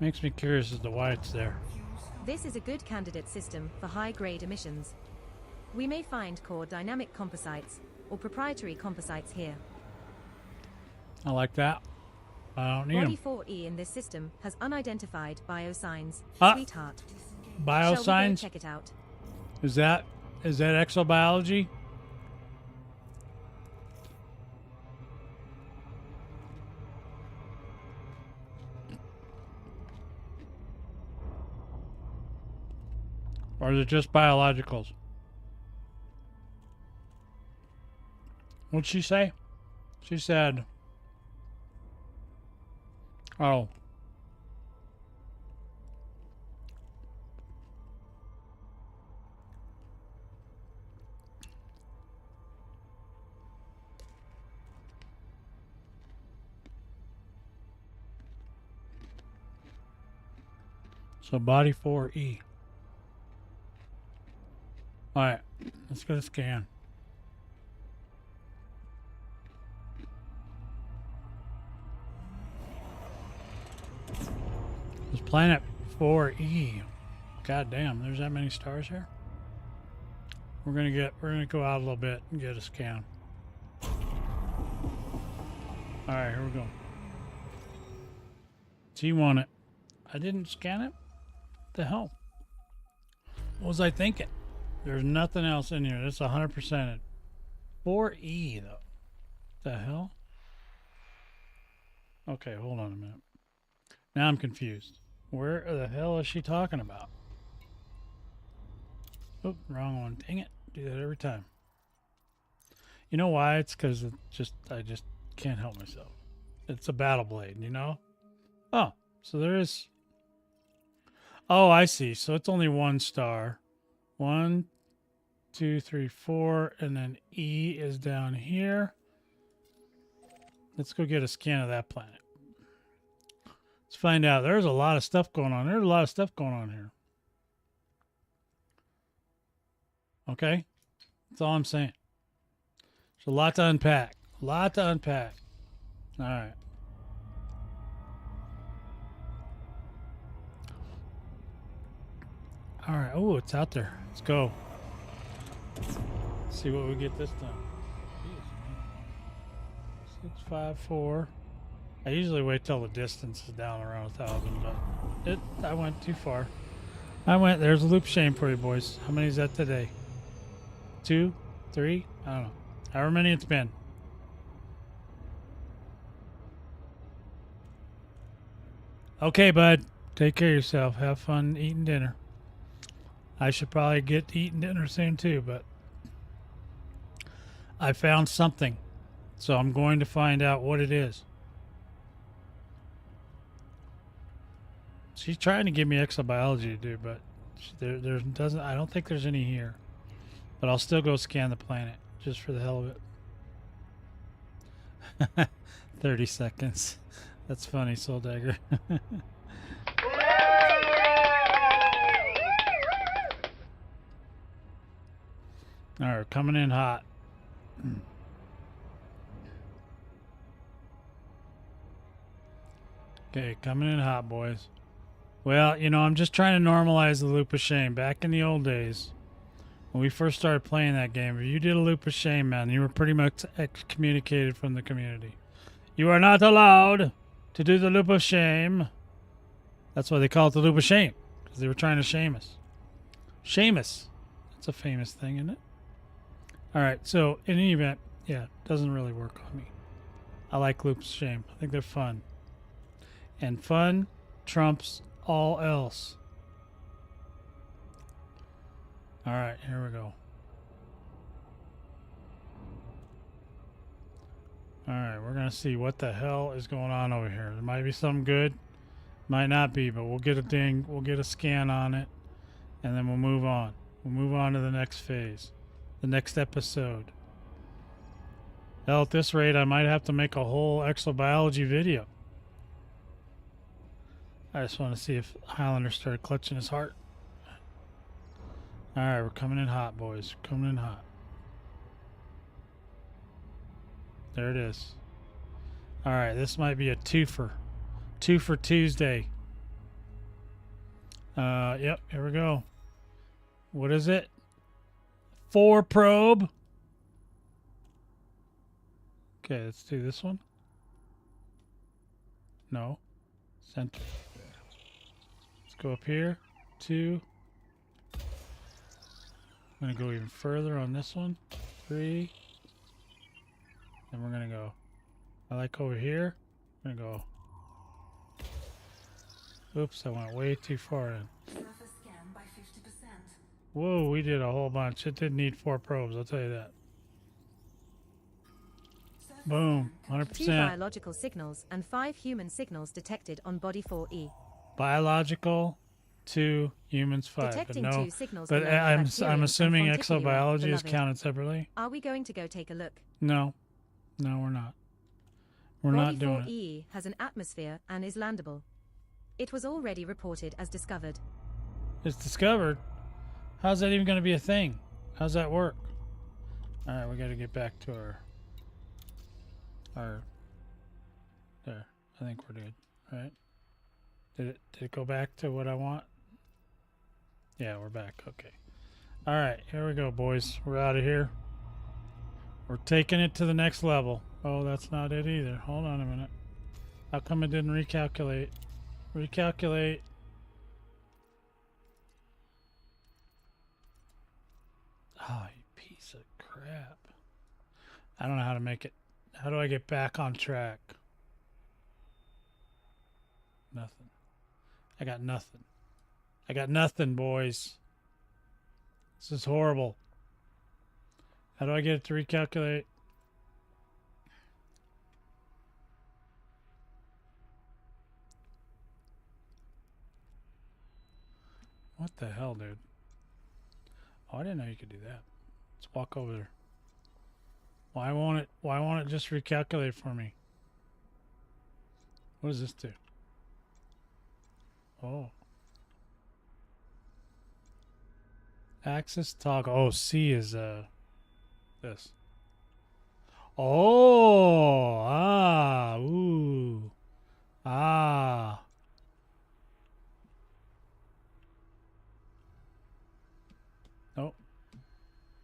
Makes me curious as to why it's there. This is a good candidate system for high-grade emissions. We may find core dynamic composites or proprietary composites here. I like that. I don't need Body them. 4E in this system has unidentified biosigns. Ah. Sweetheart. Shall we go Biosigns? check it out? Is that exobiology? Or is it just biologicals? What'd she say? She said, oh. So body 4E. All right, let's go to scan. This planet 4E. God damn, there's that many stars here. We're gonna go out a little bit and get a scan. All right, here we go. T1 it. I didn't scan it. What the hell? What was I thinking? There's nothing else in here. That's 100%. 4E though. The hell? Okay, hold on a minute. Now I'm confused. Where the hell is she talking about? Oh, wrong one. Dang it. Do that every time. You know why? It's because I just can't help myself. It's a battle blade, you know? Oh, so there is... Oh, I see. So it's only 1 star. 1, 2, 3, 4, and then E is down here. Let's go get a scan of that planet. Let's find out. There's a lot of stuff going on. There's a lot of stuff going on here. Okay? That's all I'm saying. There's a lot to unpack. A lot to unpack. All right. All right. Oh, it's out there. Let's go. Let's see what we get this time. 654. I usually wait till the distance is down around 1,000, but I went too far. There's a loop shame for you boys. How many is that today? 2, 3? I don't know. However many it's been. Okay, bud. Take care of yourself. Have fun eating dinner. I should probably get to eating dinner soon too, but I found something. So I'm going to find out what it is. She's trying to give me exobiology to do, but there doesn't. I don't think there's any here. But I'll still go scan the planet just for the hell of it. 30 seconds. That's funny, Soul Dagger. All right, coming in hot. Okay, coming in hot, boys. Well, you know, I'm just trying to normalize the loop of shame. Back in the old days, when we first started playing that game, if you did a loop of shame, man, you were pretty much excommunicated from the community. You are not allowed to do the loop of shame. That's why they call it the loop of shame, because they were trying to shame us. Shame us. That's a famous thing, isn't it? All right, so in any event, yeah, it doesn't really work on me. I like loops of shame. I think they're fun. And fun trumps all else. All right, here we go. All right, we're going to see what the hell is going on over here. There might be something good. Might not be, but we'll get a ding. We'll get a scan on it, and then we'll move on. We'll move on to the next phase, the next episode. Hell, at this rate, I might have to make a whole exobiology video. I just want to see if Highlander started clutching his heart. All right, we're coming in hot, boys. We're coming in hot. There it is. All right, this might be a twofer. Two for Tuesday. Yep, here we go. What is it? 4 probe. Okay, let's do this one. No. Center. Let's go up here. 2. I'm going to go even further on this one. 3. Then we're going to go. I like over here. I'm going to go. Oops, I went way too far in. Surface scan by 50%. Whoa, we did a whole bunch. It didn't need 4 probes, I'll tell you that. Boom, 2 100%. biological signals and 5 human signals detected on body 4E. Biological, 2, humans 5. Detecting but no, 2 signals but below I'm bacterium assuming and Fonticulum, exobiology is beloved. counted separately. Are we going to go take a look? No, we're not. We're Body not doing it. 4E has an atmosphere and is landable. It was already reported as discovered. It's discovered. How's that even going to be a thing? How's that work? All right, we got to get back to our. There, I think we're good. Right? Did it go back to what I want? Yeah, we're back. Okay. All right, here we go, boys. We're out of here. We're taking it to the next level. Oh, that's not it either. Hold on a minute. How come it didn't recalculate? Recalculate. Oh, you piece of crap. I don't know how to make it. How do I get back on track? Nothing. I got nothing. I got nothing, boys. This is horrible. How do I get it to recalculate? What the hell, dude? Oh, I didn't know you could do that. Let's walk over there. Why won't it just recalculate for me? What does this do? Oh. Axis toggle. Oh, C is this. Oh, ah, ooh. Ah. Nope.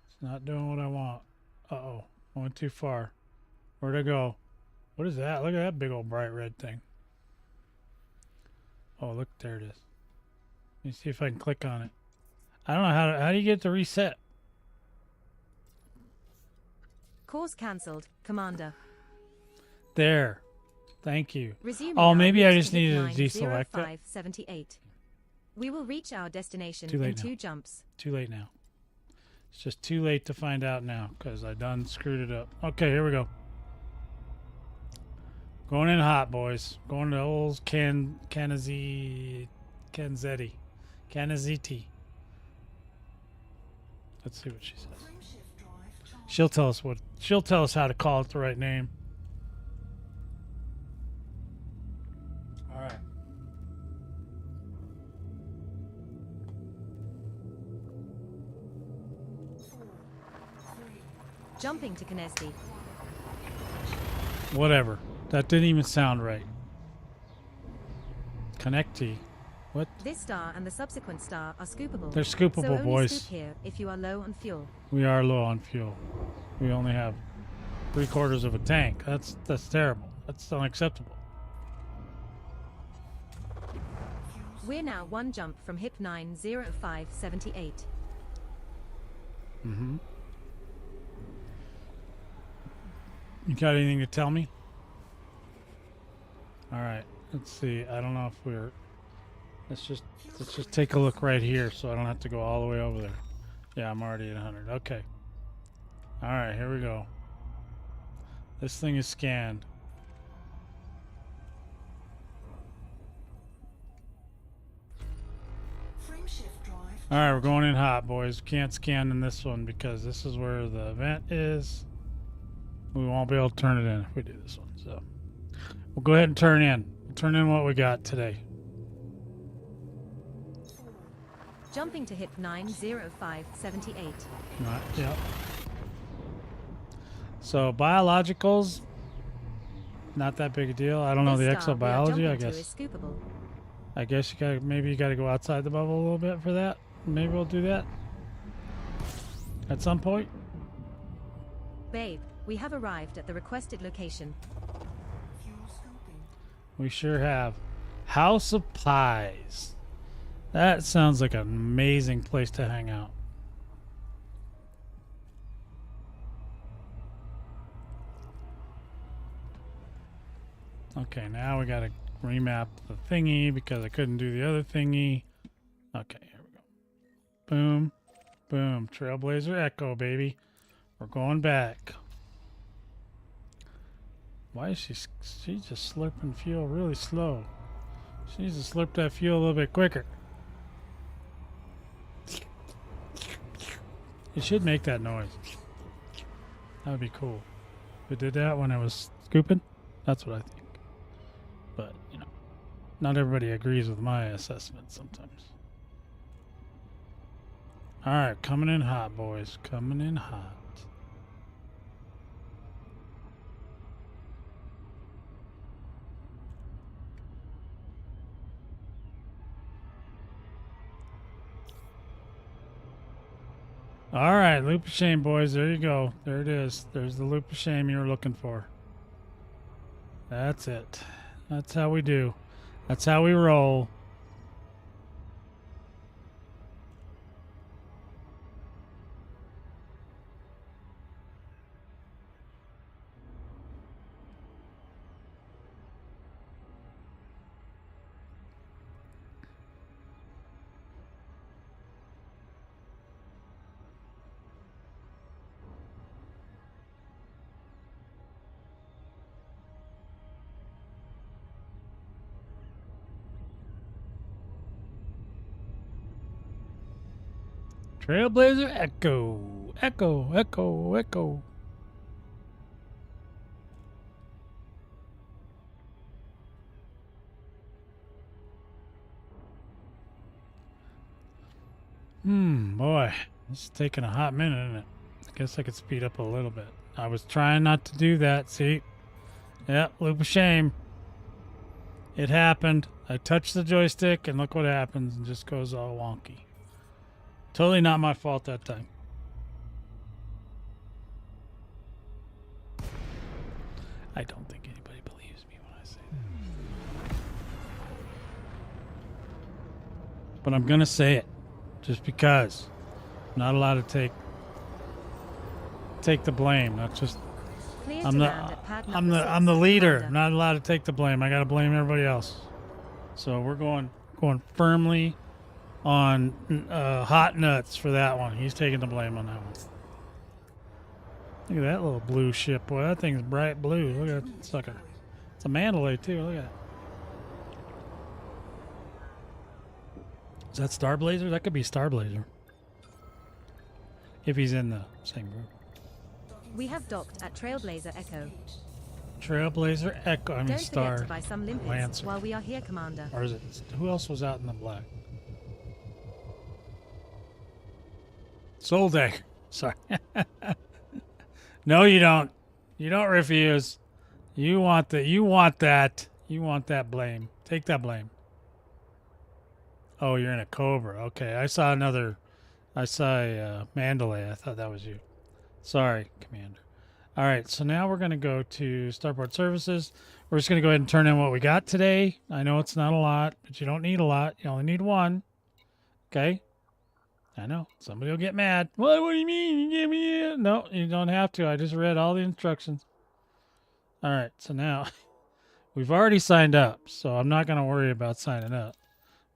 It's not doing what I want. Uh-oh. I went too far. Where'd I go? What is that? Look at that big old bright red thing. Oh, look, there it is. Let me see if I can click on it. I don't know how do you get it to reset? Course cancelled, Commander. There. Thank you. Resuming Oh, our maybe I route just to needed to HIP deselect it. 90578. We will reach our destination Too in late 2 now. jumps. Too late now. It's just too late to find out now because I done screwed it up. Okay, here we go. Going in hot, boys. Going to old Canizzetti. Let's see what she says. She'll tell us how to call it the right name. All right. Jumping to Kinesdi. Whatever. That didn't even sound right. Connectee. What? This star and the subsequent star are scoopable. They're scoopable, so only boys. scoop here if you are low on fuel. We are low on fuel. We only have 3/4 of a tank. That's terrible. That's unacceptable. We're now 1 jump from HIP 90578. Mm-hmm. You got anything to tell me? All right. Let's see. I don't know if we're. Let's just take a look right here, so I don't have to go all the way over there. Yeah, I'm already at 100. Okay. All right. Here we go. This thing is scanned. All right, we're going in hot, boys. Can't scan in this one because this is where the event is. We won't be able to turn it in if we do this one. So we'll go ahead and turn in. We'll turn in what we got today. Jumping to HIP 90578. Right, yep. So biologicals, not that big a deal. I don't know the This star we are exobiology. I jumping to guess. is scoopable. I guess maybe you gotta go outside the bubble a little bit for that. Maybe we'll do that at some point. Babe, we have arrived at the requested location. We sure have. House of Pies. That sounds like an amazing place to hang out. Okay, now we gotta remap the thingy because I couldn't do the other thingy. Okay, here we go. Boom. Boom. Trailblazer Echo, baby. We're going back. Why is she's just slurping fuel really slow? She needs to slurp that fuel a little bit quicker. It should make that noise. That would be cool. If it did that when I was scooping, that's what I think. But, you know, not everybody agrees with my assessment sometimes. All right, coming in hot, boys. Coming in hot. All right, loop of shame, boys. There you go. There it is. There's the loop of shame you were looking for. That's it. That's how we do. That's how we roll. Trailblazer Echo. Echo, echo, echo. Boy. This is taking a hot minute, isn't it? I guess I could speed up a little bit. I was trying not to do that, see? Yep, loop of shame. It happened. I touched the joystick, and look what happens. It just goes all wonky. Totally not my fault that time. I don't think anybody believes me when I say that. But I'm going to say it. Just because. I'm not allowed to take the blame. That's just... Clear I'm to the land at pad I'm number the I'm 6, the leader. Commander. I'm not allowed to take the blame. I got to blame everybody else. So we're going firmly on hot nuts for that one. He's taking the blame on that one. Look at that little blue ship, boy. That thing's bright blue. Look at that sucker. It's a Mandalay too. Look at that. Is that Star Blazer? That could be Star Blazer. If he's in the same group. We have docked at Trailblazer Echo. Trailblazer Echo. I mean Don't Star forget to buy some limpets Lancer. while we are here, Commander. Or is it? Who else was out in the black? Soul Day. Sorry. No, you don't. You don't refuse. You want that. You want that. You want that blame. Take that blame. Oh, you're in a Cobra. Okay, I saw another. I saw a Mandalay. I thought that was you. Sorry, Commander. All right, so now we're going to go to Starport Services. We're just going to go ahead and turn in what we got today. I know it's not a lot, but you don't need a lot. You only need one. Okay? I know. Somebody will get mad. What do you mean? You give me a... No, you don't have to. I just read all the instructions. All right, so now we've already signed up, so I'm not going to worry about signing up.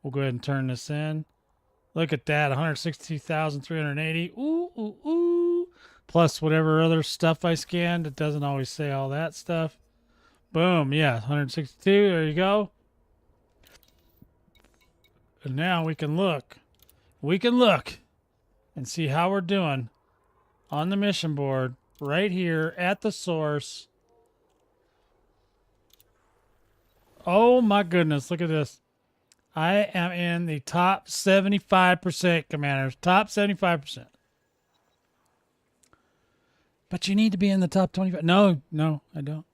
We'll go ahead and turn this in. Look at that, 162,380. Ooh, ooh, ooh. Plus whatever other stuff I scanned. It doesn't always say all that stuff. Boom, yeah, 162. There you go. And now we can look. We can look and see how we're doing on the mission board right here at the source. Oh my goodness, look at this. I am in the top 75%, Commanders. Top 75%. But you need to be in the top 25. No, I don't.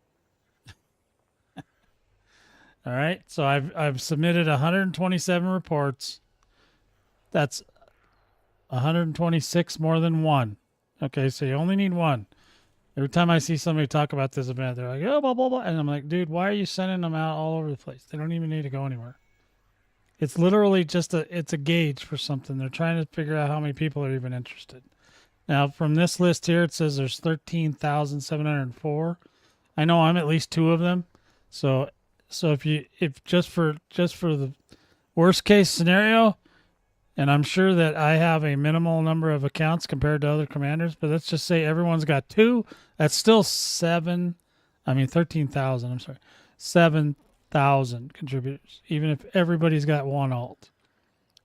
All right, so I've submitted 127 reports. That's 126 more than one. Okay, so you only need one. Every time I see somebody talk about this event, they're like, oh, blah, blah, blah. And I'm like, dude, why are you sending them out all over the place? They don't even need to go anywhere. It's literally just it's a gauge for something. They're trying to figure out how many people are even interested. Now, from this list here, it says there's 13,704. I know I'm at least two of them. So if just for the worst case scenario, and I'm sure that I have a minimal number of accounts compared to other commanders, but let's just say everyone's got two. That's still 13,000. I'm sorry, 7,000 contributors, even if everybody's got one alt,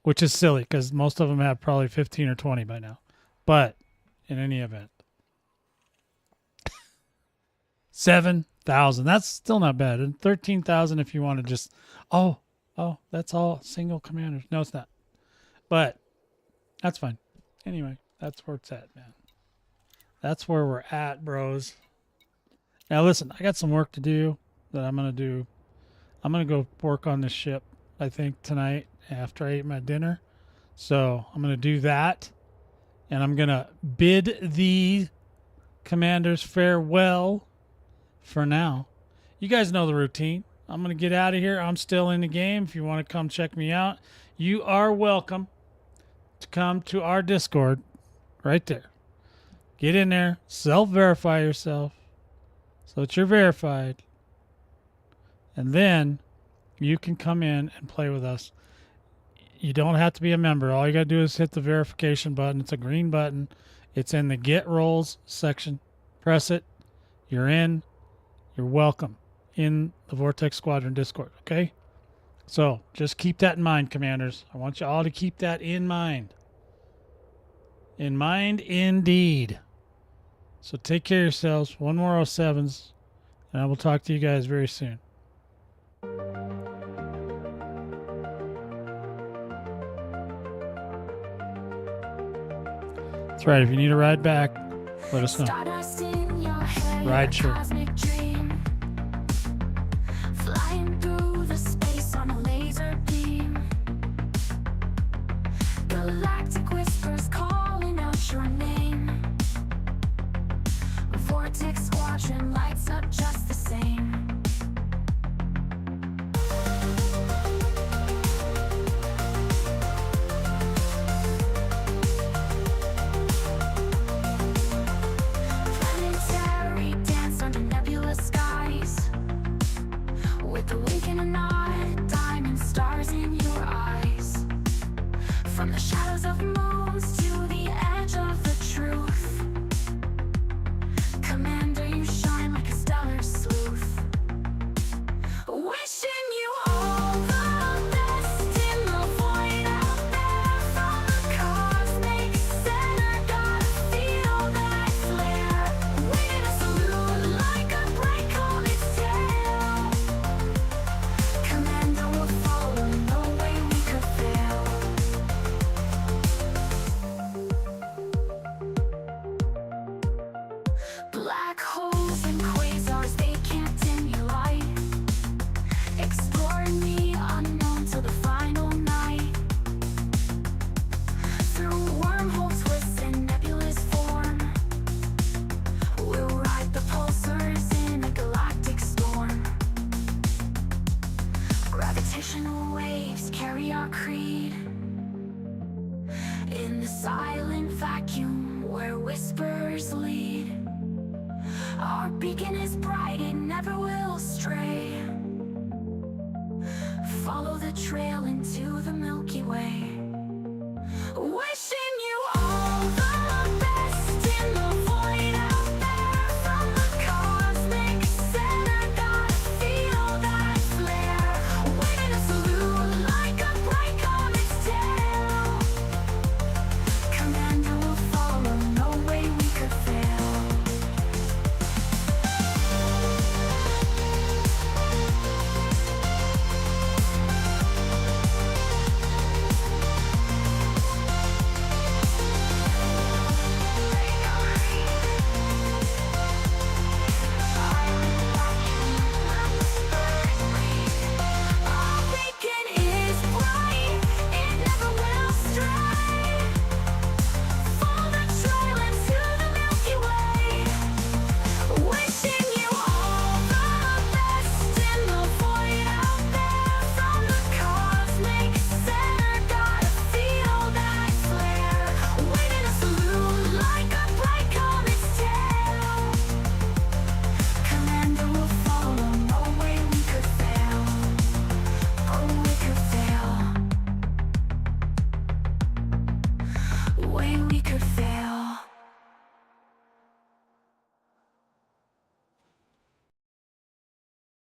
which is silly because most of them have probably 15 or 20 by now. But in any event, 7,000. That's still not bad. And 13,000 if you want to just, oh, that's all single commanders. No, it's not. But that's fine. Anyway, that's where it's at, man. That's where we're at, bros. Now, listen, I got some work to do that I'm going to do. I'm going to go work on this ship, I think, tonight after I eat my dinner. So I'm going to do that. And I'm going to bid the commanders farewell for now. You guys know the routine. I'm going to get out of here. I'm still in the game. If you want to come check me out, you are welcome to come to our Discord right there. Get in there, self-verify yourself so that you're verified. And then you can come in and play with us. You don't have to be a member. All you got to do is hit the verification button. It's a green button. It's in the Get Roles section. Press it. You're in. You're welcome in the Vortex Squadron Discord, okay? So just keep that in mind, commanders. I want you all to keep that in mind. In mind, indeed. So take care of yourselves. One more 07s, and I will talk to you guys very soon. That's right. If you need a ride back, let us know. Stardust in your head, Ride share. cosmic dream. Flying through the space on a laser beam. Galactic whispers calling out your name. Vortex squadron lights up just the same. Planetary dance under nebulous skies. With a wink and a nod, diamond stars in your eyes. From the shadows of moons to the edge of the truth. Commander, you shine like a stellar sleuth. Wishing you all the best in the void out there. From the cosmic center, gotta feel that flare. Waiting to salute like a bright comet's tail. Commander will follow, no way we could fail. Black holes and quasars, they can't dim your light. Exploring the unknown till the final night. Through wormhole twists and nebulous form, we'll ride the pulsars in a galactic storm. Gravitational waves carry our creed. In the silent vacuum where whispers lead. Our beacon is bright, it never will stray. Follow the trail into the Milky Way. Wishing you all the best in the void out there. From the cosmic center, gotta feel that flare. Waiting to salute like a bright comet's tail. Commander will follow, no way we could fail. Our beacon is bright, it never will stray. Follow the trail into the Milky Way. Wishing you all the best in the void out there. From the cosmic center, gotta feel that flare. Waiting to salute like a bright comet's tail. Commander will follow, no way we could fail. Oh, we could fail. Way we could fail.